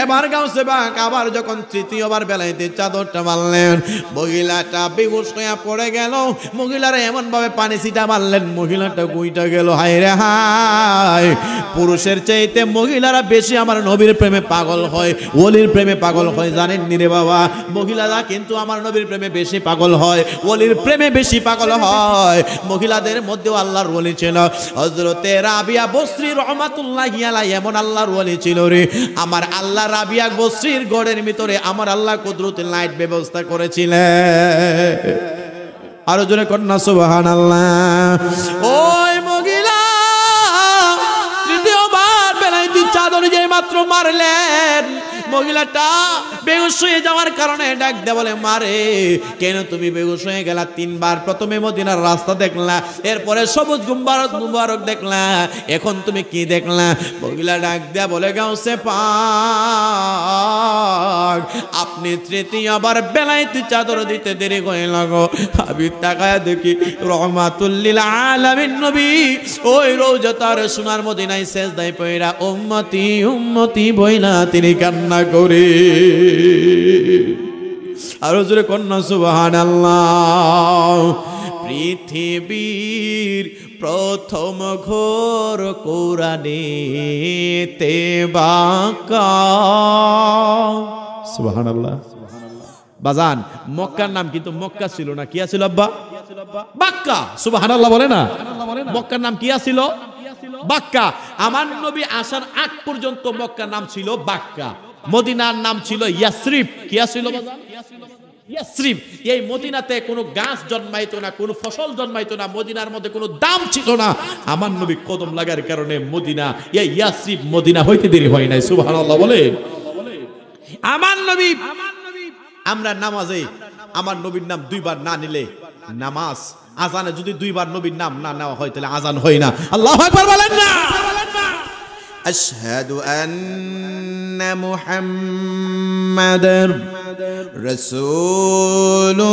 এবার গাউসে বাক আবার যখন তৃতীয়বার বেলাইতে চাদরটা মারলেন, মহিলাটা বেহুশ হয়ে পড়ে গেল। মহিলারা এমন ভাবে পানি ছিটা মারলেন, মহিলাটা গুইটা গেল। হায় রে হায়, পুরুষের চাইতে মহিলারা বেশি আমার নবীর প্রেমে পাগল হয়, ওলির প্রেমে পাগল হয়। জানেন নি রে বাবা, মহিলারা কিন্তু আমার নবীর প্রেমে বেশি পাগল হয়, ওলির প্রেমে বেশি পাগল হয়। মহিলাদের মধ্যেও আল্লাহর ওলি ছিল হযরতে রাবিয়া বসরি রহমাতুল্লাহি আলাইহি, এমন আল্লাহর ওলি ছিল রে। আমার আল্লাহ রাবিয়া বসরির গড়ের ভিতরে আমার আল্লাহ কুদরতের লাইট ব্যবস্থা করেছিলেন। আরো জোরে কন্যা সুবহানাল্লাহ। ওই মহিলা তৃতীয়বার বেলাইতে চাদর যে মাত্র মারলেন, মহিলাটা বেহুশ হয়ে যাওয়ার কারণে ডাক দে বলে, মারে কেন তুমি বেহুশ হয়ে গেলা? 3 বার, প্রথমে মদিনার রাস্তা দেখলা, এরপরে সবুজ মুবারক দেখলা, এখন তুমি কি দেখলা? মহিলা ডাক দেয়া বলে, গাউসে পাক আপনি তৃতীয়বার বেলাইতে চাদর দিতে দেরি হয়ে লাগো। আমি তাকায়া দেখি রহমাতুল লিল আলামিন নবী ওই রওজাতার সোনার মদিনায় সেজদায় পড়া উম্মতি উম্মতি বইলা তিনি কান্না করে। আরো জোরে কন্যা সুবহানাল্লাহ। পৃথিবীর প্রথম ঘোর কোরআনেতে বাঁকা। সুবহানাল্লাহ। বাজান, মক্কার নাম কিন্তু মক্কা ছিল না, কি ছিল আব্বা? বাক্কা। সুবহানাল্লাহ বলে না? মক্কার নাম কি ছিল? বাক্কা। আমার নবী আসার আগ পর্যন্ত মক্কার নাম ছিল বাক্কা, মদিনার নাম ছিল ইয়াসরিব। কি ছিল বাজান? ইয়াসরিব। এই মদিনাতে কোনো গাছ জন্মাইতো না, কোনো ফসল জন্মাইতো না, মদিনার মধ্যে কোনো দাম ছিল না। আমার নবী কদম লাগার কারণে মদিনা, এই ইয়াসরিব মদিনা হইতে দেরি হয় নাই। সুবহানাল্লাহ বলে। আমার নবী, আমরা নামাজে আমার নবীর নাম 2 বার না নিলে নামাজ, আজানে যদি 2 বার নবীর নাম না নেওয়া হয় তাহলে আজান হয় না। আল্লাহু আকবার বলেন না? আশহাদু আন্না মুহাম্মাদার রাসূলুল্লাহ।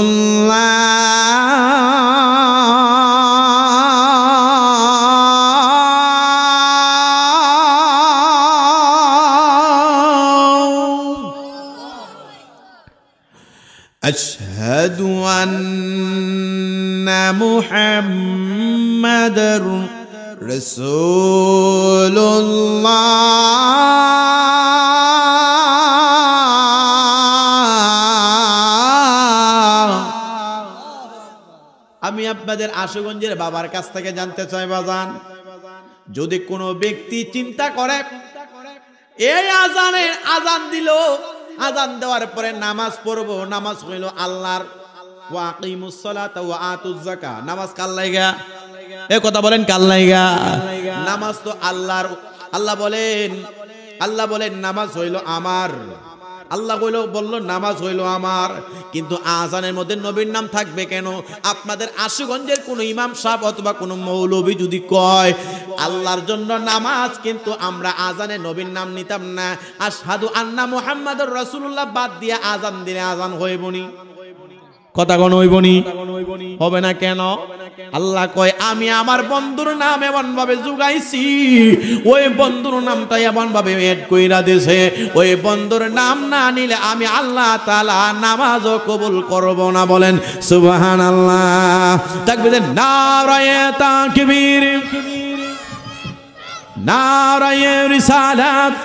আশহাদু আন্না মুহাম্মাদার রাসূলুল্লাহ। আমি আপনাদের আশুগঞ্জের বাবার কাছ থেকে জানতে চাই বাজান, যদি কোনো ব্যক্তি চিন্তা করে এই আজানে আজান দিল, আজান দেওয়ার পরে নামাজ পড়বো, নামাজ হইল আল্লাহর, ওয়া আকিমুস সালাতা ওয়া আতুজ যাকাত, নামাজ কার লাইগা? এই কথা বলেন, কার লাইগা? নামাজ তো আল্লাহর। আল্লাহ বলেন নামাজ হইল আমার, আল্লাহ বলল নামাজ হইল আমার। কিন্তু আজানের মধ্যে নবীর নাম থাকবে কেন? আপনাদের আশুগঞ্জের কোন ইমাম সাহেব অথবা কোন মৌলবী যদি কয় আল্লাহর জন্য নামাজ, কিন্তু আমরা আজানে নবীর নাম নিতাম না, আশহাদু আন্না মুহাম্মাদুর রাসূলুল্লাহ বাদ দিয়ে আজান দিলে আজান হইবনি? কথা কোন হইবনি? হবে না কেন? আল্লাহ কয় আমি আমার বন্ধুর নাম এমন ভাবে জুগাইছি, ওই বন্ধুর নামটা এমন ভাবে এড কইরা দিয়েছে, ওই বন্ধুর নাম না নিলে আমি আল্লাহ তাআলা নামাজও কবুল করব না। বলেন সুবহানাল্লাহ। তাকবীর, নারায়ে তাকবীর, নারায়ে রিসালাত।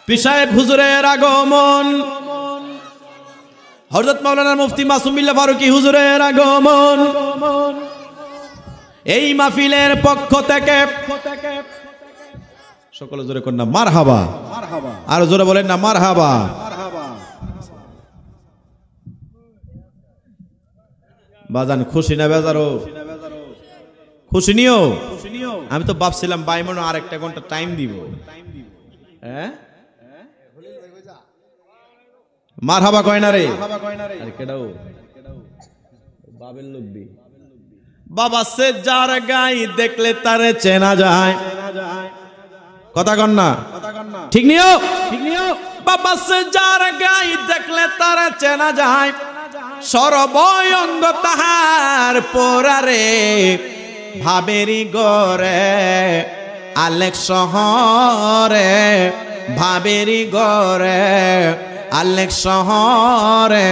পীর সাহেব হুজুরের আগমন, হযরত মাওলানা মুফতি মাসুম বিল্লাহ ফারুকী হুজুরের আগমন এই মাহফিলের পক্ষ থেকে সকলে জোরে করেন না মারহাবা, আর জোরে বলেন না মারহাবা। বাজান খুশি না বেজারো? খুশি নিও। আমি তো ভাবছিলাম বাইমন আর একটা ঘন্টা টাইম দিব। হ্যাঁ মারহাবা কয় না রে? আরে কেডাও বাবেল লোক দি বাবা সে যার গাই দেখলে তারে চেনা যায়। কথা কন না? ঠিক নিও। বাবা সে যার গাই দেখলে তারে চেনা যায়, সর্বঙ্গ তাহার পোরারে ভাবেরি গরে আলেক শহরে, ভাবেরি গরে আলেক শহরে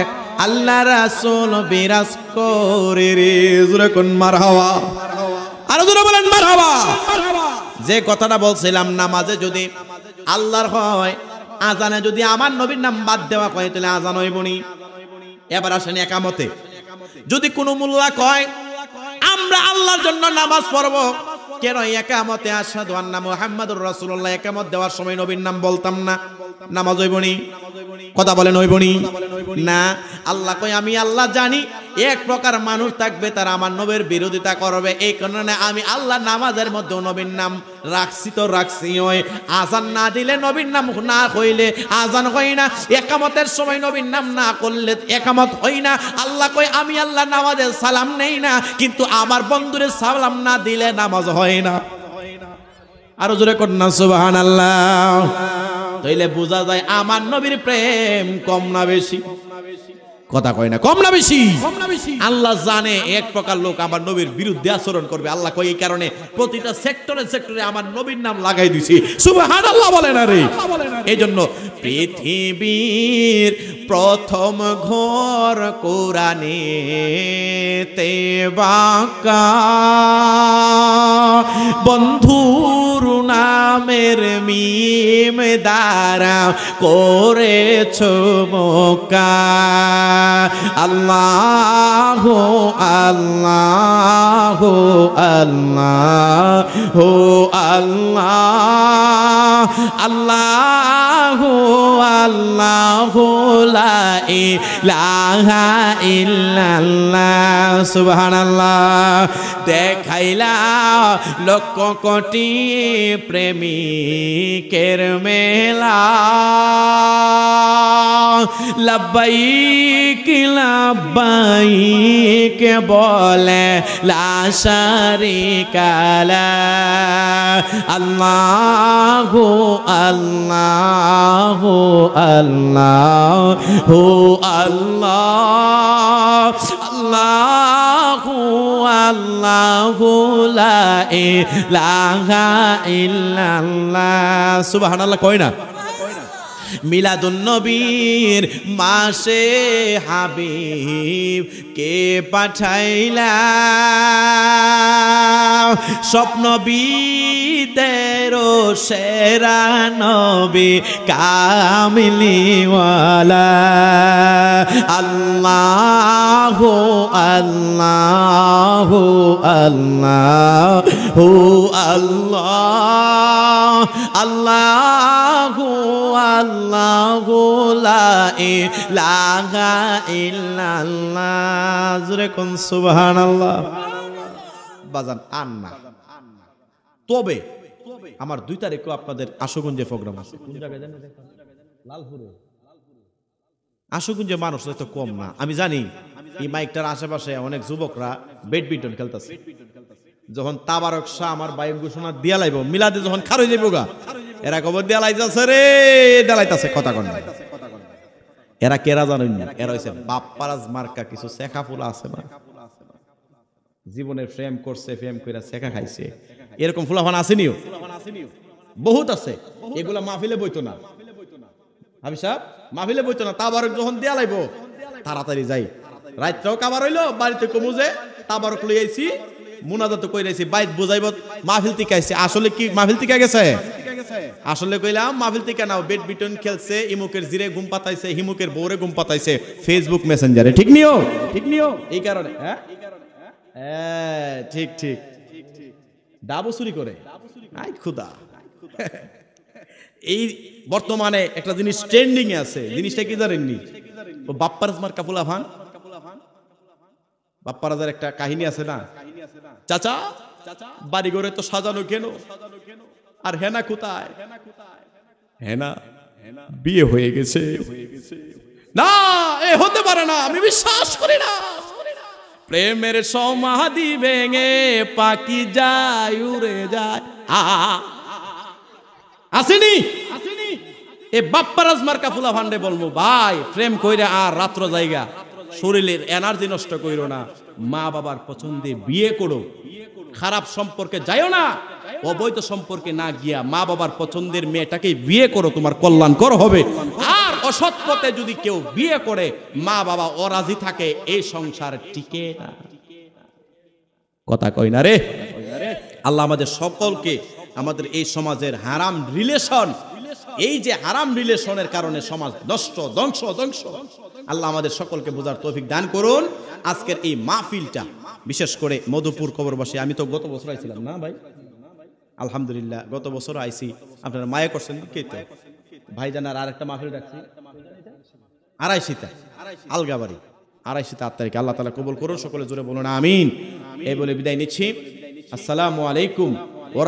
আল্লাহ রাসূল বিরাজ করে রে। জোরে কোন মারহাবা, আর জোরে বলেন মারহাবা। যে কথাটা বলছিলাম, নামাজে যদি আল্লাহর হয়, আজানে যদি আমার নবীর নাম বাদ দেওয়া হয় তাহলে আজান হইবনি। এবার আসেন একামতে, যদি কোনো মোল্লা কয় আমরা আল্লাহর জন্য নামাজ পড়বো, কেন একামতে আশহাদু আন্না মুহাম্মাদুর রাসূলুল্লাহ একামত দেওয়ার সময় নবীর নাম বলতাম না? নামাজ হইবনি? কথা বলেন হইবনি না? আল্লাহ কয় আমি আল্লাহ জানি এক প্রকার মানুষ থাকবে তারা আমার নবীর বিরোধিতা করবে, এই কারণে আমি আল্লাহ নামাজের মধ্যে নবীর নাম রাখছি তো রাখছি। ওই আজান না দিলে নবীর নাম না কইলে আজান হয় না, একামতের সময় নবীর নাম না করলে একামত হয় না। আল্লাহ কয় আমি আল্লাহ নামাজে সালাম নেই না, কিন্তু আমার বন্ধুরে সালাম না দিলে নামাজ হয় না। আরো জোরে কর না সুবহানাল্লাহ। তাইলে বোঝা যায় আমার নবীর প্রেম কম না বেশি? কথা কয় না কম না বেশি? আল্লাহ জানে এক প্রকার লোক আমার নবীর বিরুদ্ধে আচরণ করবে। আল্লাহ কয় এই কারণে প্রতিটা সেক্টরে আমার নবীর নাম লাগাই দিছি। সুবহানাল্লাহ বলে না রে? এই জন্য পৃথিবীর প্রথম ঘর কোরআনেতে বাঁকা, বন্ধুর নামের মিম দ্বারা করেছ মোকা। আল্লাহু আল্লাহু আল্লাহু আল্লাহ আল্লাহু আল্লাহু লা ইলাহা ইল্লাল্লাহ। সুবহানাল্লাহ। দেখাইলা লক্ষ কোটি প্রেমিকের মেলা, লব্বাইক লব্বাইক বলে লা শারীকা লাহ। আল্লাহু আল্লাহু আল্লাহু আল্লাহ আল্লাহু আল্লাহু লা ইলাহা ইল্লাল্লাহ। সুবহানাল্লাহ কয় না? মিলাদুন নবীর মাসে হাবিব কে পাঠাইলা, স্বপ্ন বিদেরো সেরা নবী কামিলিওয়ালা। আল্লাহু আল্লাহু আল্লাহু আল্লাহ আল্লাহু আল্লাহু লা ইলাহা ইল্লাল্লাহ। জোরে কোন সুবহানাল্লাহ। বাজান আন্না তবে আমার 2 তারিখে আপনাদের আশুগঞ্জে প্রোগ্রাম আছে। কোন জায়গায় জানেন? লালপুরে। আশুগঞ্জে মানুষ তো কম না, আমি জানি। এই মাইকটার আশেপাশে অনেক যুবকরা ব্যাডমিন্টন খেলতেছে। যখন তাবারক শাহ আমার বাইক ঘোষণা দিয়া লাইব, মিলাদে যখন খার হয়ে যাইব গা, এরা খবর দিয়া লাইতেছে রে, দেলাইতেছে। কথা কন না। এরা কেরা জানেন না? এরা হইছে বাপ্পারাজ মার্কা কিছু শেখা ফুলা আছে না, জীবনে ফ্রেম করছে, ফ্রেম কইরা শেখা খাইছে। এরকম ফুলাফান আসেনিও, বহুত আছে। এগুলা মাহফিলে বইতো না। হাবি সাহেব মাহফিলে বইতো না। তাবারক যখন দিয়া লাইব তাড়াতাড়ি যাই, রাত্রেও কাবার হইলো, বাড়িতে কমু যে তাবারক লই আইছি, মুনাজাত কইরাইছি, বাইত বুঝাইব মাহফিল থেকে আইছে। আসলে কি মাহফিল থেকে গেছে? আসলে কইলাম মাহফিল থেকে নাও, ব্যাডমিন্টন খেলছে, ইমুকের জিরে ঘুম পাতাইছে, হিমুকের বউরে ঘুম পাতাইছে ফেসবুক মেসেঞ্জারে, ঠিক নিও এই কারণে। হ্যাঁ ঠিক ঠিক, ডাবো চুরি করে, আই খুদা। এই বর্তমানে একটা জিনিস ট্রেন্ডিং এ আছে, জিনিসটা কি জানেননি? ও বাপ্পারাজ মার্কা ফুলাফান, বাপ্পারাজের একটা কাহিনী আছে না, চাচা বাড়ি ঘরে তো সাজানো কেন, আর হেনা কোথায়? হেনা বিয়ে হয়ে গেছে। না, এ হতে পারে না, আমি বিশ্বাস করি না। প্রেমের সমাধি ভেঙে পাখি যায় উড়ে যায়। আসেনি এ বাপ্পারাজ মার্কা ফুলা ভান্ডে বলবো, ভাই প্রেম কইরা আর রাত্র জায়গা, শরীরের এনার্জি নষ্ট কইরো না, মা বাবার পছন্দে বিয়ে করো, খারাপ সম্পর্কে যাইও না, অবৈধ সম্পর্কে না গিয়া মা বাবার পছন্দের মেয়েটাকে বিয়ে করো, তোমার কল্যাণকর হবে। আর অসৎ পথে যদি কেউ বিয়ে করে, মা বাবা অরাজি থাকে, এই সংসার টিকে না। কথা কই না রে? আল্লাহ আমাদের সকলকে আমাদের এই সমাজের হারাম রিলেশন, এই যে হারাম রিলেশনের কারণে সমাজ নষ্ট, ধ্বংস, আল্লাহ আমাদের সকলকে বোঝার তৌফিক দান করুন। আজকের এই মাহফিলটা বিশেষ করে মধুপুর কবরবাসী, আমি তো গত বছর আইছিলাম না ভাই, আলহামদুলিল্লাহ গত বছর আইছি, আপনারা মায়া করছেন কে তো ভাই জানার। আর একটা মাহফিল রাখছি আড়াইশিতা, আলগাবাড়ি, আড়াইশিতা 8 তারিখে। আল্লাহ তাআলা কবুল করুন, সকলে জোরে বলুন আমিন। এই বলে বিদায় নিচ্ছি। আসসালামু আলাইকুম।